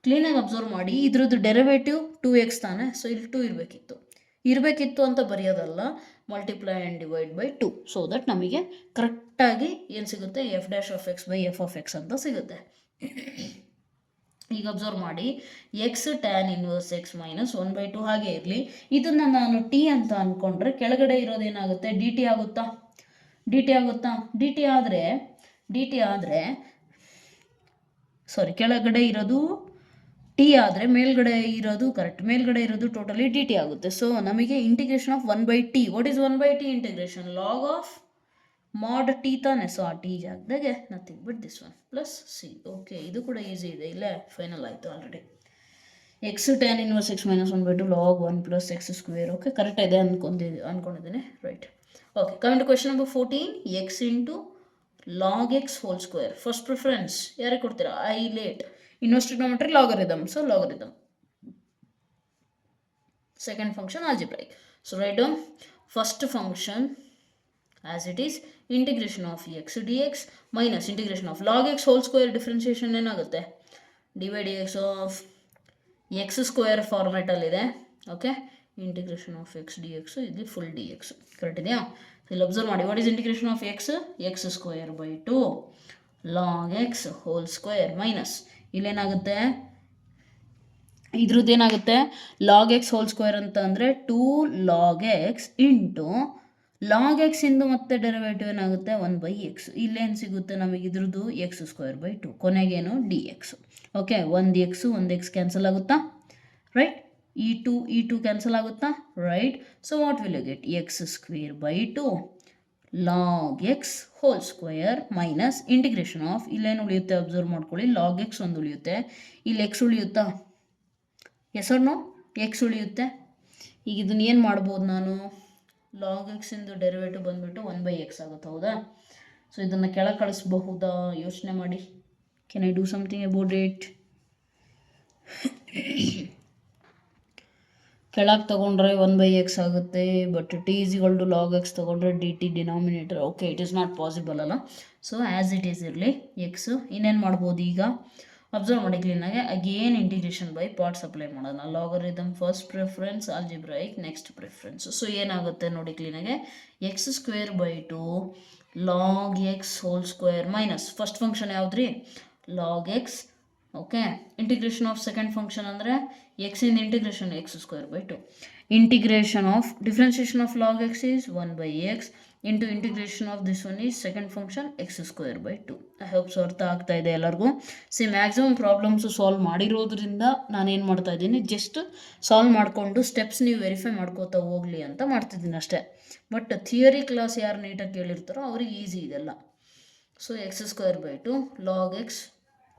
ಕ್ಲೀನಾಗಿ ಅಬ್ಸರ್ವ್ ಮಾಡಿ, ಇದ್ರದ್ದು ಡೆರಿವೇಟಿವ್ 2x ತಾನೆ, ಸೊ ಇಲ್ಲಿ 2 ಇರಬೇಕಿತ್ತು ಅಂತ ಬರೆಯೋದಲ್ಲ, multiply and divide by 2. So that ನಮಗೆ ಕರೆಕ್ಟಾಗಿ ಏನು ಸಿಗುತ್ತೆ? f'(x/f(x) ಅಂತ ಸಿಗುತ್ತೆ. ಈಗ ಅಬ್ಸರ್ವ್ ಮಾಡಿ, X tan inverse x minus 1/2 ಹಾಗೆ ಇರಲಿ. ಇದನ್ನು ನಾನು ಟಿ ಅಂತ ಅಂದ್ಕೊಂಡ್ರೆ ಕೆಳಗಡೆ ಇರೋದೇನಾಗುತ್ತೆ? ಡಿ ಟಿ ಆಗುತ್ತಾ? ಡಿ ಟಿ ಆದರೆ ಸಾರಿ, ಕೆಳಗಡೆ ಇರೋದು ಟಿ ಆದರೆ ಮೇಲ್ಗಡೆ ಇರೋದು, ಕರೆಕ್ಟ್, ಮೇಲ್ಗಡೆ ಇರೋದು ಟೋಟಲಿ ಡಿ ಟಿ ಆಗುತ್ತೆ. ಸೊ ನಮಗೆ integration of 1/t. What is 1/t integration? Log of mod t ತಾನೆ. ಸೊ ಆ ಟಿ ಜಾಗದಾಗೆ nothing but this one plus c. Okay, ಇದು ಕೂಡ ಈಸಿ ಇದೆ, ಇಲ್ಲೇ ಫೈನಲ್ ಆಯಿತು already. X tan inverse x minus 1/2 log 1 plus x². Okay, correct ಇದೆ ಅನ್ಕೊಂಡಿದ್ದೀನಿ, right. Okay, coming to question number 14. X into log x whole square. First preference ಯಾರಿಗೆ ಕೊಡ್ತೀರಾ? ILATE inverse trigonometry logarithm, so logarithm. Second function algebraic. So write down first function as it is, integration of x d x minus integration of log x whole square. Differentiation ಏನಾಗುತ್ತೆ? D by d x of x² ಫಾರ್ಮೆಟಲ್ಲಿದೆ. Okay, integration of x d x ಇದು ಫುಲ್ ಡಿ ಎಕ್ಸ್. ಕರೆಕ್ಟ್ ಇದೆಯಾ? ಇಲ್ಲಿ ಅಬ್ಸರ್ವ್ ಮಾಡಿ, what is integration of x square by 2 log x whole square minus ಇಲ್ಲೇನಾಗುತ್ತೆ, ಇದ್ರದ್ದೇನಾಗುತ್ತೆ ಲಾಗ್ ಎಕ್ಸ್ ಹೋಲ್ ಸ್ಕ್ವೇರ್ ಅಂತ ಅಂದರೆ 2 log x into log x into ಮತ್ತೆ ಡೆರಿವೇಟಿವ್ ಏನಾಗುತ್ತೆ 1/x. ಇಲ್ಲೇನು ಸಿಗುತ್ತೆ ನಮಗೆ ಇದ್ರದ್ದು ಎಕ್ಸ್ ಸ್ಕ್ವೇರ್ ಬೈ 2, ಕೊನೆಗೇನು ಡಿ ಎಕ್ಸ್. ಓಕೆ, ಒಂದು ಎಕ್ಸ್ ಕ್ಯಾನ್ಸಲ್ ಆಗುತ್ತಾ? ರೈಟ್, ಈ ಟು ಕ್ಯಾನ್ಸಲ್ ಆಗುತ್ತಾ? Right. So what will you get? X square by 2 log x whole square minus integration of, ಇಲ್ಲೇನು ಉಳಿಯುತ್ತೆ ಅಬ್ಸರ್ವ್ ಮಾಡ್ಕೊಳ್ಳಿ, ಲಾಗ್ ಎಕ್ಸ್ ಒಂದು ಉಳಿಯುತ್ತೆ, ಇಲ್ಲಿ ಎಕ್ಸ್ ಉಳಿಯುತ್ತಾ? Yes or no? ಎಕ್ಸ್ ಉಳಿಯುತ್ತೆ. ಈಗ ಇದನ್ನು ಏನು ಮಾಡ್ಬೋದು ನಾನು, ಲಾಗ್ ಎಕ್ಸಿಂದು ಡೆರಿವೇಟಿವ್ ಬಂದುಬಿಟ್ಟು 1/x ಆಗುತ್ತೆ, ಹೌದಾ? ಸೊ ಇದನ್ನು ಕೆಳಗೆ ಕಳಿಸಬಹುದಾ? ಯೋಚನೆ ಮಾಡಿ. Can I do something about it? ಕೆಳಗೆ ತೊಗೊಂಡ್ರೆ 1/x ಆಗುತ್ತೆ, but t is equal to log x ತೊಗೊಂಡ್ರೆ d t denominator. Okay, it is not possible ಅಲ್ಲ. ಸೊ ಆ್ಯಸ್ ಇಟ್ ಈಸ್ ಇರಲಿ ಎಕ್ಸ್. ಇನ್ನೇನು ಮಾಡ್ಬೋದು ಈಗ ಅಬ್ಸರ್ವ್ ಮಾಡಿ ಕ್ಲೀನಾಗಿ. Again integration by parts apply ಮಾಡೋಣ. Logarithm first preference, algebraic next preference. So ಏನಾಗುತ್ತೆ ನೋಡಿ ಕ್ಲೀನಾಗೆ, x square by 2 log x whole square minus first function ಯಾವುದ್ರಿ? Log X. Okay, integration of second function ಅಂದರೆ ಎಕ್ಸ್ ಇಂದ integration X square by 2. Integration of differentiation of log X is 1/x into integration of this one is second function X square by 2. I hope so ಅರ್ಥ ಆಗ್ತಾ ಇದೆ ಎಲ್ಲರಿಗೂ. ಸಿ ಮ್ಯಾಕ್ಸಿಮಮ್ ಪ್ರಾಬ್ಲಮ್ಸು ಸಾಲ್ವ್ ಮಾಡಿರೋದ್ರಿಂದ ನಾನೇನು ಮಾಡ್ತಾ ಇದ್ದೀನಿ, ಜಸ್ಟ್ ಸಾಲ್ವ್ ಮಾಡಿಕೊಂಡು ಸ್ಟೆಪ್ಸ್ ನೀವು ವೆರಿಫೈ ಮಾಡ್ಕೋತಾ ಹೋಗಲಿ ಅಂತ ಮಾಡ್ತಿದ್ದೀನಿ ಅಷ್ಟೇ. ಬಟ್ ಥಿಯರಿ ಕ್ಲಾಸ್ ಯಾರು ನೀಟಾಗಿ ಕೇಳಿರ್ತಾರೋ ಅವ್ರಿಗೆ ಈಸಿ ಇದೆಲ್ಲ. So x square by 2 log x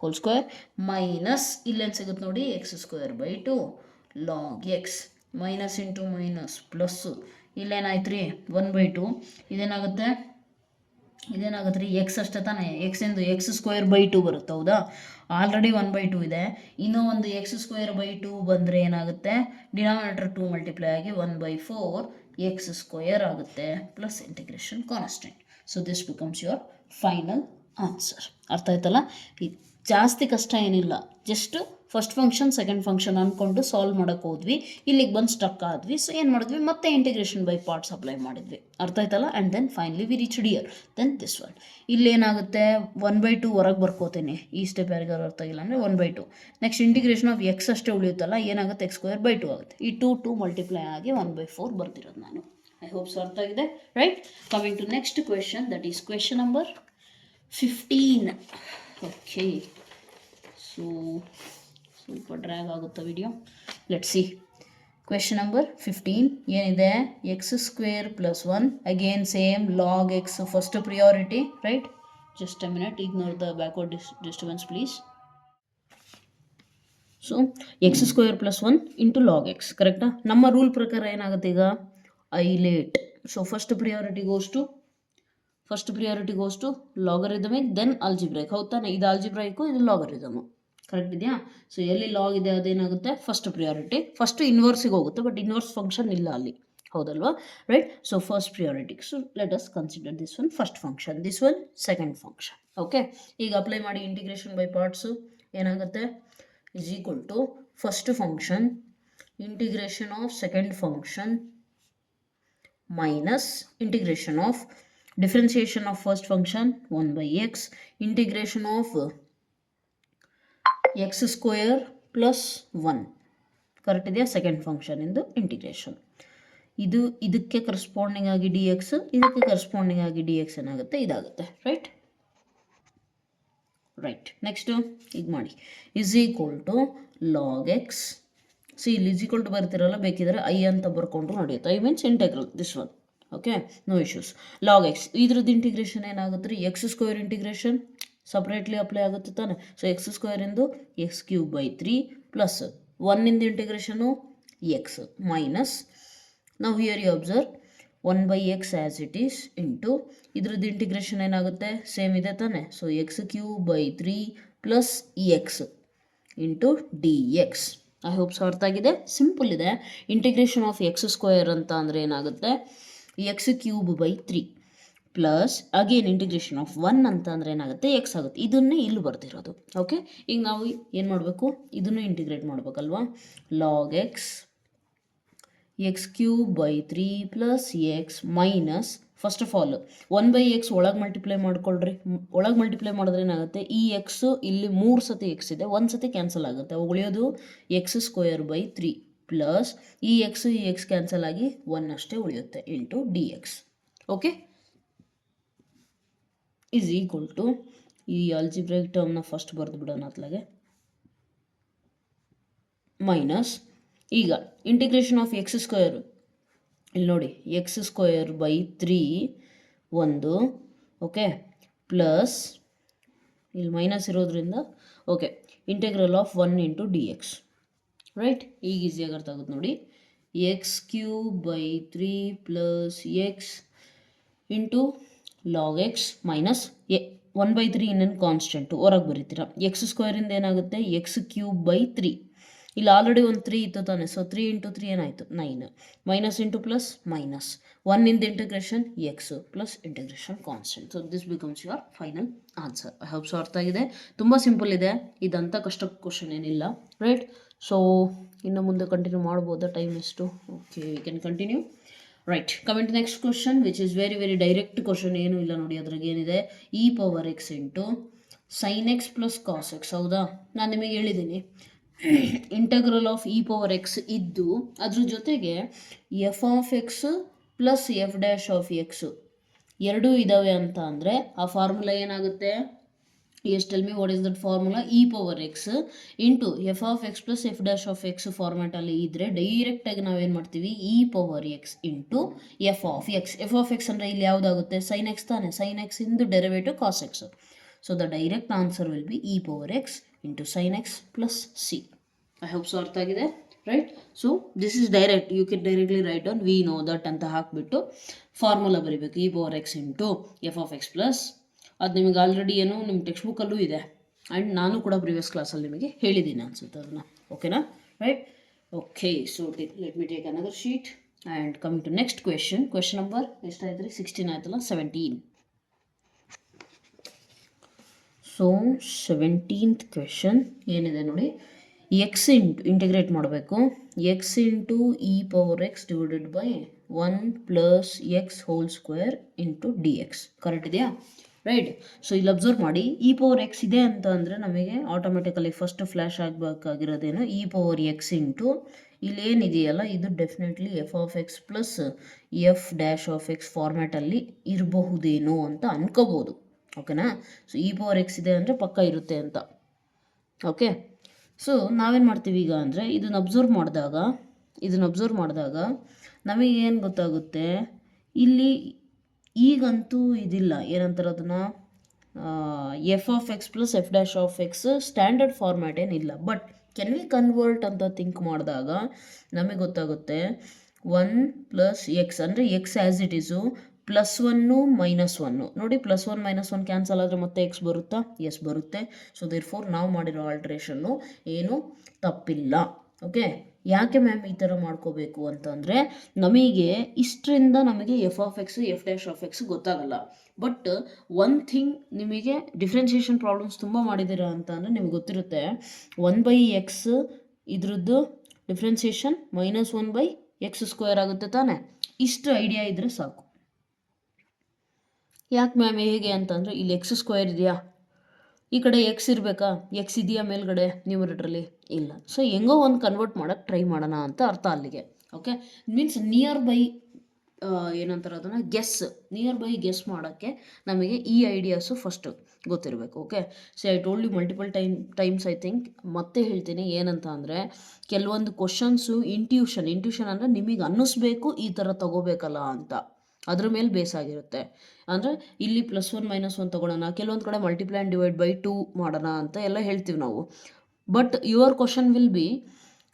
whole square minus ಇಲ್ಲೇನು ಸಿಗುತ್ತೆ ನೋಡಿ, x square by 2 log x minus into minus plus ಇಲ್ಲೇನಾಯ್ತು ರೀ 1/2. ಇದೇನಾಗುತ್ತೆ ರೀ ಎಕ್ಸ್ ಅಷ್ಟೇ ತಾನೇ, ಎಕ್ಸಿಂದು ಎಕ್ಸ್ ಸ್ಕ್ವೇರ್ ಬೈ 2 ಬರುತ್ತೆ, ಹೌದಾ? ಆಲ್ರೆಡಿ 1/2 ಇದೆ, ಇನ್ನೂ ಒಂದು ಎಕ್ಸ್ ಸ್ಕ್ವೇರ್ ಬೈ 2 ಬಂದರೆ ಏನಾಗುತ್ತೆ, ಡಿನಾಮಿನೇಟರ್ 2 ಮಲ್ಟಿಪ್ಲೈ ಆಗಿ 1/4 ಎಕ್ಸ್ ಸ್ಕ್ವೇರ್ ಆಗುತ್ತೆ plus integration constant. So this becomes your final answer. ಅರ್ಥ ಆಯ್ತಲ್ಲ? ಜಾಸ್ತಿ ಕಷ್ಟ ಏನಿಲ್ಲ, just first function second function ಅಂದ್ಕೊಂಡು ಸಾಲ್ವ್ ಮಾಡೋಕ್ಕೆ ಹೋದ್ವಿ, ಇಲ್ಲಿಗೆ ಬಂದು ಸ್ಟಕ್ ಆದ್ವಿ. ಸೊ ಏನು ಮಾಡಿದ್ವಿ, ಮತ್ತೆ ಇಂಟಿಗ್ರೇಷನ್ ಬೈ ಪಾರ್ಟ್ಸ್ ಅಪ್ಲೈ ಮಾಡಿದ್ವಿ. ಅರ್ಥ ಆಯ್ತಲ್ಲ? And then finally we reached here. Then this one ಇಲ್ಲೇನಾಗುತ್ತೆ 1/2 ಹೊರಗೆ ಬರ್ಕೋತೇನೆ. ಈ ಸ್ಟೆಪ್ ಯಾರಿಗಾರು ಅರ್ಥ ಆಗಿಲ್ಲ ಅಂದರೆ 1/2. ನೆಕ್ಸ್ಟ್ ಇಂಟಿಗ್ರೇಷನ್ ಆಫ್ ಎಕ್ಸ್ ಅಷ್ಟೇ ಉಳಿಯುತ್ತಲ್ಲ, ಏನಾಗುತ್ತೆ ಎಕ್ಸ್ ಸ್ಕ್ವೇರ್ ಬೈ 2 ಆಗುತ್ತೆ. ಈ 2 ಮಲ್ಟಿಪ್ಲೈ ಆಗಿ 1/4 ಬರ್ತಿರೋದು ನಾನು. ಐ ಹೋಪ್ ಸೊ ಅರ್ಥ ಆಗಿದೆ. Right, coming to next question, that is question number 15. Okay, so ಸ್ವಲ್ಪ ಡ್ರ್ಯಾಗ್ ಆಗುತ್ತೆ video. Let's see question number 15 ಏನಿದೆ, x square plus 1 again same log x first priority. Right, just a minute, ignore the backward disturbance please. So x square plus 1 into log x, ಕರೆಕ್ಟಾ? ನಮ್ಮ ರೂಲ್ ಪ್ರಕಾರ ಏನಾಗುತ್ತೆ ಈಗ, ILATE. So first priority goes to logarithmic, then algebraic. ಹೌದು ತಾನೆ? ಇದು ಆಲ್ಜಿಬ್ರೈಕು, ಇದು ಲಾಗರಿದಮು. ಕರೆಕ್ಟ್ ಇದೆಯಾ? ಸೊ ಎಲ್ಲಿ ಲಾಗ್ ಇದೆ ಅದೇನಾಗುತ್ತೆ ಫಸ್ಟ್ ಪ್ರಿಯಾರಿಟಿ, ಫಸ್ಟ್ ಇನ್ವರ್ಸಿಗೆ ಹೋಗುತ್ತೆ, ಬಟ್ ಇನ್ವರ್ಸ್ ಫಂಕ್ಷನ್ ಇಲ್ಲ ಅಲ್ಲಿ, ಹೌದಲ್ವಾ? Right, so first priority. So let us consider this one first function, this one second function. Okay, ಈಗ ಅಪ್ಲೈ ಮಾಡಿ ಇಂಟಿಗ್ರೇಷನ್ ಬೈ ಪಾರ್ಟ್ಸು. ಏನಾಗುತ್ತೆ, is equal to first function integration of second function minus integration of differentiation of first function 1/x integration of x square plus 1. Correct ಇದೆಯಾ? ಸೆಕೆಂಡ್ ಫಂಕ್ಷನ್ ಇಂದು ಇಂಟಿಗ್ರೇಷನ್. ಇದಕ್ಕೆ ಕರೆಸ್ಪಾಂಡಿಂಗ್ ಆಗಿ ಡಿ ಎಕ್ಸ್, ಇದಕ್ಕೆ ಕರೆಸ್ಪಾಂಡಿಂಗ್ ಆಗಿ ಡಿ ಎಕ್ಸ್ ಏನಾಗುತ್ತೆ, ಇದಾಗುತ್ತೆ. ರೈಟ್, ನೆಕ್ಸ್ಟು ಈಗ ಮಾಡಿ, is equal to log x. So ಇಲ್ಲಿ ಇಸ್ ಈಕ್ವಲ್ ಟು ಬರ್ತಿರಲ್ಲ, ಬೇಕಿದ್ರೆ ಐ ಅಂತ ಬರ್ಕೊಂಡ್ರು ನಡೆಯುತ್ತೆ. I means integral this one. Okay, no issues. Log x ಇದ್ರದ್ದು ಇಂಟಿಗ್ರೇಷನ್ ಏನಾಗುತ್ತೆ ರೀ, x square integration separately apply ಆಗುತ್ತೆ ತಾನೆ. ಸೊ ಎಕ್ಸ್ ಸ್ಕ್ವೇರ್ ಇಂದು ಎಕ್ಸ್ ಕ್ಯೂಬ್ ಬೈ 3 ಪ್ಲಸ್ 1 ಇಂದ ಇಂಟಿಗ್ರೇಷನು ಎಕ್ಸ್ ಮೈನಸ್, ನಾವು here you observe 1/x as it is into ಇದ್ರದ್ದು ಇಂಟಿಗ್ರೇಷನ್ ಏನಾಗುತ್ತೆ, ಸೇಮ್ ಇದೆ ತಾನೆ. So X cube by 3 plus X into d X. I hope so ಅರ್ಥ ಆಗಿದೆ. ಸಿಂಪಲ್ ಇದೆ. ಇಂಟಿಗ್ರೇಷನ್ ಆಫ್ ಎಕ್ಸ್ ಸ್ಕ್ವೇರ್ ಅಂತ ಅಂದರೆ ಏನಾಗುತ್ತೆ, X cube by 3 plus again integration of 1 ಅಂತ ಅಂದರೆ ಏನಾಗುತ್ತೆ, ಎಕ್ಸ್ ಆಗುತ್ತೆ. ಇದನ್ನೇ ಇಲ್ಲಿ ಬರ್ತಿರೋದು. ಓಕೆ, ಈಗ ನಾವು ಏನು ಮಾಡಬೇಕು, ಇದನ್ನು ಇಂಟಿಗ್ರೇಟ್ ಮಾಡಬೇಕಲ್ವಾ. Log x x cube by 3 plus x minus, first of all 1/x ಒಳಗೆ ಮಲ್ಟಿಪ್ಲೈ ಮಾಡ್ಕೊಳ್ರಿ. ಒಳಗೆ ಮಲ್ಟಿಪ್ಲೈ ಮಾಡಿದ್ರೆ ಏನಾಗುತ್ತೆ, ಈ ಎಕ್ಸು ಇಲ್ಲಿ 3 ಸತಿ ಎಕ್ಸ್ ಇದೆ, 1 ಸತಿ ಕ್ಯಾನ್ಸಲ್ ಆಗುತ್ತೆ, ಉಳಿಯೋದು x² ಬೈ 3 ಪ್ಲಸ್ ಈ ಎಕ್ಸ್ ಕ್ಯಾನ್ಸಲ್ ಆಗಿ 1 ಅಷ್ಟೇ ಉಳಿಯುತ್ತೆ into dx. Okay, is equal to, ಈ ಆಲ್ಜಿಬ್ರೈಕ್ ಟರ್ಮ್ನ ಫಸ್ಟ್ ಬರೆದು ಬಿಡೋಣ ಅತ್ಲಾಗೆ, ಮೈನಸ್, ಈಗ ಇಂಟಿಗ್ರೇಷನ್ ಆಫ್ x², ಇಲ್ಲಿ ನೋಡಿ x²/3 ಒಂದು, ಓಕೆ, ಪ್ಲಸ್ ಇಲ್ಲಿ ಮೈನಸ್ ಇರೋದ್ರಿಂದ okay integral of 1 into dx, right. ಈಗ ಈಸಿಯಾಗಿ ಅರ್ಥ ಆಗುತ್ತೆ ನೋಡಿ, x³ 3 + x into log x minus 1/3 ಇನ್ನೇನು ಕಾನ್ಸ್ಟೆಂಟು ಹೊರಗೆ ಬರೀತೀರಾ. x² ಏನಾಗುತ್ತೆ x³ 3, ಇಲ್ಲಿ ಆಲ್ರೆಡಿ ಒಂದು 3 ಇತ್ತು ತಾನೆ, ಸೊ 3 ಇಂಟು 3 ಏನಾಯಿತು 9, ಮೈನಸ್ ಇಂಟು ಪ್ಲಸ್ ಮೈನಸ್ 1 ಇಂದ integration X plus integration constant. So this becomes your final answer. I hope so ಅರ್ಥ ಆಗಿದೆ. ತುಂಬ ಸಿಂಪಲ್ ಇದೆ, ಇದಂಥ ಕಷ್ಟ ಕ್ವಶನ್ ಏನಿಲ್ಲ, ರೈಟ್. ಸೊ ಇನ್ನು ಮುಂದೆ ಕಂಟಿನ್ಯೂ ಮಾಡ್ಬೋದಾ, ಟೈಮ್ ಎಷ್ಟು? Okay, we can continue, right. Coming to next question which is very very direct question, ಏನೂ ಇಲ್ಲ ನೋಡಿ ಅದ್ರಾಗ ಏನಿದೆ, e⁻x into sin x plus cos x. ಹೌದಾ, ನಾನು ನಿಮಗೆ ಹೇಳಿದ್ದೀನಿ ಇಂಟಗ್ರಲ್ ಆಫ್ e⁻x ಇದ್ದು ಅದ್ರ ಜೊತೆಗೆ f(x) ಪ್ಲಸ್ f'(x) ಎರಡೂ ಇದ್ದಾವೆ ಅಂತ ಅಂದರೆ ಆ ಫಾರ್ಮುಲಾ ಏನಾಗುತ್ತೆ, yes tell me what is that formula, e⁻x into f(x) plus f'(x) ಫಾರ್ಮ್ಯಾಟಲ್ಲಿ ಇದ್ದರೆ ಡೈರೆಕ್ಟಾಗಿ ನಾವೇನು ಮಾಡ್ತೀವಿ, e⁻x ಇಂಟು f(x) ಅಂದರೆ ಇಲ್ಲಿ ಯಾವುದಾಗುತ್ತೆ, sin x ತಾನೆ, sin x ಇಂದು derivative cos x. So the direct answer will be e⁻x into sin x plus c. I hope so ಅರ್ಥ ಆಗಿದೆ, right. So this is direct, you can directly write on we know that ಅಂತ ಹಾಕಿಬಿಟ್ಟು ಫಾರ್ಮುಲಾ ಬರೀಬೇಕು, e⁻x ಇಂಟು f(x) ಪ್ಲಸ್, ಅದು ನಿಮಗೆ ಆಲ್ರೆಡಿ ಏನು ನಿಮ್ಮ ಟೆಕ್ಸ್ಟ್ ಬುಕ್ಕಲ್ಲೂ ಇದೆ ಆ್ಯಂಡ್ ನಾನು ಕೂಡ ಪ್ರಿವಿಯಸ್ ಕ್ಲಾಸಲ್ಲಿ ನಿಮಗೆ ಹೇಳಿದ್ದೀನಿ ಅನ್ಸುತ್ತೆ ಅದನ್ನು. ಓಕೆನಾ, right. Okay, so let me take another sheet and coming to next question. Question number ಎಷ್ಟಾಯ್ತು ರೀ, 16 ಆಯ್ತಲ್ಲ, 17. ಸೊ 17th ಕ್ವೆಶನ್ ಏನಿದೆ ನೋಡಿ, ಎಕ್ಸ್ ಇಂಟಿಗ್ರೇಟ್ ಮಾಡಬೇಕು, x into e⁻x divided by 1 plus x whole square into dx. Correct ಇದೆಯಾ, ರೈಟ್. ಸೊ ಇಲ್ಲಿ ಅಬ್ಸರ್ವ್ ಮಾಡಿ, e⁻x ಇದೆ ಅಂತ ಅಂದರೆ ನಮಗೆ ಆಟೋಮೆಟಿಕಲಿ ಫಸ್ಟ್ ಫ್ಲ್ಯಾಶ್ ಆಗಬೇಕಾಗಿರೋದೇನು, e⁻x ಇಂಟು ಇಲ್ಲೇನಿದೆಯಲ್ಲ ಇದು ಡೆಫಿನೆಟ್ಲಿ f(x) ಪ್ಲಸ್ f'(x) ಫಾರ್ಮ್ಯಾಟಲ್ಲಿ ಇರಬಹುದೇನೋ ಅಂತ ಅನ್ಕೋಬೋದು. ಓಕೆನಾ, ಸೊ e⁻x ಇದೆ ಅಂದರೆ ಪಕ್ಕ ಇರುತ್ತೆ ಅಂತ. ಓಕೆ, ಸೊ ನಾವೇನು ಮಾಡ್ತೀವಿ ಈಗ ಅಂದರೆ ಇದನ್ನು ಅಬ್ಸರ್ವ್ ಮಾಡಿದಾಗ ನಮಗೇನು ಗೊತ್ತಾಗುತ್ತೆ, ಇಲ್ಲಿ ಈಗಂತೂ ಇದಿಲ್ಲ, ಏನಂತಾರೆ ಅದನ್ನು, f(x) plus f'(x) standard format ಏನಿಲ್ಲ. ಬಟ್ ಕ್ಯಾನ್ ವಿ ಕನ್ವರ್ಟ್ ಅಂತ ಥಿಂಕ್ ಮಾಡಿದಾಗ ನಮಗೆ ಗೊತ್ತಾಗುತ್ತೆ 1 ಪ್ಲಸ್ ಎಕ್ಸ್ ಅಂದರೆ ಎಕ್ಸ್ ಆ್ಯಸ್ ಇಟ್ ಈಸು +1 -1 ನೋಡಿ, +1 -1 ಕ್ಯಾನ್ಸಲ್ ಆದರೆ ಮತ್ತೆ ಎಕ್ಸ್ ಬರುತ್ತಾ, ಎಸ್ ಬರುತ್ತೆ. ಸೊ ದೇರ್ಫೋರ್ ನಾವು ಮಾಡಿರೋ ಆಲ್ಟ್ರೇಷನ್ನು ಏನು ತಪ್ಪಿಲ್ಲ. ಓಕೆ, ಯಾಕೆ ಮ್ಯಾಮ್ ಈ ಥರ ಮಾಡ್ಕೋಬೇಕು ಅಂತಂದರೆ ನಮಗೆ ಇಷ್ಟರಿಂದ ನಮಗೆ f(x) f'(x) ಗೊತ್ತಾಗಲ್ಲ. ಬಟ್ ಒನ್ ಥಿಂಗ್, ನಿಮಗೆ ಡಿಫ್ರೆನ್ಸಿಯೇಷನ್ ಪ್ರಾಬ್ಲಮ್ಸ್ ತುಂಬ ಮಾಡಿದ್ದೀರಾ ಅಂತ ಅಂದರೆ ನಿಮ್ಗೆ ಗೊತ್ತಿರುತ್ತೆ, 1/x ಇದ್ರದ್ದು ಡಿಫ್ರೆನ್ಸಿಯೇಷನ್ -1/x² ಆಗುತ್ತೆ ತಾನೆ. ಇಷ್ಟು ಐಡಿಯಾ ಇದ್ದರೆ ಸಾಕು. ಯಾಕೆ ಮ್ಯಾಮ್ ಹೇಗೆ ಅಂತಂದರೆ ಇಲ್ಲಿ x² ಇದೆಯಾ, ಈ ಕಡೆ ಎಕ್ಸ್ ಇರಬೇಕಾ, ಎಕ್ಸ್ ಇದೆಯಾ ಮೇಲ್ಗಡೆ ನ್ಯೂಮರೇಟರಲ್ಲಿ, ಇಲ್ಲ. ಸೊ ಹೆಂಗೋ ಒಂದು ಕನ್ವರ್ಟ್ ಮಾಡೋಕ್ಕೆ ಟ್ರೈ ಮಾಡೋಣ ಅಂತ ಅರ್ಥ ಅಲ್ಲಿಗೆ. ಓಕೆ, ಮೀನ್ಸ್ ನಿಯರ್ ಬೈ ಏನಂತಾರೆ ಅದನ್ನು, ನಿಯರ್ ಬೈ ಗೆಸ್ ಮಾಡೋಕ್ಕೆ ನಮಗೆ ಈ ಐಡಿಯಾಸು ಫಸ್ಟು ಗೊತ್ತಿರಬೇಕು. Okay, so I told you multiple times I think, ಮತ್ತೆ ಹೇಳ್ತೀನಿ ಏನಂತ ಅಂದರೆ ಕೆಲವೊಂದು ಕ್ವಶನ್ಸು ಇಂಟ್ಯೂಷನ್ ಅಂದರೆ ನಿಮಗೆ ಅನ್ನಿಸ್ಬೇಕು ಈ ಥರ ತಗೋಬೇಕಲ್ಲ ಅಂತ, ಅದ್ರ ಮೇಲೆ ಬೇಸಾಗಿರುತ್ತೆ. ಅಂದರೆ ಇಲ್ಲಿ +1 -1 ತೊಗೊಳ್ಳೋಣ, ಕೆಲವೊಂದು ಕಡೆ ಮಲ್ಟಿಪ್ಲೈ ಆ್ಯಂಡ್ ಡಿವೈಡ್ ಬೈ 2 ಮಾಡೋಣ ಅಂತ ಎಲ್ಲ ಹೇಳ್ತೀವಿ ನಾವು. But your question will be,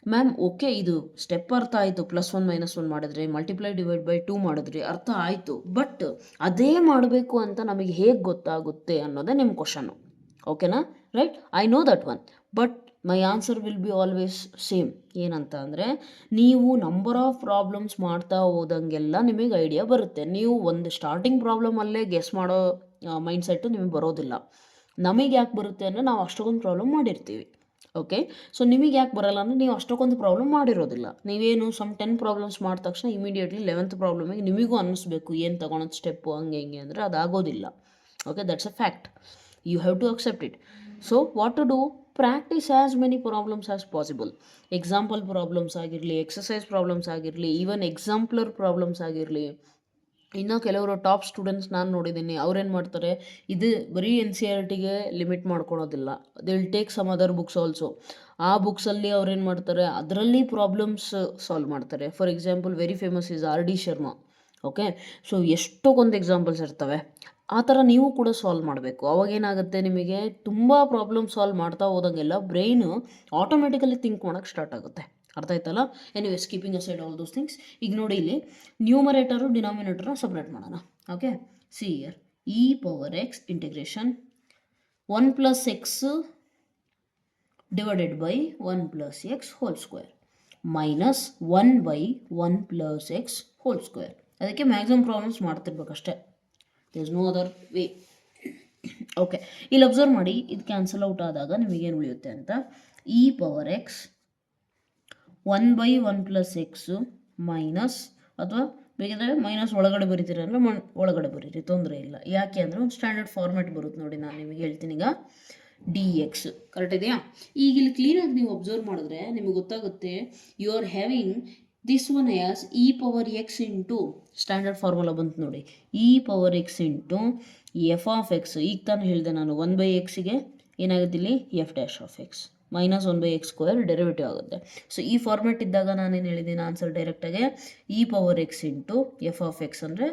ma'am okay ಇದು ಸ್ಟೆಪ್ ಅರ್ಥ ಆಯಿತು, +1 -1 ಮಾಡಿದ್ರಿ, ಮಲ್ಟಿಪ್ಲೈ ಡಿವೈಡ್ ಬೈ 2 ಮಾಡಿದ್ರಿ, ಅರ್ಥ ಆಯಿತು. ಬಟ್ ಅದೇ ಮಾಡಬೇಕು ಅಂತ ನಮಗೆ ಹೇಗೆ ಗೊತ್ತಾಗುತ್ತೆ ಅನ್ನೋದೇ ನಿಮ್ಮ ಕ್ವಶನ್ನು. ಓಕೆನಾ, right. I know that one, but my answer will B always same. ಏನಂತ ಅಂದರೆ ನೀವು ನಂಬರ್ ಆಫ್ ಪ್ರಾಬ್ಲಮ್ಸ್ ಮಾಡ್ತಾ ಹೋದಂಗೆಲ್ಲ ನಿಮಗೆ ಐಡಿಯಾ ಬರುತ್ತೆ. ನೀವು ಒಂದು ಸ್ಟಾರ್ಟಿಂಗ್ ಪ್ರಾಬ್ಲಮಲ್ಲೇ ಗೆಸ್ ಮಾಡೋ ಮೈಂಡ್ಸೆಟ್ಟು ನಿಮಗೆ ಬರೋದಿಲ್ಲ. ನಮಗೆ ಯಾಕೆ ಬರುತ್ತೆ ಅಂದರೆ ನಾವು ಅಷ್ಟೊಂದು ಪ್ರಾಬ್ಲಮ್ ಮಾಡಿರ್ತೀವಿ. ಓಕೆ. ಸೊ ನಿಮಗೆ ಯಾಕೆ ಬರಲ್ಲ ಅಂದರೆ ನೀವು ಅಷ್ಟಕ್ಕೊಂದು ಪ್ರಾಬ್ಲಮ್ ಮಾಡಿರೋದಿಲ್ಲ. ನೀವೇನು ಸಮ್ 10 ಪ್ರಾಬ್ಲಮ್ಸ್ ಮಾಡಿದ ತಕ್ಷಣ ಇಮಿಡಿಯೇಟ್ಲಿ 11th ಪ್ರಾಬ್ಲಮಿಗೆ ನಿಮಗೂ ಅನ್ನಿಸ್ಬೇಕು ಏನು ತೊಗೊಳೋದು ಸ್ಟೆಪ್ಪು ಹಂಗೆ ಹಿಂಗೆ ಅಂದರೆ ಅದಾಗೋದಿಲ್ಲ. Okay, that's a fact. You have to accept it. So what to do? Practice as many problems as possible. Example problems ಆಗಿರಲಿ, ಎಕ್ಸಸೈಸ್ ಪ್ರಾಬ್ಲಮ್ಸ್ ಆಗಿರಲಿ, ಈವನ್ ಎಕ್ಸಾಂಪ್ಲರ್ ಪ್ರಾಬ್ಲಮ್ಸ್ ಆಗಿರಲಿ. ಇನ್ನು ಕೆಲವರು ಟಾಪ್ ಸ್ಟೂಡೆಂಟ್ಸ್ ನಾನು ನೋಡಿದ್ದೀನಿ, ಅವ್ರೇನು ಮಾಡ್ತಾರೆ, ಇದು ಬರೀ NCERTಗೆ ಲಿಮಿಟ್ ಮಾಡ್ಕೊಳೋದಿಲ್ಲ. They will take some other books also. ಆ ಬುಕ್ಸಲ್ಲಿ ಅವ್ರೇನು ಮಾಡ್ತಾರೆ, ಅದರಲ್ಲಿ ಪ್ರಾಬ್ಲಮ್ಸ್ ಸಾಲ್ವ್ ಮಾಡ್ತಾರೆ. For example very famous is R.D. Sharma. Okay, so ಎಷ್ಟೊಂದು ಎಕ್ಸಾಂಪಲ್ಸ್ ಇರ್ತವೆ. ಆ ಥರ ನೀವು ಕೂಡ ಸಾಲ್ವ್ ಮಾಡಬೇಕು. ಅವಾಗೇನಾಗುತ್ತೆ, ನಿಮಗೆ ತುಂಬ ಪ್ರಾಬ್ಲಮ್ ಸಾಲ್ವ್ ಮಾಡ್ತಾ ಹೋದಂಗೆಲ್ಲ ಬ್ರೈನು ಆಟೋಮೆಟಿಕಲಿ ಥಿಂಕ್ ಮಾಡೋಕ್ಕೆ ಸ್ಟಾರ್ಟ್ ಆಗುತ್ತೆ. ಅರ್ಥ ಆಯ್ತಲ್ಲ? Anyways, keeping aside all those things, ಈಗ ನೋಡಿ ಇಲ್ಲಿ ನ್ಯೂಮರೇಟರು ಡಿನಾಮಿನೇಟರ್ನ ಸಪ್ರೇಟ್ ಮಾಡೋಣ. Okay, see here e⁻x integration 1 + x divided by 1 + x whole square minus 1/1 + x whole square. ಅದಕ್ಕೆ ಮ್ಯಾಕ್ಸಿಮಮ್ ಪ್ರಾಬ್ಲಮ್ಸ್ ಮಾಡ್ತಿರ್ಬೇಕಷ್ಟೇ. There is no other way. Okay, ಇಲ್ಲಿ ಅಬ್ಸರ್ವ್ ಮಾಡಿ, ಇದು ಕ್ಯಾನ್ಸಲ್ ಔಟ್ ಆದಾಗ ನಿಮಗೇನು ಉಳಿಯುತ್ತೆ ಅಂತ, e⁻x 1/1 + x ಮೈನಸ್, ಅಥವಾ ಬೇಕಿದ್ರೆ ಮೈನಸ್ ಒಳಗಡೆ ಬರೀತೀರ ಅಂದರೆ ಒಳಗಡೆ ಬರೀರಿ, ತೊಂದರೆ ಇಲ್ಲ. ಯಾಕೆ ಅಂದರೆ ಒಂದು ಸ್ಟ್ಯಾಂಡರ್ಡ್ ಫಾರ್ಮ್ಯಾಟ್ ಬರುತ್ತೆ ನೋಡಿ, ನಾನು ನಿಮಗೆ ಹೇಳ್ತೀನಿ ಈಗ. dx ಕರೆಕ್ಟ್ ಇದೆಯಾ? ಈಗ ಇಲ್ಲಿ ಕ್ಲೀನಾಗಿ ನೀವು ಅಬ್ಸರ್ವ್ ಮಾಡಿದ್ರೆ ನಿಮಗೆ ಗೊತ್ತಾಗುತ್ತೆ, you are having this one as e⁻x into standard formula ಬಂತು ನೋಡಿ, e⁻x ಇಂಟು f(x). ಈಗ ತಾನು ಹೇಳಿದೆ ನಾನು 1/xಗೆ ಏನಾಗುತ್ತೆ ಇಲ್ಲಿ f'(x) ಮೈನಸ್ 1/x² ಡೆರಿವೇಟಿವ್ ಆಗುತ್ತೆ. ಸೊ ಈ ಫಾರ್ಮ್ಯಾಟ್ ಇದ್ದಾಗ ನಾನೇನು ಹೇಳಿದ್ದೀನಿ ಆನ್ಸರ್ ಡೈರೆಕ್ಟಾಗಿ e⁻x ಇಂಟು f(x) ಅಂದರೆ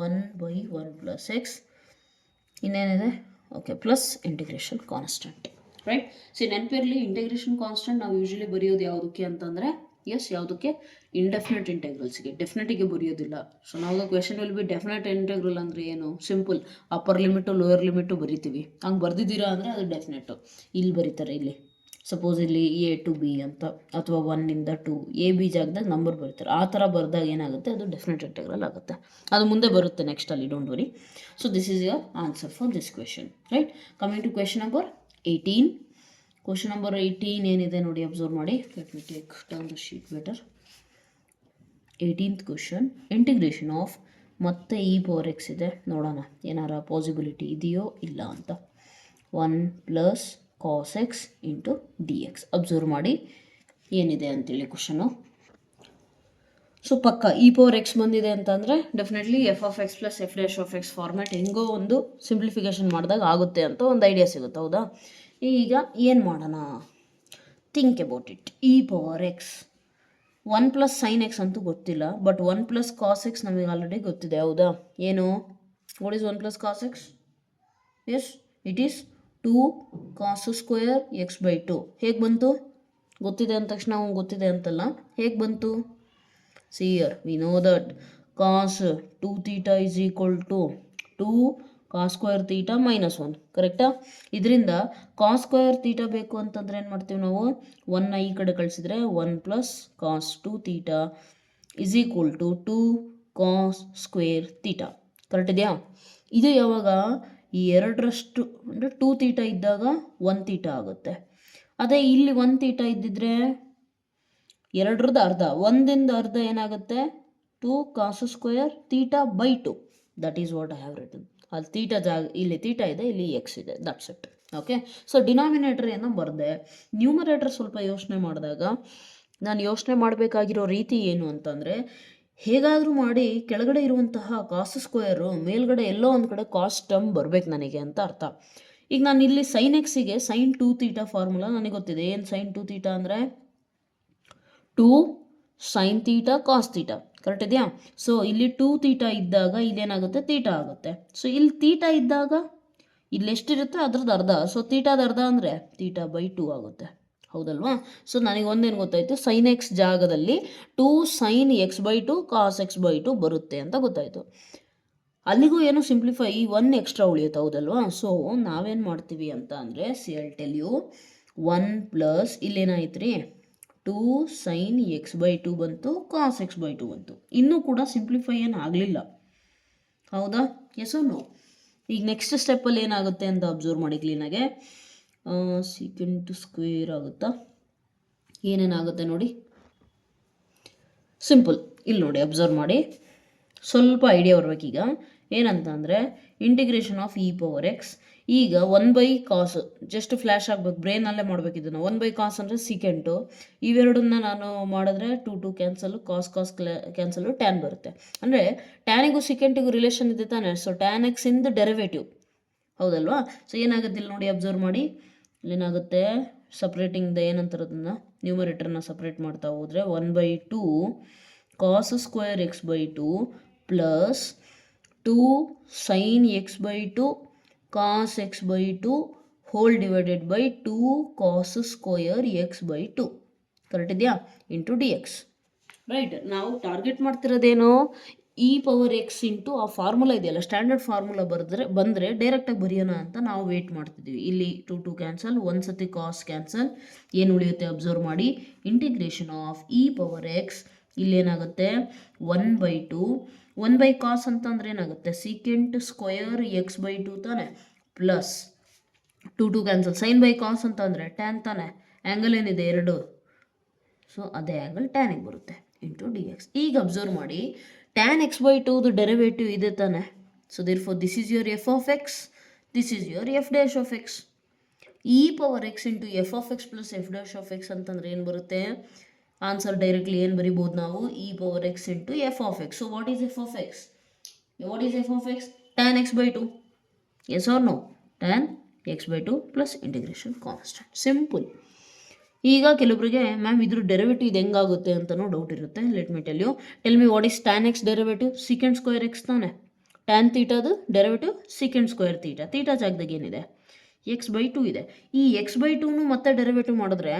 1/1 + x, ಇನ್ನೇನಿದೆ, okay, plus integration constant. Right? See ನೆನಪಿರಲಿ, ಇಂಟಿಗ್ರೇಷನ್ ಕಾನ್ಸ್ಟೆಂಟ್ ನಾವು ಯೂಶಲಿ ಬರೆಯೋದು ಯಾವುದಕ್ಕೆ ಅಂತಂದರೆ, ಎಸ್, ಯಾವುದಕ್ಕೆ? ಇಂಡೆಫಿನೆಟ್ ಇಂಟೆಗ್ರಲ್ಸ್ಗೆ. ಡೆಫಿನೆಟಿಗೆ ಬರೆಯೋದಿಲ್ಲ. ಸೊ ನಾವು question will be definite integral ಅಂದರೆ ಏನು? Simple, upper limit lower limit ಬರಿತೀವಿ. ಹಂಗೆ ಬರ್ದಿದ್ದೀರಾ ಅಂದರೆ ಅದು ಡೆಫಿನೆಟು. ಇಲ್ಲಿ ಬರೀತಾರೆ, ಇಲ್ಲಿ ಸಪೋಸ್ ಇಲ್ಲಿ A to B ಅಂತ, ಅಥವಾ 1 ಇಂದ 2 AB ಜಾಗದಾಗ ನಂಬರ್ ಬರೀತಾರೆ. ಆ ಥರ ಬರೆದಾಗ ಏನಾಗುತ್ತೆ, ಅದು ಡೆಫಿನೆಟ್ ಇಂಟೆಗ್ರಲ್ ಆಗುತ್ತೆ. ಅದು ಮುಂದೆ ಬರುತ್ತೆ ನೆಕ್ಸ್ಟಲ್ಲಿ, don't worry. So this is your answer for this question. Right? Coming to question number 18. Question number 18 ಏನಿದೆ ನೋಡಿ, ಅಬ್ಸರ್ವ್ ಮಾಡಿ. Let me take turn the sheet better. 18th question, integration of, ಮತ್ತೆ e⁻x ಇದೆ, ನೋಡೋಣ ಏನಾರ ಪಾಸಿಬಿಲಿಟಿ ಇದೆಯೋ ಇಲ್ಲ ಅಂತ. 1 + cos x into dx. Observe ಮಾಡಿ ಏನಿದೆ ಅಂತೇಳಿ ಕ್ವಶನು. ಸೊ ಪಕ್ಕ e⁻x ಬಂದಿದೆ ಅಂತಂದರೆ ಡೆಫಿನೆಟ್ಲಿ f(x + f'(x) ಫಾರ್ಮ್ಯಾಟ್ ಹೆಂಗೋ ಒಂದು ಸಿಂಪ್ಲಿಫಿಕೇಶನ್ ಮಾಡಿದಾಗ ಆಗುತ್ತೆ ಅಂತ ಒಂದು ಐಡಿಯಾ ಸಿಗುತ್ತೆ, ಹೌದಾ? ಈಗ ಏನು ಮಾಡೋಣ? Think about it. e⁻x 1 + sin x ಅಂತೂ ಗೊತ್ತಿಲ್ಲ, ಬಟ್ 1 + cos x ನಮಗೆ ಆಲ್ರೆಡಿ ಗೊತ್ತಿದೆ, ಹೌದಾ? ಏನು? What is 1 + cos x? Yes, it is 2 cos² x/2. ಹೇಗೆ ಬಂತು? ಗೊತ್ತಿದೆ ಅಂದ ತಕ್ಷಣ ಅವ್ನು ಗೊತ್ತಿದೆ ಅಂತಲ್ಲ, ಹೇಗೆ ಬಂತು? See here, V know that cos 2θ is equal to 2 cos² θ - 1, ಕರೆಕ್ಟಾ? ಇದರಿಂದ cos² θ ಬೇಕು ಅಂತಂದರೆ ಏನು ಮಾಡ್ತೀವಿ ನಾವು? 1ನ ಈ ಕಡೆ ಕಳಿಸಿದ್ರೆ 1 + cos 2θ is equal to 2 cos² θ. Correct ಇದೆಯಾ? ಇದು ಯಾವಾಗ? ಈ ಎರಡರಷ್ಟು ಅಂದರೆ 2θ ಇದ್ದಾಗ 1θ ಆಗುತ್ತೆ. ಅದೇ ಇಲ್ಲಿ 1θ ಇದ್ದಿದ್ರೆ ಎರಡರದ್ದು ಅರ್ಧ, ಒಂದಿಂದ ಅರ್ಧ ಏನಾಗುತ್ತೆ? 2 cos² θ/2. That is what I have written. ಅಲ್ಲಿ ತೀಟಾ ಜಾಗ, ಇಲ್ಲಿ ತೀಟಾ ಇದೆ, ಇಲ್ಲಿ ಎಕ್ಸ್ ಇದೆ, that's it. Okay, so denominator ಏನೋ ಬರದೆ, ನ್ಯೂಮರೇಟರ್ ಸ್ವಲ್ಪ ಯೋಚನೆ ಮಾಡಿದಾಗ ನಾನು ಯೋಚನೆ ಮಾಡಬೇಕಾಗಿರೋ ರೀತಿ ಏನು ಅಂತಂದರೆ, ಹೇಗಾದರೂ ಮಾಡಿ ಕೆಳಗಡೆ ಇರುವಂತಹ cos² ಮೇಲ್ಗಡೆ ಎಲ್ಲೋ ಒಂದು ಕಡೆ ಕಾಸ್ ಟರ್ಮ್ ಬರಬೇಕು ನನಗೆ ಅಂತ ಅರ್ಥ. ಈಗ ನಾನು ಇಲ್ಲಿ sin x-ಗೆ sin 2θ ಫಾರ್ಮುಲಾ ನನಗೆ ಗೊತ್ತಿದೆ. ಏನು sin 2θ ಅಂದರೆ 2 sin θ cos θ, ಕರೆಕ್ಟ್ ಇದೆಯಾ? ಸೊ ಇಲ್ಲಿ 2θ ಇದ್ದಾಗ ಇಲ್ಲೇನಾಗುತ್ತೆ? ತೀಟಾ ಆಗುತ್ತೆ. ಸೊ ಇಲ್ಲಿ ತೀಟಾ ಇದ್ದಾಗ ಇಲ್ಲಿ ಎಷ್ಟಿರುತ್ತೆ ಅದ್ರದ್ದು ಅರ್ಧ. ಸೊ ತೀಟಾದ ಅರ್ಧ ಅಂದರೆ θ/2 ಆಗುತ್ತೆ, ಹೌದಲ್ವಾ? ಸೊ ನನಗೆ ಒಂದೇನು ಗೊತ್ತಾಯಿತು, sin x ಜಾಗದಲ್ಲಿ 2 sin x/2 cos x/2 ಬರುತ್ತೆ ಅಂತ ಗೊತ್ತಾಯಿತು. ಅಲ್ಲಿಗೂ ಏನು ಸಿಂಪ್ಲಿಫೈ 1 ಎಕ್ಸ್ಟ್ರಾ ಉಳಿಯುತ್ತೆ, ಹೌದಲ್ವಾ? ಸೊ ನಾವೇನು ಮಾಡ್ತೀವಿ ಅಂತ ಅಂದರೆ, ಐ ಟೆಲ್ ಯು, 1 ಪ್ಲಸ್ ಇಲ್ಲೇನಾಯ್ತು ರೀ, 2 sin x/2 ಬಂತು, cos x/2 ಬಂತು. ಇನ್ನೂ ಕೂಡ ಸಿಂಪ್ಲಿಫೈ ಏನು ಆಗಲಿಲ್ಲ, ಹೌದಾ? Yes no? ಈಗ ನೆಕ್ಸ್ಟ್ ಸ್ಟೆಪ್ಪಲ್ಲಿ ಏನಾಗುತ್ತೆ ಅಂತ ಅಬ್ಸರ್ವ್ ಮಾಡಿ ಕ್ಲೀನಾಗೆ. ಸೀಕೆಂಟ್ ಸ್ಕ್ವೇರ್ ಆಗುತ್ತಾ, ಏನೇನಾಗುತ್ತೆ ನೋಡಿ. ಸಿಂಪಲ್, ಇಲ್ಲಿ ನೋಡಿ ಅಬ್ಸರ್ವ್ ಮಾಡಿ, ಸ್ವಲ್ಪ ಐಡಿಯಾ ಬರ್ಬೇಕೀಗ. ಏನಂತ ಅಂದರೆ integration of e power X. ಈಗ 1/cos, ಜಸ್ಟ್ ಫ್ಲ್ಯಾಶ್ ಆಗಬೇಕು, ಬ್ರೈನಲ್ಲೇ ಮಾಡ್ಬೇಕು ಇದನ್ನು. 1/cos ಅಂದರೆ ಸೀಕೆಂಟು, ಇವೆರಡನ್ನ ನಾನು ಮಾಡಿದ್ರೆ 2 ಕ್ಯಾನ್ಸಲು, ಕಾಸ್ ಕ್ಯಾನ್ಸಲು, ಟ್ಯಾನ್ ಬರುತ್ತೆ. ಅಂದರೆ ಟ್ಯಾನಿಗೂ ಸೀಕೆಂಟಿಗೂ ರಿಲೇಷನ್ ಇದೆ ತಾನೆ. ಸೊ ಟ್ಯಾನ್ ಎಕ್ಸ್ ಇಂದ ಡೆರಿವೇಟಿವ್, ಹೌದಲ್ವಾ. ಸೊ ಏನಾಗುತ್ತೆ ಇಲ್ಲಿ ನೋಡಿ, ಅಬ್ಸರ್ವ್ ಮಾಡಿ. ಏನಾಗುತ್ತೆ, ಸಪ್ರೇಟಿಂಗ್ ದ ಏನಂತಾರೆ ಅದನ್ನು, ನ್ಯೂಮರೇಟರ್ನ ಸಪ್ರೇಟ್ ಮಾಡ್ತಾ ಹೋದರೆ 1/2 cos square x/2 plus 2 sin x/2 cos x/2 whole divided by 2 cos square x/2, correct ಇದೆಯಾ, ಇಂಟು ಡಿ ಎಕ್ಸ್. ರೈಟ್, ನಾವು ಟಾರ್ಗೆಟ್ ಮಾಡ್ತಿರೋದೇನು, ಇ ಪವರ್ ಎಕ್ಸ್ ಇಂಟು ಆ ಫಾರ್ಮುಲಾ ಇದೆಯಲ್ಲ, ಸ್ಟ್ಯಾಂಡರ್ಡ್ ಫಾರ್ಮುಲಾ ಬಂದರೆ ಡೈರೆಕ್ಟಾಗಿ ಬರೆಯೋಣ ಅಂತ ನಾವು ವೇಟ್ ಮಾಡ್ತಿದ್ದೀವಿ. ಇಲ್ಲಿ 2 ಕ್ಯಾನ್ಸಲ್, ಒಂದು ಸತಿ ಕಾಸ್ ಕ್ಯಾನ್ಸಲ್, ಏನು ಉಳಿಯುತ್ತೆ ಅಬ್ಸರ್ವ್ ಮಾಡಿ. Integration of e power x, ಇಲ್ಲೇನಾಗುತ್ತೆ 1/2, 1/cos ಅಂತಂದ್ರೆ ಏನಾಗುತ್ತೆ, ಸೀಕೆಂಟ್ ಸ್ಕ್ವಯರ್ x/2 ತಾನೆ, plus 2 cancel, sine by cos ಅಂತ ಅಂದರೆ ಟ್ಯಾನ್ ತಾನೆ, ಆ್ಯಂಗಲ್ ಏನಿದೆ 2, ಸೊ ಅದೇ ಆ್ಯಂಗಲ್ ಟ್ಯಾನಿಗೆ ಬರುತ್ತೆ, ಇಂಟು ಡಿ ಎಕ್ಸ್. ಈಗ ಅಬ್ಸರ್ವ್ ಮಾಡಿ, ಟ್ಯಾನ್ x/2 ಡೆರಿವೇಟಿವ್ ಇದೆ ತಾನೆ. So therefore this is your F of X, this is your F dash of X. E power x into f of x plus f dash of X ಅಂತಂದ್ರೆ ಏನು ಬರುತ್ತೆ, ಆನ್ಸರ್ ಡೈರೆಕ್ಟ್ಲಿ ಏನು ಬರಿಬೋದು ನಾವು, E power x into f of X. So what is F of X, what is F of X, tan x/2, S or no, tan x/2 plus integration constant, simple. ಈಗ ಕೆಲವರಿಗೆ ಮ್ಯಾಮ್ ಇದ್ರ ಡೆರಿವೇಟಿವ್ ಇದು ಹೆಂಗಾಗುತ್ತೆ ಅಂತಲೂ ಡೌಟ್ ಇರುತ್ತೆ. Let me tell me what is tan x derivative, secant square x ತಾನೆ, ಟ್ಯಾನ್ ತೀಟಾದು ಡೆರಿವೇಟಿವ್ ಸೀಕೆಂಡ್ ಸ್ಕ್ವೇರ್ ತೀಟಾ ಜಾಗದಾಗ ಏನಿದೆ x/2 ಇದೆ. ಈ x/2 ಮತ್ತೆ ಡೆರಿವೇಟಿವ್ ಮಾಡಿದ್ರೆ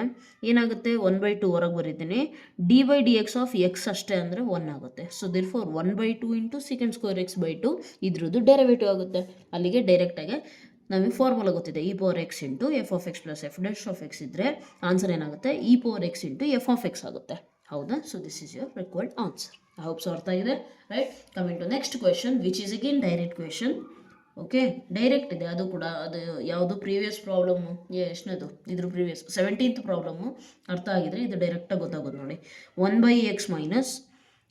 ಏನಾಗುತ್ತೆ, 1/2 ಹೊರಗೆ ಬರೀತೀನಿ, d/dx ಆಫ್ ಎಕ್ಸ್ ಅಷ್ಟೇ ಅಂದರೆ 1 ಆಗುತ್ತೆ. So therefore 1/2 into secant square x/2 ಇದ್ರದ್ದು ಡೆರಿವೇಟಿವ್ ಆಗುತ್ತೆ. ಅಲ್ಲಿಗೆ ಡೈರೆಕ್ಟಾಗಿ ನಮಗೆ ಫಾರ್ಮುಲಾ ಗೊತ್ತಿದೆ, e power x into f of x plus f dash of x ಇದ್ದರೆ ಆನ್ಸರ್ ಏನಾಗುತ್ತೆ, e power x into f of x ಆಗುತ್ತೆ, ಹೌದಾ. So this is your required answer. I hope so ಅರ್ಥ ಆಗಿದೆ, right. Coming to next question which is again direct question. Okay, direct ಇದೆ ಅದು ಕೂಡ. ಅದು ಯಾವುದು ಪ್ರೀವಿಯಸ್ ಪ್ರಾಬ್ಲಮ್ಮು, ಎಷ್ಟನೇದು ಇದ್ರ ಪ್ರೀವಿಯಸ್ 17th ಪ್ರಾಬ್ಲಮ್ಮು ಅರ್ಥ ಆಗಿದ್ರೆ ಇದು ಡೈರೆಕ್ಟಾಗಿ ಗೊತ್ತಾಗೋದು ನೋಡಿ. 1/x minus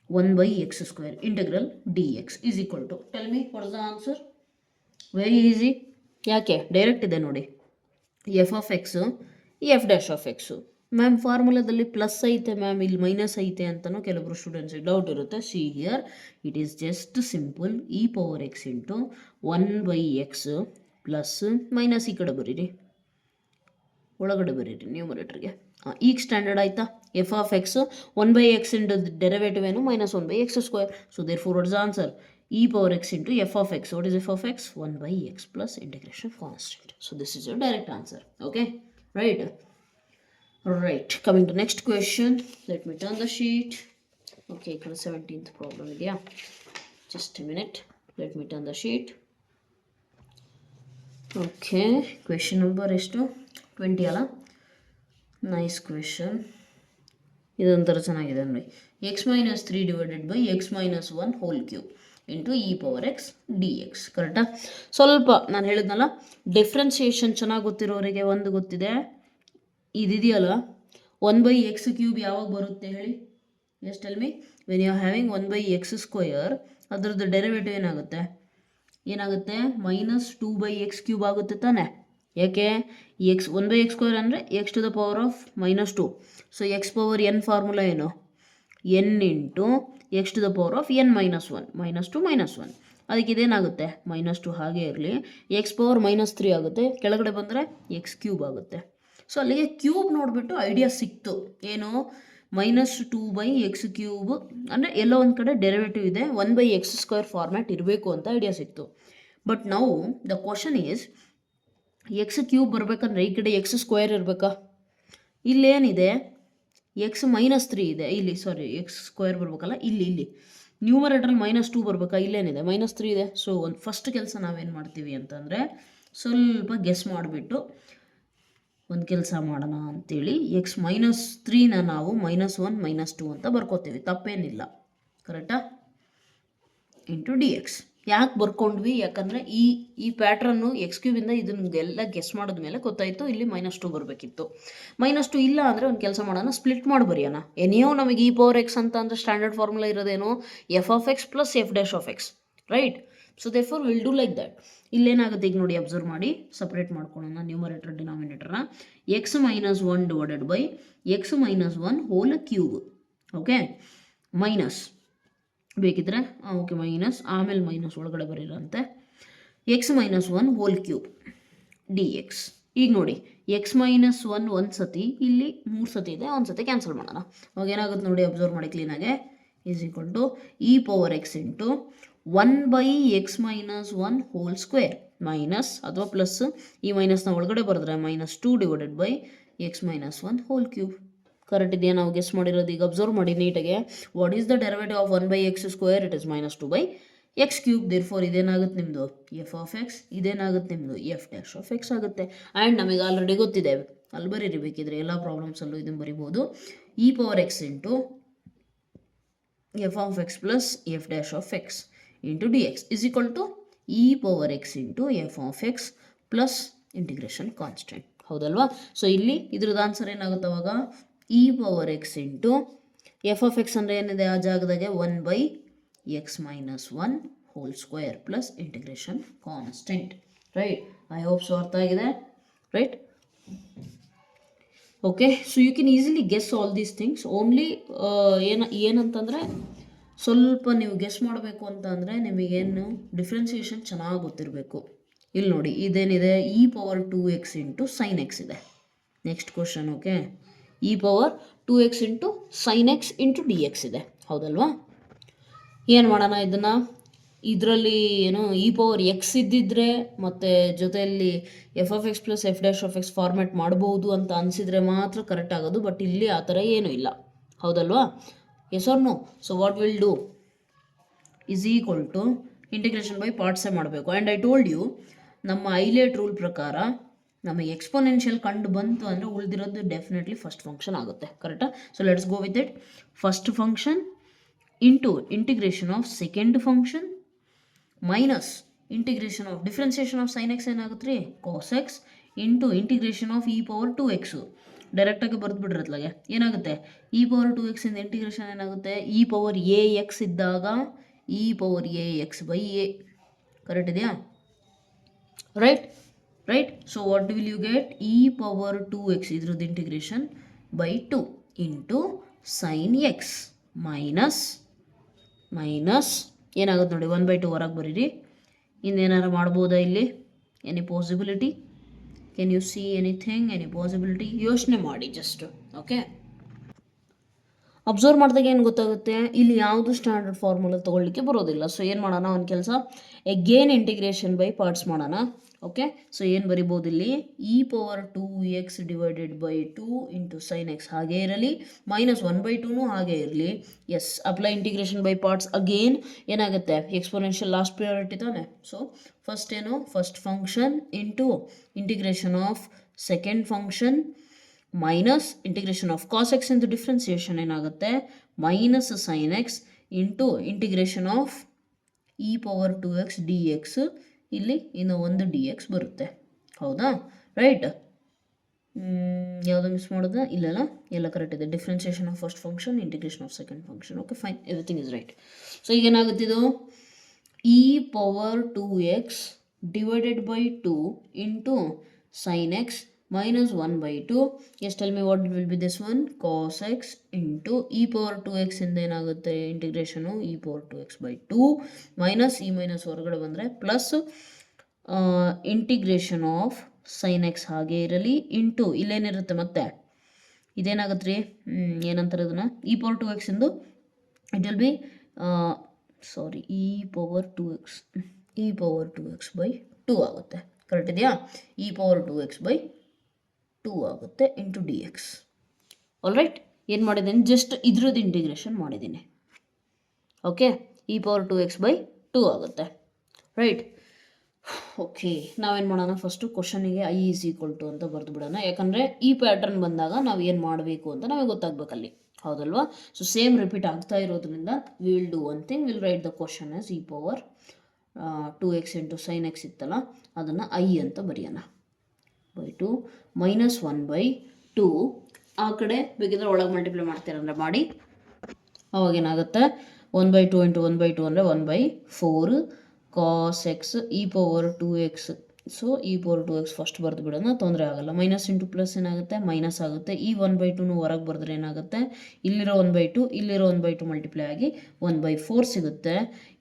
1/x² integral d x is equal to, tell me what is the answer. Very easy, ಯಾಕೆ ಡೈರೆಕ್ಟ್ ಇದೆ ನೋಡಿ, f of x f dash of x. Ma'am ಫಾರ್ಮುಲಾದಲ್ಲಿ ಪ್ಲಸ್ ಐತೆ ಮ್ಯಾಮ್, ಇಲ್ಲಿ ಮೈನಸ್ ಐತೆ ಅಂತಲೂ ಕೆಲವರು ಸ್ಟೂಡೆಂಟ್ಸಿಗೆ ಡೌಟ್ ಇರುತ್ತೆ. See here it is just simple, e power x into 1/x plus minus ಈ ಕಡೆ ಬರೀರಿ, ಒಳಗಡೆ ಬರೀರಿ ನ್ಯೂಮರೇಟರ್ಗೆ. ಈಗ ಸ್ಟ್ಯಾಂಡರ್ಡ್ ಆಯಿತಾ, f of x 1/x into derivative ಏನು minus 1/x². So therefore what is answer, e power x into f of x. What is f of x? 1/x plus integration constant. So this is your direct answer. Okay, right. Coming to next question. Let me turn the sheet. Okay, 17th problem. Yeah, just a minute. Let me turn the sheet. Okay, question number is 20 ಅಲ್ಲ. Nice question. ಇದೊಂಥರ ಚೆನ್ನಾಗಿದೆ ನೋಡಿ. x minus 3 divided by x minus 1 whole cube into e power X d X. ಕರೆಕ್ಟಾ? ಸ್ವಲ್ಪ ನಾನು ಹೇಳಿದ್ನಲ್ಲ, ಡಿಫ್ರೆನ್ಸಿಯೇಷನ್ ಚೆನ್ನಾಗಿ ಗೊತ್ತಿರೋರಿಗೆ ಒಂದು ಗೊತ್ತಿದೆ, ಇದಿದೆಯಲ್ಲ 1/x³ ಯಾವಾಗ ಬರುತ್ತೆ ಹೇಳಿ, yes tell me. When you are having 1/x², ಅದರದ್ದು ಡೆರಿವೇಟಿವ್ ಏನಾಗುತ್ತೆ ಮೈನಸ್ 2/x³ ಆಗುತ್ತೆ ತಾನೆ. ಯಾಕೆ, ಎಕ್ಸ್ 1/x² ಅಂದರೆ x to the power of -2. So x power n formula ಏನು, n into x to the power of n -1, -2 -1. ಅದಕ್ಕೆ ಇದೇನಾಗುತ್ತೆ -2 ಹಾಗೆ ಇರಲಿ, ಎಕ್ಸ್ ಪವರ್ -3 ಆಗುತ್ತೆ, ಕೆಳಗಡೆ ಬಂದರೆ x³ ಆಗುತ್ತೆ. ಸೊ ಅಲ್ಲಿಗೆ ಕ್ಯೂಬ್ ನೋಡಿಬಿಟ್ಟು ಐಡಿಯಾ ಸಿಕ್ತು, ಏನು -2/x³ ಅಂದರೆ ಎಲ್ಲೋ ಒಂದು ಕಡೆ ಡೆರಿವೇಟಿವ್ ಇದೆ, 1/x² ಫಾರ್ಮ್ಯಾಟ್ ಇರಬೇಕು ಅಂತ ಐಡಿಯಾ ಸಿಕ್ತು. ಬಟ್ ನಾವು ದ ಕ್ವಶನ್ ಈಸ್ x³ ಬರಬೇಕಂದ್ರೆ ಈ ಕಡೆ x² ಇರಬೇಕಾ, ಇಲ್ಲೇನಿದೆ x-3 ಇದೆ, ಇಲ್ಲಿ ಸಾರಿ x² ಬರ್ಬೇಕಲ್ಲ, ಇಲ್ಲಿ ನ್ಯೂಮರೇಟರ್ -2 ಬರ್ಬೇಕಾ, ಇಲ್ಲೇನಿದೆ -3 ಇದೆ. ಸೊ ಒಂದು ಫಸ್ಟ್ ಕೆಲಸ ನಾವೇನು ಮಾಡ್ತೀವಿ ಅಂತಂದರೆ ಸ್ವಲ್ಪ ಗೆಸ್ ಮಾಡಿಬಿಟ್ಟು ಒಂದು ಕೆಲಸ ಮಾಡೋಣ ಅಂತೇಳಿ x-3ನ ನಾವು -1 -2 ಅಂತ ಬರ್ಕೋತೀವಿ, ತಪ್ಪೇನಿಲ್ಲ, ಕರೆಕ್ಟಾ, ಇಂಟು ಡಿ ಎಕ್ಸ್. ಯಾಕೆ ಬರ್ಕೊಂಡ್ವಿ, ಯಾಕಂದರೆ ಈ ಪ್ಯಾಟ್ರನ್ನು ಎಕ್ಸ್ ಕ್ಯೂಬಿಂದ ಇದನ್ನೆಲ್ಲ ಗೆಸ್ ಮಾಡಿದ್ಮೇಲೆ ಗೊತ್ತಾಯಿತು ಇಲ್ಲಿ -2 ಬರಬೇಕಿತ್ತು. -2 ಇಲ್ಲ ಅಂದರೆ ಒಂದು ಕೆಲಸ ಮಾಡೋಣ, ಸ್ಪ್ಲಿಟ್ ಮಾಡಿ ಬರೆಯೋಣ. ಎನಿಯೋ ನಮಗೆ e⁴x ಅಂತ ಅಂದರೆ ಸ್ಟ್ಯಾಂಡರ್ಡ್ ಫಾರ್ಮುಲಾ ಇರೋದೇನೋ f(x) + f'(x), right? So therefore will do like that. ಇಲ್ಲೇನಾಗುತ್ತೆ ಈಗ ನೋಡಿ, ಅಬ್ಸರ್ವ್ ಮಾಡಿ, ಸಪ್ರೇಟ್ ಮಾಡ್ಕೊಳ್ಳೋಣ ನ್ಯೂಮರೇಟರ್ ಡಿನಾಮಿನೇಟರ್ನ. x - 1 divided by x - 1 whole cube. Okay, minus ಬೇಕಿದ್ರೆ ಓಕೆ ಮೈನಸ್, ಆಮೇಲೆ ಮೈನಸ್ ಒಳಗಡೆ ಬರೀರಂತೆ, x - 1 ಹೋಲ್ ಕ್ಯೂಬ್ dx. ಈಗ ನೋಡಿ x - 1 ಒಂದು ಸತಿ, ಇಲ್ಲಿ 3 ಸತಿ ಇದೆ, ಒಂದು ಸತಿ ಕ್ಯಾನ್ಸಲ್ ಮಾಡೋಣ. ಅವಾಗ ಏನಾಗುತ್ತೆ ನೋಡಿ, ಅಬ್ಸರ್ವ್ ಮಾಡಿ ಕ್ಲೀನಾಗೆ, e⁴x into 1/x - 1 whole square minus ಅಥವಾ ಪ್ಲಸ್, ಈ ಮೈನಸ್ನ ಒಳಗಡೆ ಬರೆದ್ರೆ -2 divided by x - 1 whole cube. Correct ಇದೆಯಾ? ನಾವು ಗೆಸ್ ಮಾಡಿರೋದು. ಈಗ ಅಬ್ಸರ್ವ್ ಮಾಡಿ ನೀಟಾಗೆ, what is the derivative of 1/x²? It is -2/x³. Therefore ಇದೇನಾಗುತ್ತೆ ನಿಮ್ಮದು f(x), ಇದೇನಾಗುತ್ತೆ ನಿಮ್ಮದು f'(x) ಆಗುತ್ತೆ. ಆ್ಯಂಡ್ ನಮಗೆ ಆಲ್ರೆಡಿ ಗೊತ್ತಿದೆ, ಅಲ್ಲಿ ಬರೀರಿ ಬೇಕಿದ್ರೆ, ಎಲ್ಲ ಪ್ರಾಬ್ಲಮ್ಸಲ್ಲೂ ಇದನ್ನು ಬರಿಬೋದು. e⁴x into f(x) plus f'(x) into dx is equal to e⁴x into f(x) plus integration constant. ಹೌದಲ್ವಾ? ಸೊ ಇಲ್ಲಿ ಇದ್ರದ್ದು ಆನ್ಸರ್ ಏನಾಗುತ್ತೆ ಅವಾಗ, e⁴x ಇಂಟು f(x) ಅಂದರೆ ಏನಿದೆ ಆ ಜಾಗದಾಗೆ 1/x - 1 whole square plus integration constant. Right? I hope so ಅರ್ಥ ಆಗಿದೆ, right? Okay, so you can easily guess all these things. Only ಏನಂತಂದರೆ ಸ್ವಲ್ಪ ನೀವು ಗೆಸ್ ಮಾಡಬೇಕು ಅಂತ ಅಂದರೆ ನಿಮಗೇನು ಡಿಫ್ರೆನ್ಸಿಯೇಷನ್ ಚೆನ್ನಾಗಿ ಗೊತ್ತಿರಬೇಕು. ಇಲ್ಲಿ ನೋಡಿ, ಇದೇನಿದೆ e⁴2x ಇಂಟು sin x ಇದೆ. Next question, okay, e⁴2x into sin x into dx ಇದೆ. ಹೌದಲ್ವಾ? ಏನು ಮಾಡೋಣ ಇದನ್ನು? ಇದರಲ್ಲಿ ಏನು e⁴x ಇದ್ದಿದ್ರೆ ಮತ್ತು ಜೊತೆಯಲ್ಲಿ f(x) ಪ್ಲಸ್ f'(x) ಫಾರ್ಮ್ಯಾಟ್ ಮಾಡ್ಬೋದು ಅಂತ ಅನಿಸಿದರೆ ಮಾತ್ರ ಕರೆಕ್ಟ್ ಆಗೋದು. ಬಟ್ ಇಲ್ಲಿ ಆ ಥರ ಏನೂ ಇಲ್ಲ. ಹೌದಲ್ವಾ? Yes or no? So what will do is equal to integration by ಪಾರ್ಟ್ಸೇ ಮಾಡಬೇಕು. ಆ್ಯಂಡ್ ಐ ಟೋಲ್ಡ್ ಯು, ನಮ್ಮ ಐಲೇಟ್ ರೂಲ್ ಪ್ರಕಾರ ನಮಗೆ ಎಕ್ಸ್ಪೋನೆನ್ಷಿಯಲ್ ಕಂಡು ಬಂತು ಅಂದರೆ ಉಳಿದಿರೋದು ಡೆಫಿನೆಟ್ಲಿ ಫಸ್ಟ್ ಫಂಕ್ಷನ್ ಆಗುತ್ತೆ. ಕರೆಕ್ಟಾ? So let's go with it. First function into integration of second function minus integration of differentiation of sin x ಏನಾಗುತ್ತೆ ರೀ, cos x into integration of e⁴2x. ಡೈರೆಕ್ಟಾಗಿ ಬರೆದ್ಬಿಡ್ರತ್ಲಾಗೆ ಏನಾಗುತ್ತೆ, e⁴2x ಇಂದ ಇಂಟಿಗ್ರೇಷನ್ ಏನಾಗುತ್ತೆ, e⁴ax ಇದ್ದಾಗ e⁴ax/a. ಕರೆಕ್ಟ್ ಇದೆಯಾ? Right? So what will you get, e⁴2x ಇದ್ರದ್ದು integration by 2 into sin x minus ಏನಾಗುತ್ತೆ ನೋಡಿ, 1/2 ಹೊರಗೆ ಬರೀರಿ. ಇನ್ನೇನಾರು ಮಾಡ್ಬೋದಾ ಇಲ್ಲಿ? Any possibility? Can you see anything, any possibility? ಯೋಚನೆ ಮಾಡಿ ಜಸ್ಟ್. ಓಕೆ, ಅಬ್ಸರ್ವ್ ಮಾಡಿದಾಗ ಏನು ಗೊತ್ತಾಗುತ್ತೆ, ಇಲ್ಲಿ ಯಾವುದು ಸ್ಟ್ಯಾಂಡರ್ಡ್ ಫಾರ್ಮುಲಾ ತೊಗೊಳ್ಳಿಕ್ಕೆ ಬರೋದಿಲ್ಲ. ಸೊ ಏನು ಮಾಡೋಣ, ಒಂದು ಕೆಲಸ, ಎಗೇನ್ ಇಂಟಿಗ್ರೇಷನ್ ಬೈ ಪಾರ್ಟ್ಸ್ ಮಾಡೋಣ. ಓಕೆ, ಸೊ ಏನು ಬರಿಬೋದು ಇಲ್ಲಿ, e⁴2x divided by 2 into sin x ಹಾಗೇ ಇರಲಿ, -1/2 ಹಾಗೇ ಇರಲಿ. Yes, apply integration by parts again. ಏನಾಗುತ್ತೆ, ಎಕ್ಸ್ಪೋನೆನ್ಷಿಯಲ್ ಲಾಸ್ಟ್ ಪ್ರಿಯಾರಿಟಿ ತಾನೆ. ಸೊ ಫಸ್ಟ್ ಏನು, first function into integration of second function minus integration of cos x into differentiation ಏನಾಗುತ್ತೆ, minus sin x into integration of e⁴2x dx. ಇಲ್ಲಿ ಇನ್ನು ಒಂದು dx ಬರುತ್ತೆ. ಹೌದಾ? ರೈಟ್? ಯಾವುದೋ ಮಿಸ್ ಮಾಡೋದ? ಇಲ್ಲಲ್ಲ, ಎಲ್ಲ ಕರೆಕ್ಟ್ ಇದೆ. Differentiation of first function, integration of second function. Okay, fine, everything is right. So ಈಗ ಏನಾಗುತ್ತಿದ್ದು, e⁴2x divided by 2 into sin x minus 1/2. Yes, tell me what will be this one, cos x into e⁴2x ಇಂದ ಏನಾಗುತ್ತೆ, ಇಂಟಿಗ್ರೇಷನು e⁴2x/2 ಮೈನಸ್ ಈ ಮೈನಸ್ ಹೊರಗಡೆ ಬಂದರೆ plus integration of sin x ಹಾಗೆ ಇರಲಿ ಇಂಟು ಇಲ್ಲೇನಿರುತ್ತೆ ಮತ್ತೆ ಇದೇನಾಗುತ್ತೆ ರೀ, ಏನಂತಾರೆ ಇದನ್ನು, e⁴2x into it will be e⁴2x/2 ಆಗುತ್ತೆ. ಕರೆಕ್ಟ್ ಇದೆಯಾ? e⁴2x/2 ಆಗುತ್ತೆ ಇಂಟು dx. ಆಲ್ ರೈಟ್, ಏನು ಮಾಡಿದ್ದೀನಿ, ಜಸ್ಟ್ ಇದ್ರದ್ದು ಇಂಟಿಗ್ರೇಷನ್ ಮಾಡಿದ್ದೀನಿ. ಓಕೆ, e⁴2x/2 ಆಗುತ್ತೆ. ರೈಟ್? ಓಕೆ, ನಾವೇನು ಮಾಡೋಣ, ಫಸ್ಟು ಕ್ವಶನಿಗೆ i = ಅಂತ ಬರೆದು ಬಿಡೋಣ. ಯಾಕಂದರೆ ಈ ಪ್ಯಾಟರ್ನ್ ಬಂದಾಗ ನಾವು ಏನು ಮಾಡಬೇಕು ಅಂತ ನಮಗೆ ಗೊತ್ತಾಗಬೇಕಲ್ಲಿ. ಹೌದಲ್ವಾ? ಸೊ ಸೇಮ್ ರಿಪೀಟ್ ಆಗ್ತಾ ಇರೋದ್ರಿಂದ we will do one thing, will write the question as e⁴2x 2x into sine X ಇತ್ತಲ್ಲ ಅದನ್ನು ಐ ಅಂತ ಬರೆಯೋಣ. ಬೈ 2 ಮೈನಸ್ 1/2 ಆ ಕಡೆ ಬೇಕಿದ್ರೆ ಒಳಗೆ ಮಲ್ಟಿಪ್ಲೈ ಮಾಡ್ತೀರಂದ್ರೆ ಮಾಡಿ. ಅವಾಗೇನಾಗುತ್ತೆ 1/2 ಇಂಟು 1/2 ಅಂದರೆ 1/4 cos x e power 2x. So e power 2x first ಬರೆದು ಬಿಡೋಣ, ತೊಂದರೆ ಆಗಲ್ಲ. ಮೈನಸ್ ಇಂಟು ಪ್ಲಸ್ ಏನಾಗುತ್ತೆ ಮೈನಸ್ ಆಗುತ್ತೆ. ಈ 1/2 ಹೊರಗೆ ಬರೆದ್ರೆ ಏನಾಗುತ್ತೆ, ಇಲ್ಲಿರೋ 1/2 ಇಲ್ಲಿರೋ 1/2 ಮಲ್ಟಿಪ್ಲೈ ಆಗಿ 1/4 ಸಿಗುತ್ತೆ.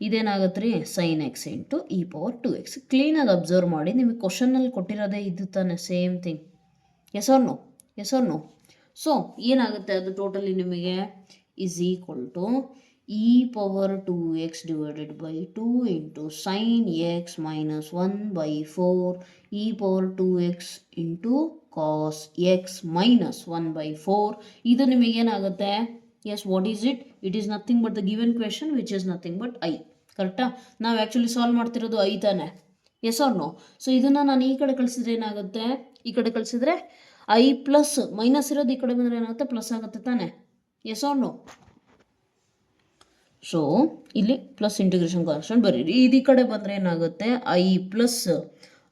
ಇದೇನಾಗುತ್ತೆ ರೀ sine x into e power 2x. ಕ್ಲೀನಾಗಿ ಅಬ್ಸರ್ವ್ ಮಾಡಿ, ನಿಮಗೆ ಕ್ವಶನಲ್ಲಿ ಕೊಟ್ಟಿರೋದೇ ಇದು ತಾನೆ, same thing. Yes or no? Yes or no? So ಏನಾಗುತ್ತೆ ಅದು ಟೋಟಲಿ ನಿಮಗೆ is equal to e power 2x divided by 2 into sine x minus 1/4 e power 2x into cos x minus 1/4. ಇದು ನಿಮಗೇನಾಗುತ್ತೆ, yes what is it? It is nothing but the given question which is nothing but I. ಕರೆಕ್ಟಾ? ನಾವು ಆ್ಯಕ್ಚುಲಿ ಸಾಲ್ವ್ ಮಾಡ್ತಿರೋದು ಐ ತಾನೆ. Yes or no? ಸೊ ಇದನ್ನು ನಾನು ಈ ಕಡೆ ಕಳಿಸಿದ್ರೆ ಏನಾಗುತ್ತೆ, ಈ ಕಡೆ ಕಳಿಸಿದ್ರೆ ಐ ಪ್ಲಸ್ ಮೈನಸ್ ಇರೋದು ಈ ಕಡೆ ಬಂದರೆ ಏನಾಗುತ್ತೆ ಪ್ಲಸ್ ಆಗುತ್ತೆ ತಾನೆ. Yes or no? ಸೊ ಇಲ್ಲಿ ಪ್ಲಸ್ ಇಂಟಿಗ್ರೇಷನ್ ಕಾನ್ಸ್ಟೆಂಟ್ ಬರೀರಿ. ಇದು ಈ ಕಡೆ ಬಂದರೆ ಏನಾಗುತ್ತೆ ಐ ಪ್ಲಸ್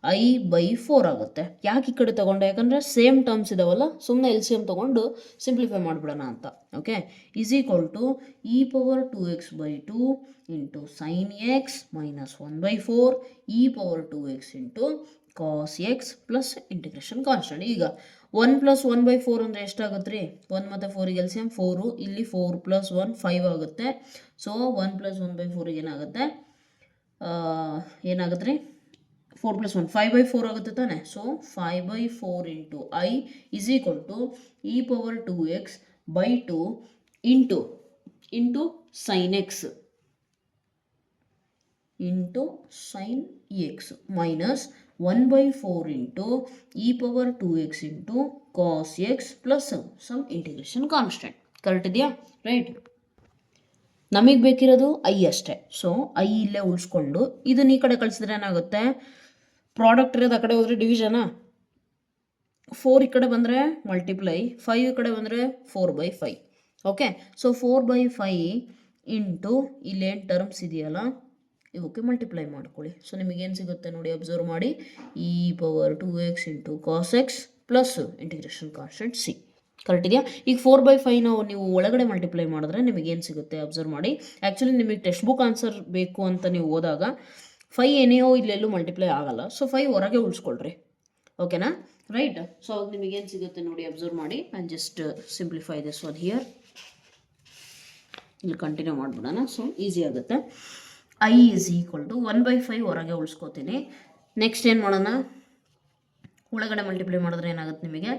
ಐ ಬೈ 4 ಆಗುತ್ತೆ. ಯಾಕೆ ಈ ಕಡೆ ತೊಗೊಂಡೆ, ಯಾಕಂದರೆ ಸೇಮ್ ಟರ್ಮ್ಸ್ ಇದಾವಲ್ಲ, ಸುಮ್ಮನೆ ಎಲ್ ಸಿ ಎಮ್ ತೊಗೊಂಡು ಸಿಂಪ್ಲಿಫೈ ಮಾಡಿಬಿಡೋಣ ಅಂತ. Okay, is equal to e power 2x by 2 into sine x minus 1/4 e power 2x into cos x plus integration constant. ಈಗ 1 + 1/4 ಅಂದರೆ ಎಷ್ಟಾಗುತ್ತೆ ರೀ? 1 ಮತ್ತು 4ಗೆ ಎಲ್ ಸಿ ಎಮ್ 4, ಇಲ್ಲಿ 4 + 1 5 ಆಗುತ್ತೆ. ಸೊ 1 + 1/4 ಏನಾಗುತ್ತೆ ರೀ? 4 + 1 5/4 ಆಗುತ್ತೆ ತಾನೆ. So 5/4 into I is equal to e power 2x by 2 into sine x into sine x minus 1/4 into e power 2x into cos x plus some integration constant. Correct ಇದೆಯಾ? ರೈಟ್. ನಮಗೆ ಬೇಕಿರೋದು ಐ ಅಷ್ಟೇ. ಸೊ ಐ ಇಲ್ಲೇ ಉಳಿಸ್ಕೊಂಡು ಇದನ್ನ ಈ ಕಡೆ ಕಳಿಸಿದ್ರೆ ಏನಾಗುತ್ತೆ, ಪ್ರಾಡಕ್ಟ್ ಇರೋದು ಆ ಕಡೆ ಹೋದರೆ ಡಿವಿಷನಾ, 4 ಈ ಕಡೆ ಬಂದರೆ ಮಲ್ಟಿಪ್ಲೈ, 5 ಈ ಕಡೆ ಬಂದರೆ 4/5. ಓಕೆ, ಸೊ 4/5 ಇಂಟು ಇಲ್ಲೇನು ಟರ್ಮ್ಸ್ ಇದೆಯಲ್ಲ ಇವಕ್ಕೆ ಮಲ್ಟಿಪ್ಲೈ ಮಾಡ್ಕೊಳ್ಳಿ. ಸೊ ನಿಮಗೇನು ಸಿಗುತ್ತೆ ನೋಡಿ, ಅಬ್ಸರ್ವ್ ಮಾಡಿ, e power 2x into cos x plus integration constant c. Correct ಇದೆಯಾ? ಈಗ 4/5 ನೀವು ಒಳಗಡೆ ಮಲ್ಟಿಪ್ಲೈ ಮಾಡಿದ್ರೆ ನಿಮಗೇನು ಸಿಗುತ್ತೆ ಅಬ್ಸರ್ವ್ ಮಾಡಿ. ಆ್ಯಕ್ಚುಲಿ ನಿಮಗೆ ಟೆಕ್ಸ್ಟ್ ಬುಕ್ ಆನ್ಸರ್ ಬೇಕು ಅಂತ ನೀವು ಹೋದಾಗ 5 ಏನೇಯೋ ಇಲ್ಲೆಲ್ಲೂ ಮಲ್ಟಿಪ್ಲೈ ಆಗಲ್ಲ. ಸೊ 5 ಹೊರಗೆ ಉಳಿಸ್ಕೊಳ್ರಿ. ಓಕೆನಾ? ರೈಟ್. ಸೊ ಅದು ನಿಮಗೇನು ಸಿಗುತ್ತೆ ನೋಡಿ, ಅಬ್ಸರ್ವ್ ಮಾಡಿ. And just simplify this one here. ಇಲ್ಲಿ ಕಂಟಿನ್ಯೂ ಮಾಡಿಬಿಡೋಣ. ಸೊ ಈಸಿ ಆಗುತ್ತೆ. ಐ ಈಸ್ ಈಕ್ವಲ್ ಟು 1/5 ಹೊರಗೆ ಉಳಿಸ್ಕೋತೀನಿ. ನೆಕ್ಸ್ಟ್ ಏನು ಮಾಡೋಣ, ಒಳಗಡೆ ಮಲ್ಟಿಪ್ಲೈ ಮಾಡಿದ್ರೆ ಏನಾಗುತ್ತೆ ನಿಮಗೆ,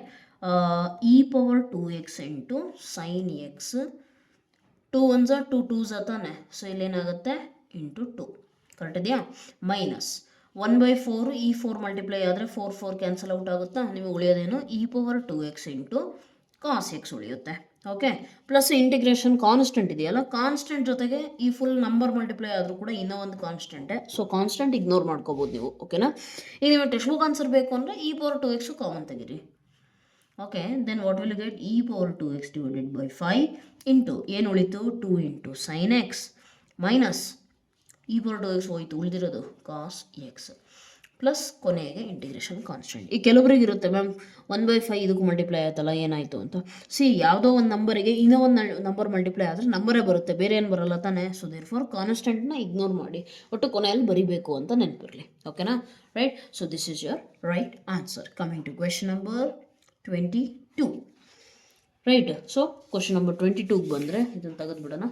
e power 2x into sine x 2 1s 2 2s ತಾನೆ. ಸೊ ಇಲ್ಲೇನಾಗುತ್ತೆ ಇಂಟು 2. ಕರೆಕ್ಟ್ ಇದೆಯಾ? ಮೈನಸ್ 1/4 ಈ 4 ಮಲ್ಟಿಪ್ಲೈ ಆದರೆ 4 4 ಕ್ಯಾನ್ಸಲ್ ಔಟ್ ಆಗುತ್ತಾ, ನಿಮಗೆ ಉಳಿಯೋದೇನು e power 2x into cos x ಉಳಿಯುತ್ತೆ. ಓಕೆ, ಪ್ಲಸ್ ಇಂಟಿಗ್ರೇಷನ್ ಕಾನ್ಸ್ಟೆಂಟ್ ಇದೆಯಲ್ಲ, ಕಾನ್ಸ್ಟೆಂಟ್ ಜೊತೆಗೆ ಈ ಫುಲ್ ನಂಬರ್ ಮಲ್ಟಿಪ್ಲೈ ಆದರೂ ಕೂಡ ಇನ್ನೂ ಒಂದು ಕಾನ್ಸ್ಟೆಂಟೇ. ಸೊ ಕಾನ್ಸ್ಟೆಂಟ್ ಇಗ್ನೋರ್ ಮಾಡ್ಕೋಬೋದು ನೀವು. ಓಕೆನಾ? ಈಗ ನೀವು ಟೆಕ್ಸ್ಟ್ ಬುಕ್ ಆನ್ಸರ್ ಬೇಕು ಅಂದರೆ ಇ ಪವರ್ 2x ಕಾಮನ್ ತೆಗೀರಿ. Okay, then what will get e power 2x divided by 5 into ಏನು ಉಳಿತು 2 into sine x minus e power 2x ಹೋಯಿತು, ಉಳಿದಿರೋದು ಕಾಸ್ ಎಕ್ಸ್ ಪ್ಲಸ್ ಕೊನೆಗೆ ಇಂಟಿಗ್ರೇಷನ್ ಕಾನ್ಸ್ಟೆಂಟ್. ಈ ಕೆಲವರಿಗೆ ಇರುತ್ತೆ ಮ್ಯಾಮ್ 1/5 ಇದಕ್ಕೂ ಮಲ್ಟಿಪ್ಲೈ ಆಯ್ತಲ್ಲ ಏನಾಯಿತು ಅಂತ. ಸಿ ಯಾವುದೋ ಒಂದು ನಂಬರಿಗೆ ಇನ್ನೂ ಒಂದು ನಂಬರ್ ಮಲ್ಟಿಪ್ಲೈ ಆದರೆ ನಂಬರೇ ಬರುತ್ತೆ, ಬೇರೆ ಏನು ಬರೋಲ್ಲ ತಾನೇ. ಸೊ ದೇರ್ ಫಾರ್ ಕಾನ್ಸ್ಟೆಂಟ್ನ ಇಗ್ನೋರ್ ಮಾಡಿ, ಒಟ್ಟು ಕೊನೆಯಲ್ಲಿ ಬರೀಬೇಕು ಅಂತ ನೆನಪಿರಲಿ. ಓಕೆನಾ? Right. So this is your right answer. Coming to question number 22. Right. So question number 22ಗೆ ಬಂದರೆ ಇದನ್ನು ತೆಗೆದುಬಿಡೋಣ.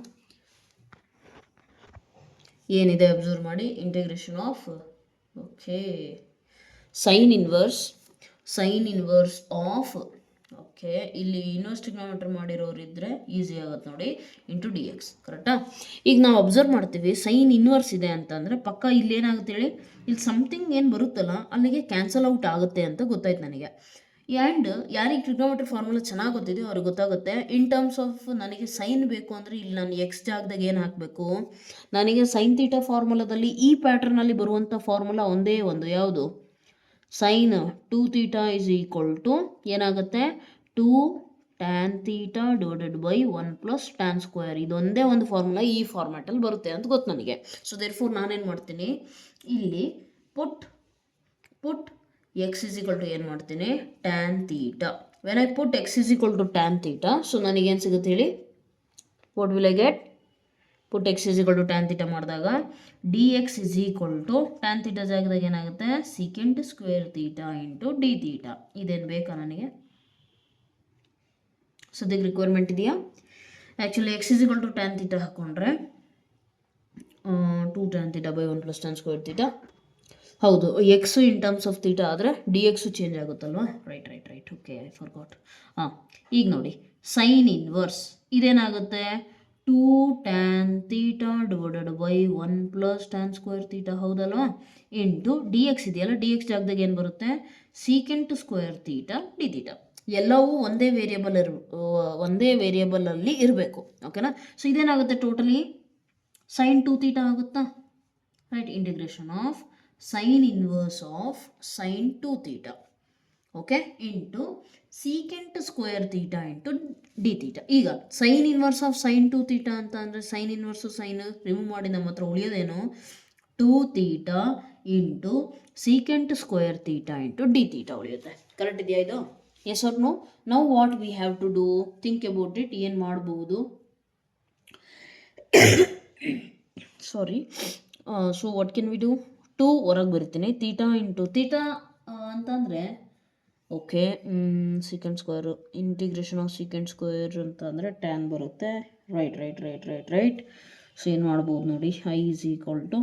ಏನಿದೆ ಅಬ್ಸರ್ವ್ ಮಾಡಿ, integration of okay sine inverse of okay ಇಲ್ಲಿ ಇನ್ವರ್ಸ್ ಟ್ರಿಗ್ನೋಮೆಟ್ರಿ ಮಾಡಿರೋರು ಇದ್ದರೆ ಈಸಿ ಆಗುತ್ತೆ ನೋಡಿ, ಇಂಟು ಡಿ ಎಕ್ಸ್. ಕರೆಕ್ಟಾ? ಈಗ ನಾವು ಅಬ್ಸರ್ವ್ ಮಾಡ್ತೀವಿ ಸೈನ್ ಇನ್ವರ್ಸ್ ಇದೆ ಅಂತಂದರೆ ಪಕ್ಕ ಇಲ್ಲಿ ಏನಾಗುತ್ತೆ ಹೇಳಿ, ಇಲ್ಲಿ ಸಮಥಿಂಗ್ ಏನು ಬರುತ್ತಲ್ಲ ಅಲ್ಲಿಗೆ ಕ್ಯಾನ್ಸಲ್ ಔಟ್ ಆಗುತ್ತೆ ಅಂತ ಗೊತ್ತಾಯ್ತು ನನಗೆ. ಆ್ಯಂಡ್ ಯಾರಿಗೆ ಟ್ರಿಗ್ನೋಮೆಟ್ರಿ ಫಾರ್ಮುಲಾ ಚೆನ್ನಾಗಿ ಗೊತ್ತಿದೆಯೋ ಅವ್ರಿಗೆ ಗೊತ್ತಾಗುತ್ತೆ. ಇನ್ ಟರ್ಮ್ಸ್ ಆಫ್ ನನಗೆ ಸೈನ್ ಬೇಕು ಅಂದರೆ ಇಲ್ಲಿ ನಾನು ಎಕ್ಸ್ ಜಾಗದಾಗ ಏನು ಹಾಕಬೇಕು, ನನಗೆ ಸೈನ್ ಥೀಟಾ ಫಾರ್ಮುಲಾದಲ್ಲಿ ಈ ಪ್ಯಾಟ್ರನಲ್ಲಿ ಬರುವಂಥ ಫಾರ್ಮುಲಾ ಒಂದೇ ಒಂದು, ಯಾವುದು? ಸೈನ್ 2θ ಈಸ್ ಈಕ್ವಲ್ ಟು ಏನಾಗುತ್ತೆ 2 tan theta divided by 1 plus tan square. ಇದೊಂದೇ ಒಂದು ಫಾರ್ಮುಲಾ ಈ ಫಾರ್ಮ್ಯಾಟಲ್ಲಿ ಬರುತ್ತೆ ಅಂತ ಗೊತ್ತು ನನಗೆ. ಸೊ ದೇರ್ಫೋರ್ ನಾನೇನು ಮಾಡ್ತೀನಿ, ಇಲ್ಲಿ put x is equal to ಏನು ಮಾಡ್ತೀನಿ, tan theta. When I put x is equal to tan theta, so ನನಗೇನು ಸಿಗುತ್ತೆ ಹೇಳಿ, what will I get, put x is equal to tan theta ಮಾಡಿದಾಗ d x is equal to tan theta ಜಾಗದಾಗ ಏನಾಗುತ್ತೆ, secant square theta into d theta. ಇದೇನು ಬೇಕಾ ನನಗೆ, ಸದ್ಯಕ್ಕೆ ರಿಕ್ವೈರ್ಮೆಂಟ್ ಇದೆಯಾ. Actually x is equal to tan theta ಹಾಕ್ಕೊಂಡ್ರೆ 2 tan theta by 1 plus tan square theta. ಹೌದು, x in terms of theta ಆದರೆ ಡಿ ಎಕ್ಸು ಚೇಂಜ್ ಆಗುತ್ತಲ್ವಾ. Right okay, I forgot. ಈಗ ನೋಡಿ, ಸೈನ್ ಇನ್ವರ್ಸ್ ಇದೇನಾಗುತ್ತೆ, 2 tan theta divided by 1 plus tan square theta, ಹೌದಲ್ವಾ, ಇಂಟು ಡಿ ಎಕ್ಸ್ ಇದೆಯಲ್ಲ, ಡಿ ಎಕ್ಸ್ ಜಾಗದಾಗ ಏನು ಬರುತ್ತೆ, secant square theta d theta. ಎಲ್ಲವೂ ಒಂದೇ ವೇರಿಯೇಬಲಲ್ಲಿ ಇರಬೇಕು, ಓಕೆನಾ. ಸೊ ಇದೇನಾಗುತ್ತೆ, ಟೋಟಲಿ ಸೈನ್ 2 ತೀಟಾ ಆಗುತ್ತಾ, right. Integration of sine inverse of sine 2 theta, okay, into secant square theta into d theta. ಈಗ sine inverse of sine 2 theta ಅಂತ ಅಂದರೆ ಸೈನ್ ಇನ್ವರ್ಸು ಸೈನ್ ರಿಮೂವ್ ಮಾಡಿ ನಮ್ಮ ಹತ್ರ ಉಳಿಯೋದೇನು, 2 theta into secant square theta into d theta ಉಳಿಯುತ್ತೆ. ಕರೆಕ್ಟ್ ಇದೆಯಾ ಇದು? Yes or no? Now what we have to do, think about it. ಏನು ಮಾಡ್ಬೋದು, sorry, so what can we do, 2 ಹೊರಗೆ ಬರಿತೀನಿ, ತೀಟಾ ಇಂಟು ತೀಟಾ ಅಂತಂದರೆ okay, secant square, integration of secant square ಅಂತ ಅಂದರೆ ಟ್ಯಾನ್ ಬರುತ್ತೆ. ರೈಟ್. ಸೊ ಏನು ಮಾಡ್ಬೋದು ನೋಡಿ, ಐ ಈಸ್ ಈಕ್ವಲ್ ಟು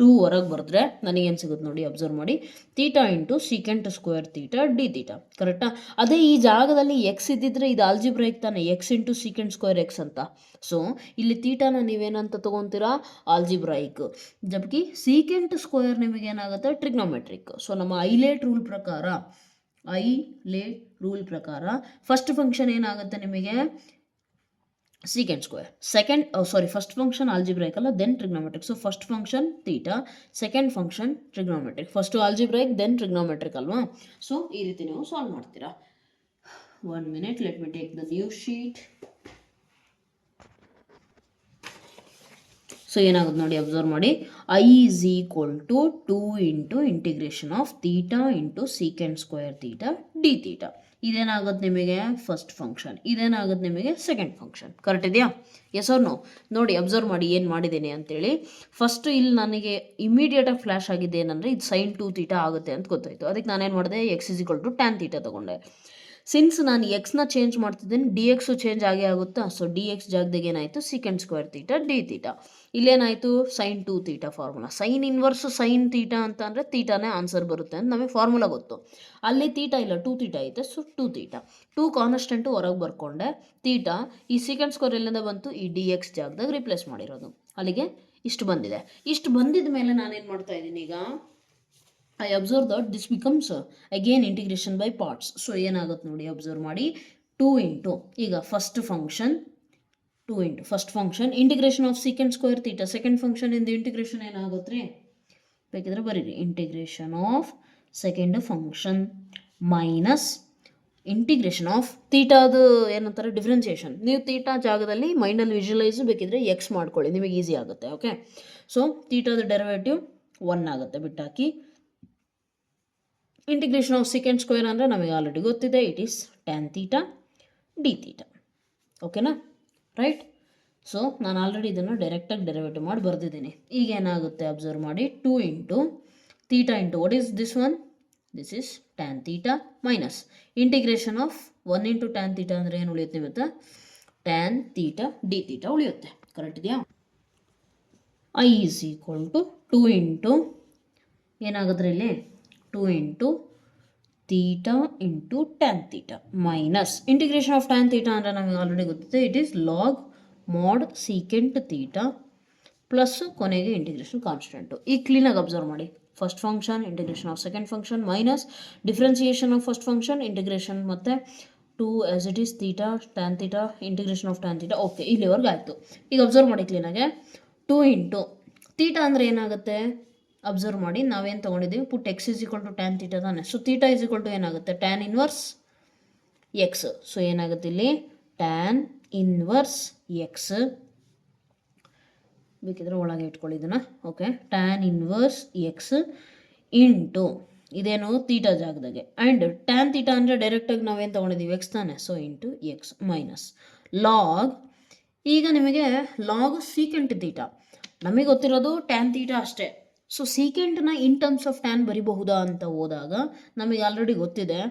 2 ಹೊರಗೆ ಬರೆದ್ರೆ ನನಗೇನು ಸಿಗುತ್ತೆ ನೋಡಿ, ಅಬ್ಸರ್ವ್ ಮಾಡಿ, theta into secant square theta d theta. ಕರೆಕ್ಟಾ? ಅದೇ ಈ ಜಾಗದಲ್ಲಿ ಎಕ್ಸ್ ಇದ್ದಿದ್ರೆ ಇದು ಆಲ್ಜಿಬ್ರೈಕ್ ತಾನೆ, x into secant square x ಅಂತ. ಸೊ ಇಲ್ಲಿ ತೀಟಾನ ನೀವೇನಂತ ತೊಗೊತೀರಾ, ಆಲ್ಜಿಬ್ರೈಕ್. ಜಬ್ಕಿ ಸೀಕೆಂಟ್ ಸ್ಕ್ವೇರ್ ನಿಮಗೇನಾಗುತ್ತೆ, ಟ್ರಿಗ್ನೋಮೆಟ್ರಿಕ್. ಸೊ ನಮ್ಮ ಐಲೇಟ್ ರೂಲ್ ಪ್ರಕಾರ ಫಸ್ಟ್ ಫಂಕ್ಷನ್ ಏನಾಗುತ್ತೆ ನಿಮಗೆ, secant square. First function algebraic ಅಲ್ಲ, then trigonometric. So first function theta, second function trigonometric. First algebraic, then trigonometric ಅಲ್ವಾ. ಸೊ ಈ ರೀತಿ ನೀವು ಸಾಲ್ವ್ ಮಾಡ್ತೀರಾ. 1 minute, let me take the new sheet. So ಏನಾಗುತ್ತೆ ನೋಡಿ, ಅಬ್ಸರ್ವ್ ಮಾಡಿ, I is equal to 2 into integration of theta into secant square theta d theta. ಇದೇನಾಗುತ್ತೆ ನಿಮಗೆ ಫಸ್ಟ್ ಫಂಕ್ಷನ್, ಇದೇನಾಗುತ್ತೆ ನಿಮಗೆ ಸೆಕೆಂಡ್ ಫಂಕ್ಷನ್. ಕರೆಕ್ಟ್ ಇದೆಯಾ? Yes or no? ನೋಡಿ ಅಬ್ಸರ್ವ್ ಮಾಡಿ ಏನು ಮಾಡಿದ್ದೀನಿ ಅಂತೇಳಿ. ಫಸ್ಟು ಇಲ್ಲಿ ನನಗೆ ಇಮಿಡಿಯೇಟಾಗಿ ಫ್ಲ್ಯಾಶ್ ಆಗಿದೆ ಏನಂದರೆ ಇದು ಸೈನ್ 2 ತೀಟಾ ಆಗುತ್ತೆ ಅಂತ ಗೊತ್ತಾಯಿತು. ಅದಕ್ಕೆ ನಾನೇನು ಮಾಡಿದೆ, x is equal to tan theta ತೊಗೊಂಡೆ. ಸಿನ್ಸ್ ನಾನು ಎಕ್ಸ್ನ ಚೇಂಜ್ ಮಾಡ್ತಿದ್ದೇನೆ, ಡಿ ಎಕ್ಸು ಚೇಂಜ್ ಆಗೇ ಆಗುತ್ತಾ. ಸೊ ಡಿ ಎಕ್ಸ್ ಜಾಗದಾಗ ಏನಾಯಿತು, secant square theta d theta. ಇಲ್ಲೇನಾಯಿತು, sine 2 theta formula. Sine inverse sine theta ಅಂತ ಅಂದರೆ ತೀಟಾನೇ ಆನ್ಸರ್ ಬರುತ್ತೆ ಅಂತ ನಮಗೆ ಫಾರ್ಮುಲಾ ಗೊತ್ತು. ಅಲ್ಲಿ ತೀಟಾ ಇಲ್ಲ, 2 ತೀಟಾ ಐತೆ. ಸೊ 2 ತೀಟಾ, 2 ಕಾನ್ಸ್ಟೆಂಟು ಹೊರಗೆ ಬರ್ಕೊಂಡೆ. ತೀಟಾ ಈ ಸೀಕೆಂಡ್ ಸ್ಕ್ವೇರ್ ಎಲ್ಲಿಂದ ಬಂತು, ಈ ಡಿ ಎಕ್ಸ್ ಜಾಗದಾಗ ರಿಪ್ಲೇಸ್ ಮಾಡಿರೋದು. ಅಲ್ಲಿಗೆ ಇಷ್ಟು ಬಂದಿದೆ. ಇಷ್ಟು ಬಂದಿದ ಮೇಲೆ ನಾನೇನು ಮಾಡ್ತಾ ಇದ್ದೀನಿ ಈಗ, I observe that this becomes again integration by parts. So ಏನಾಗುತ್ತೆ ನೋಡಿ, ಅಬ್ಸರ್ವ್ ಮಾಡಿ, 2 ಇಂಟು ಈಗ first function, 2 into first function integration of secant square theta. Second function ಇಂದ ಇಂಟಿಗ್ರೇಷನ್ ಏನಾಗುತ್ತೆ ರೀ, ಬೇಕಿದ್ರೆ ಬರೀರಿ, integration of second function minus integration of ತೀಟಾದು ಏನಂತಾರೆ, ಡಿಫ್ರೆನ್ಸಿಯೇಷನ್. ನೀವು ತೀಟಾ ಜಾಗದಲ್ಲಿ ಮೈಂಡಲ್ಲಿ ವಿಜುವಲೈಸ್ ಬೇಕಿದ್ರೆ ಎಕ್ಸ್ ಮಾಡ್ಕೊಳ್ಳಿ, ನಿಮಗೆ ಈಸಿ ಆಗುತ್ತೆ. ಓಕೆ, ಸೊ ತೀಟಾದ ಡೆರಿವೇಟಿವ್ 1 ಆಗುತ್ತೆ, ಬಿಟ್ಟಾಕಿ. ಇಂಟಿಗ್ರೇಷನ್ ಆಫ್ ಸೆಕೆಂಡ್ ಸ್ಕ್ವೇರ್ ಅಂದರೆ ನಮಗೆ ಆಲ್ರೆಡಿ ಗೊತ್ತಿದೆ, it is tan theta d theta. ಓಕೆನಾ, ರೈಟ್. ಸೊ ನಾನು ಆಲ್ರೆಡಿ ಇದನ್ನು ಡೈರೆಕ್ಟಾಗಿ ಡೆರಿವೇಟಿವ್ ಮಾಡಿ ಬರೆದಿದ್ದೀನಿ. ಈಗ ಏನಾಗುತ್ತೆ ಅಬ್ಸರ್ವ್ ಮಾಡಿ, 2 into theta into what is this one, this is tan theta minus integration of 1 into tan theta ಅಂದರೆ ಏನು ಉಳಿಯುತ್ತೆ ಇವತ್ತು, ಟ್ಯಾನ್ ತೀಟಾ ಡಿ ತೀಟಾ ಉಳಿಯುತ್ತೆ. ಕರೆಕ್ಟ್ ಇದೆಯಾ? I is equal to 2 into ಏನಾಗುತ್ತೆ ಇಲ್ಲಿ, 2 into theta into tan theta minus integration of tan theta ಅಂದರೆ ನಮಗೆ ಆಲ್ರೆಡಿ ಗೊತ್ತಿದೆ, it is log mod secant theta plus ಕೊನೆಗೆ ಇಂಟಿಗ್ರೇಷನ್ ಕಾನ್ಸ್ಟೆಂಟು. ಈಗ ಕ್ಲೀನಾಗಿ ಅಬ್ಸರ್ವ್ ಮಾಡಿ, first function integration of second function minus differentiation of first function integration ಮತ್ತು 2 as it is theta tan theta integration of tan theta. Okay, ಇಲ್ಲಿವರೆಗೆ ಆಯಿತು. ಈಗ ಅಬ್ಸರ್ವ್ ಮಾಡಿ ಕ್ಲೀನಾಗೆ, 2 ಇಂಟು ತೀಟಾ ಅಂದರೆ ಏನಾಗುತ್ತೆ, ಅಬ್ಸರ್ವ್ ಮಾಡಿ, ನಾವೇನು ತೊಗೊಂಡಿದ್ದೀವಿ, put x is equal to tan theta ತಾನೆ. So theta is equal to ಏನಾಗುತ್ತೆ, ಟ್ಯಾನ್ ಇನ್ವರ್ಸ್ ಎಕ್ಸ್. ಸೊ ಏನಾಗುತ್ತೆ ಇಲ್ಲಿ ಟ್ಯಾನ್ ಇನ್ವರ್ಸ್ ಎಕ್ಸ್, ಬೇಕಿದ್ರೆ ಒಳಗೆ ಇಟ್ಕೊಳ್ಳಿ ಇದನ್ನು. Okay, tan inverse x into ಇದೇನು ತೀಟಾ ಜಾಗದಾಗೆ, ಆ್ಯಂಡ್ ಟ್ಯಾನ್ ತೀಟಾ ಅಂದರೆ ಡೈರೆಕ್ಟಾಗಿ ನಾವೇನು ತೊಗೊಂಡಿದ್ದೀವಿ ಎಕ್ಸ್ ತಾನೆ, so into x minus log. ಈಗ ನಿಮಗೆ ಲಾಗ್ ಸೀಕೆಂಟ್ ತೀಟಾ, ನಮಗೆ ಗೊತ್ತಿರೋದು ಟ್ಯಾನ್ ತೀಟಾ ಅಷ್ಟೇ. ಸೊ ಸೀಕೆಂಟ್ನ ಇನ್ ಟರ್ಮ್ಸ್ ಆಫ್ ಟ್ಯಾನ್ ಬರಿಬಹುದಾ ಅಂತ ಹೋದಾಗ ನಮಗೆ ಆಲ್ರೆಡಿ ಗೊತ್ತಿದೆ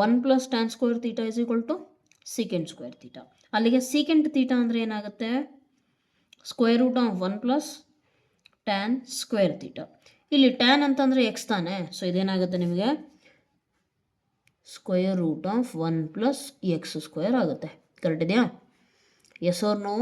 1 + tan square theta is equal to secant square theta. ಅಲ್ಲಿಗೆ ಸೀಕೆಂಟ್ ತೀಟಾ ಅಂದರೆ ಏನಾಗುತ್ತೆ, square root of 1 + tan square theta. ಇಲ್ಲಿ ಟ್ಯಾನ್ ಅಂತಂದರೆ ಎಕ್ಸ್ ತಾನೆ, ಸೊ ಇದೇನಾಗುತ್ತೆ ನಿಮಗೆ ಸ್ಕ್ವೇರ್ ರೂಟ್ ಆಫ್ 1 + x² ಆಗುತ್ತೆ. ಕರೆಕ್ಟ್ ಇದೆಯಾ? Yes or no?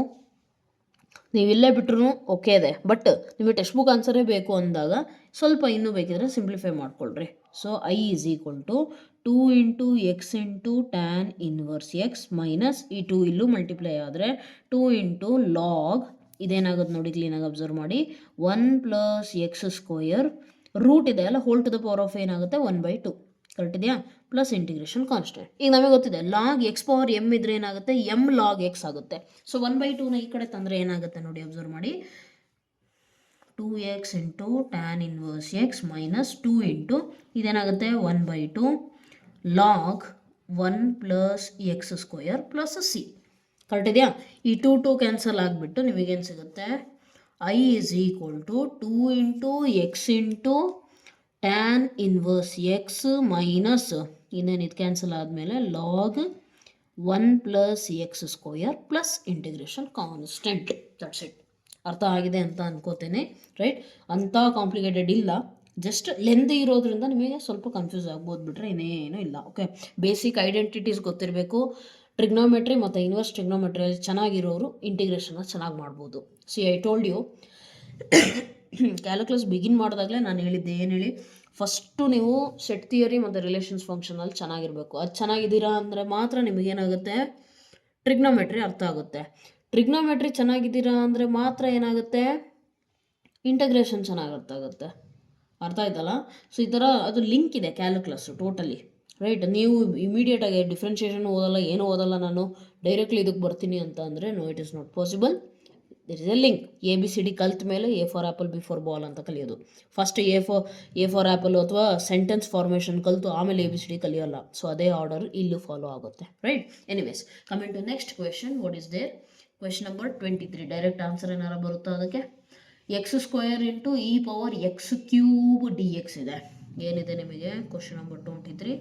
ನೀವು ಇಲ್ಲೇ ಬಿಟ್ರು ಓಕೆ ಇದೆ, ಬಟ್ ನಿಮಗೆ ಟೆಕ್ಸ್ಟ್ ಬುಕ್ ಆನ್ಸರೇ ಬೇಕು ಅಂದಾಗ ಸ್ವಲ್ಪ ಇನ್ನೂ ಬೇಕಿದ್ರೆ ಸಿಂಪ್ಲಿಫೈ ಮಾಡ್ಕೊಳ್ರಿ. So I is equal to 2 × x × tan inverse x minus ಈ 2 ಇಲ್ಲೂ ಮಲ್ಟಿಪ್ಲೈ ಆದರೆ 2 × ಲಾಗ್ ಇದೇನಾಗುತ್ತೆ ನೋಡಿ, ಕ್ಲೀನಾಗಿ ಅಬ್ಸರ್ವ್ ಮಾಡಿ, 1 + x² ರೂಟ್ ಇದೆ ಅಲ್ಲ, whole to the power of ಏನಾಗುತ್ತೆ 1/2. ಕರೆಕ್ಟ್ ಇದೆಯಾ? Plus integration constant. ಈಗ ನಮಗೆ ಗೊತ್ತಿದೆ ಲಾಗ್ x ಪವರ್ m ಇದ್ರೆ ಏನಾಗುತ್ತೆ, m ಲಾಗ್ x ಆಗುತ್ತೆ. ಸೊ 1/2ನ ಈ ಕಡೆ ತಂದರೆ ಏನಾಗುತ್ತೆ ನೋಡಿ, ಅಬ್ಸರ್ವ್ ಮಾಡಿ, 2x × tan inverse x minus 2 ಇದೇನಾಗುತ್ತೆ 1/2 log 1 + x² plus c. Correct ಇದೆಯಾ? ಈ 2 ಕ್ಯಾನ್ಸಲ್ ಆಗಿಬಿಟ್ಟು ನಿಮಗೇನು ಸಿಗುತ್ತೆ, I is equal to 2 × x × tan inverse x minus ಇನ್ನೇನು ಇದು ಕ್ಯಾನ್ಸಲ್ ಆದಮೇಲೆ log 1 + x² plus integration constant. That's it. ಅರ್ಥ ಆಗಿದೆ ಅಂತ ಅನ್ಕೋತೇನೆ, ರೈಟ್? ಅಂಥ ಕಾಂಪ್ಲಿಕೇಟೆಡ್ ಇಲ್ಲ, ಜಸ್ಟ್ ಲೆಂದಿ ಇರೋದ್ರಿಂದ ನಿಮಗೆ ಸ್ವಲ್ಪ ಕನ್ಫ್ಯೂಸ್ ಆಗ್ಬೋದು, ಬಿಟ್ಟರೆ ಇನ್ನೇನೂ ಇಲ್ಲ. ಓಕೆ, ಬೇಸಿಕ್ ಐಡೆಂಟಿಟೀಸ್ ಗೊತ್ತಿರಬೇಕು. ಟ್ರಿಗ್ನೋಮೆಟ್ರಿ ಮತ್ತು ಇನ್ವರ್ಸ್ ಟ್ರಿಗ್ನೋಮೆಟ್ರಿಯಲ್ಲಿ ಚೆನ್ನಾಗಿರೋರು ಇಂಟಿಗ್ರೇಷನ್ನ ಚೆನ್ನಾಗಿ ಮಾಡ್ಬೋದು. See I told you, calculus begin ಮಾಡಿದಾಗಲೇ ನಾನು ಹೇಳಿದ್ದೆ, ಏನು ಹೇಳಿ, ಫಸ್ಟು ನೀವು ಸೆಟ್ ಥಿಯರಿ ಮತ್ತು ರಿಲೇಷನ್ಸ್ ಫಂಕ್ಷನಲ್ಲಿ ಚೆನ್ನಾಗಿರಬೇಕು. ಅದು ಚೆನ್ನಾಗಿದ್ದೀರಾ ಅಂದರೆ ಮಾತ್ರ ನಿಮಗೇನಾಗುತ್ತೆ, ಟ್ರಿಗ್ನೋಮೆಟ್ರಿ ಅರ್ಥ ಆಗುತ್ತೆ. ಟ್ರಿಗ್ನೋಮೆಟ್ರಿ ಚೆನ್ನಾಗಿದ್ದೀರಾ ಅಂದರೆ ಮಾತ್ರ ಏನಾಗುತ್ತೆ, ಇಂಟಗ್ರೇಷನ್ ಚೆನ್ನಾಗಿ ಅರ್ಥ ಆಗುತ್ತೆ. ಅರ್ಥ ಆಯ್ತಲ್ಲ? ಸೊ ಈ ಥರ ಅದು ಲಿಂಕ್ ಇದೆ ಕ್ಯಾಲ್ಕುಲಸ್ಸು ಟೋಟಲಿ, ರೈಟ್? ನೀವು ಇಮಿಡಿಯೇಟಾಗಿ ಡಿಫ್ರೆನ್ಷಿಯೇಷನ್ ಓದಲ್ಲ, ಏನೂ ಓದಲ್ಲ, ನಾನು ಡೈರೆಕ್ಟ್ಲಿ ಇದಕ್ಕೆ ಬರ್ತೀನಿ ಅಂತ ಅಂದರೆ no, it is not possible. There is a link. ABCD ಕಲ್ತ ಮೇಲೆ A for apple, B for ball ಅಂತ ಕಲಿಯೋದು. ಫಸ್ಟ್ ಎ ಫಾರ್ ಆ್ಯಪಲ್ ಅಥವಾ ಸೆಂಟೆನ್ಸ್ ಫಾರ್ಮೇಷನ್ ಕಲಿತು ಆಮೇಲೆ ABCD ಕಲಿಯೋಲ್ಲ. ಸೊ ಅದೇ ಆರ್ಡರ್ ಇಲ್ಲೂ ಫಾಲೋ ಆಗುತ್ತೆ, right? Anyways, coming to next question. What is there? Question number 23. Direct answer ಏನಾರು ಬರುತ್ತಾ ಅದಕ್ಕೆ? x² × e power x³ dx ಇದೆ. ಏನಿದೆ ನಿಮಗೆ question number 23?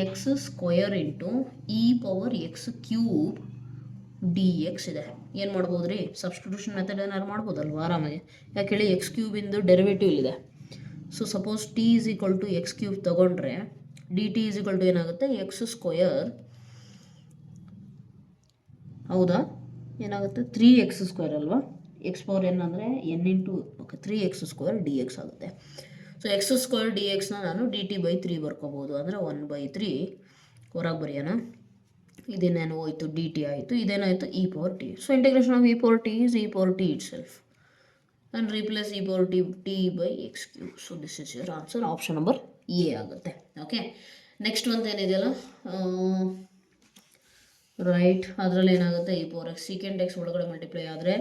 x² × e power x³ dx ಇದೆ. ಏನು ಮಾಡ್ಬೋದು ರೀ? ಸಬ್ಸ್ಟಿಟ್ಯೂಷನ್ ಮೆಥಡ್ ಏನಾದ್ರು ಮಾಡ್ಬೋದಲ್ವ ಆರಾಮಾಗಿ. ಯಾಕೆ ಹೇಳಿ, x³ ಇಂದು ಡೆರಿವೇಟಿವ್ ಇಲ್ಲಿದೆ. ಸೊ ಸಪೋಸ್ t = x³ ತೊಗೊಂಡ್ರೆ dt = ಏನಾಗುತ್ತೆ, x², ಹೌದಾ? ಏನಾಗುತ್ತೆ 3x² ಅಲ್ವಾ? x ಪವರ್ n ಅಂದರೆ n × ಓಕೆ 3x² dx ಆಗುತ್ತೆ. ಸೊ x² dxನ ನಾನು dt/3 ಬರ್ಕೋಬೋದು, ಅಂದರೆ 1/3 ಹೊರಗೆ ಬರೆಯೋಣ. ಇದೇನೇನು ಹೋಯ್ತು, ಡಿ ಟಿ ಆಯಿತು, ಇದೇನಾಯಿತು e power t. So integration of e power t is e power t it self and replace e power t/x³. So this is your answer. Option number A ಆಗುತ್ತೆ. ಓಕೆ, ನೆಕ್ಸ್ಟ್ ಒಂದು ಏನಿದೆಯಲ್ಲ, ರೈಟ್, ಅದರಲ್ಲಿ ಏನಾಗುತ್ತೆ e power x secant x ಒಳಗಡೆ ಮಲ್ಟಿಪ್ಲೈ ಆದರೆ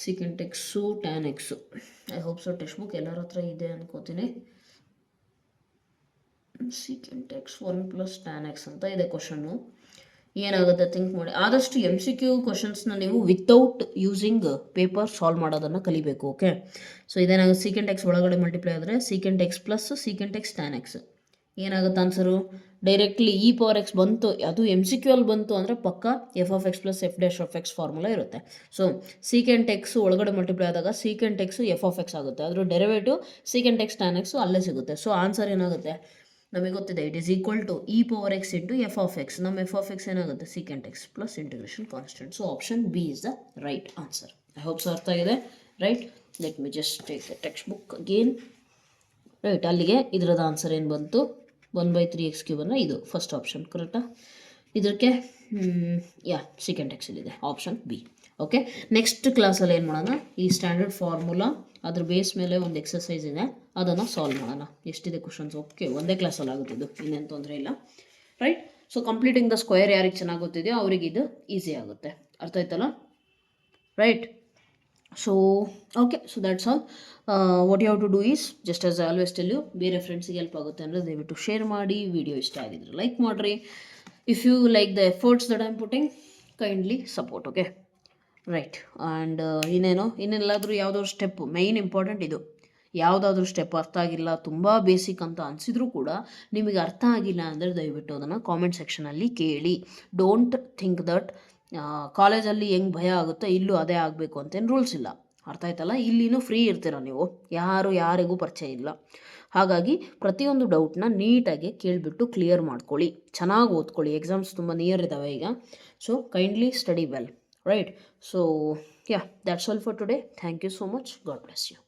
secant x tan x. I hope so text book ಎಲ್ಲರ ಹತ್ರ ಇದೆ ಅನ್ಕೋತೀನಿ. ಸೀಕೆಂಟ್ x 1 + tan x ಅಂತ ಇದೆ ಕ್ವಶನ್ನು. ಏನಾಗುತ್ತೆ ಥಿಂಕ್ ಮಾಡಿ. ಆದಷ್ಟು MCQ ಕ್ವಶನ್ಸ್ನ ನೀವು ವಿತೌಟ್ ಯೂಸಿಂಗ್ ಪೇಪರ್ ಸಾಲ್ವ್ ಮಾಡೋದನ್ನು ಕಲಿಬೇಕು. ಓಕೆ, ಸೊ ಇದೇನಾಗುತ್ತೆ, ಸೀಕೆಂಟ್ x ಒಳಗಡೆ ಮಲ್ಟಿಪ್ಲೈ ಆದರೆ secant x plus secant x tan x. ಏನಾಗುತ್ತೆ answer? Directly e power x ಬಂತು, ಅದು MCQ ಅಲ್ಲಿ ಬಂತು ಅಂದರೆ ಪಕ್ಕ f(x + f'(x) ಫಾರ್ಮುಲಾ ಇರುತ್ತೆ. ಸೊ ಸೀಕೆಂಟ್ x ಒಳಗಡೆ ಮಲ್ಟಿಪ್ಲೈ ಆದಾಗ ಸೀಕೆಂಟ್ x f(x) ಆಗುತ್ತೆ, ಅದ್ರ derivative secant x tan x ಅಲ್ಲೇ ಸಿಗುತ್ತೆ. ಸೊ ಆನ್ಸರ್ ಏನಾಗುತ್ತೆ ನಮಗೆ ಗೊತ್ತಿದೆ, it is equal to e power x × f(x). ನಮ್ಮ f(x) ಏನಾಗುತ್ತೆ, secant x plus integration constant. So option b is the right answer. I hope so ಅರ್ಥ ಆಗಿದೆ, right? Let me just take the textbook again, right? ಅಲ್ಲಿಗೆ ಇದರದ ಆನ್ಸರ್ ಏನು ಬಂತು, 1/3x³ ಅಂದರೆ ಇದು ಫಸ್ಟ್ ಆಪ್ಷನ್, ಕರೆಕ್ಟಾ? ಇದಕ್ಕೆ ಸೀಕೆಂಟ್ x ಇಲ್ಲಿದೆ, ಆಪ್ಷನ್ ಬಿ. ಓಕೆ, ನೆಕ್ಸ್ಟ್ ಕ್ಲಾಸಲ್ಲಿ ಏನು ಮಾಡೋಣ, ಈ ಸ್ಟ್ಯಾಂಡರ್ಡ್ ಫಾರ್ಮುಲಾ ಅದ್ರ ಬೇಸ್ ಮೇಲೆ ಒಂದು ಎಕ್ಸಸೈಸ್ ಇದೆ, ಅದನ್ನು ಸಾಲ್ವ್ ಮಾಡೋಣ. ಎಷ್ಟಿದೆ ಕ್ವಶನ್ಸ್? ಓಕೆ, ಒಂದೇ ಕ್ಲಾಸಲ್ಲಿ ಆಗುತ್ತೆ ಇದು, ಇನ್ನೇನು ತೊಂದರೆ ಇಲ್ಲ, right? So completing the square ಯಾರಿಗೆ ಚೆನ್ನಾಗಿ ಗೊತ್ತಿದೆಯೋ ಅವ್ರಿಗೆ ಇದು ಈಸಿ ಆಗುತ್ತೆ. ಅರ್ಥ ಆಯ್ತಲ್ಲ, right? So okay, so that's all. What you have to do is just as I always tell you, ಬೇರೆ ಫ್ರೆಂಡ್ಸಿಗೆ ಹೆಲ್ಪ್ ಆಗುತ್ತೆ ಅಂದರೆ ದಯವಿಟ್ಟು ಶೇರ್ ಮಾಡಿ, ವಿಡಿಯೋ ಇಷ್ಟ ಆಗಿದ್ರೆ ಲೈಕ್ ಮಾಡಿರಿ. If you like the efforts that I am putting, kindly support. Okay, right. And ಇನ್ನೆಲ್ಲಾದರೂ ಯಾವುದಾದ್ರು ಸ್ಟೆಪ್, ಮೈನ್ ಇಂಪಾರ್ಟೆಂಟ್ ಇದು, ಯಾವುದಾದ್ರೂ ಸ್ಟೆಪ್ ಅರ್ಥ ಆಗಿಲ್ಲ, ತುಂಬ ಬೇಸಿಕ್ ಅಂತ ಅನಿಸಿದ್ರೂ ಕೂಡ ನಿಮಗೆ ಅರ್ಥ ಆಗಿಲ್ಲ ಅಂದರೆ ದಯವಿಟ್ಟು ಅದನ್ನು ಕಾಮೆಂಟ್ ಸೆಕ್ಷನಲ್ಲಿ ಕೇಳಿ. ಡೋಂಟ್ ಥಿಂಕ್ ದಟ್ ಕಾಲೇಜಲ್ಲಿ ಹೆಂಗೆ ಭಯ ಆಗುತ್ತೆ ಇಲ್ಲೂ ಅದೇ ಆಗಬೇಕು ಅಂತೇನು ರೂಲ್ಸ್ ಇಲ್ಲ. ಅರ್ಥ ಆಯ್ತಲ್ಲ? ಇಲ್ಲಿನೂ ಫ್ರೀ ಇರ್ತೀರ ನೀವು, ಯಾರಿಗೂ ಪರಿಚಯ ಇಲ್ಲ. ಹಾಗಾಗಿ ಪ್ರತಿಯೊಂದು ಡೌಟ್ನ ನೀಟಾಗಿ ಕೇಳಿಬಿಟ್ಟು ಕ್ಲಿಯರ್ ಮಾಡ್ಕೊಳ್ಳಿ, ಚೆನ್ನಾಗಿ ಓದ್ಕೊಳ್ಳಿ. ಎಕ್ಸಾಮ್ಸ್ ತುಂಬ ನಿಯರ್ ಇದ್ದಾವೆ ಈಗ. So kindly study well, right? So yeah, that's all for today. Thank you so much. God bless you.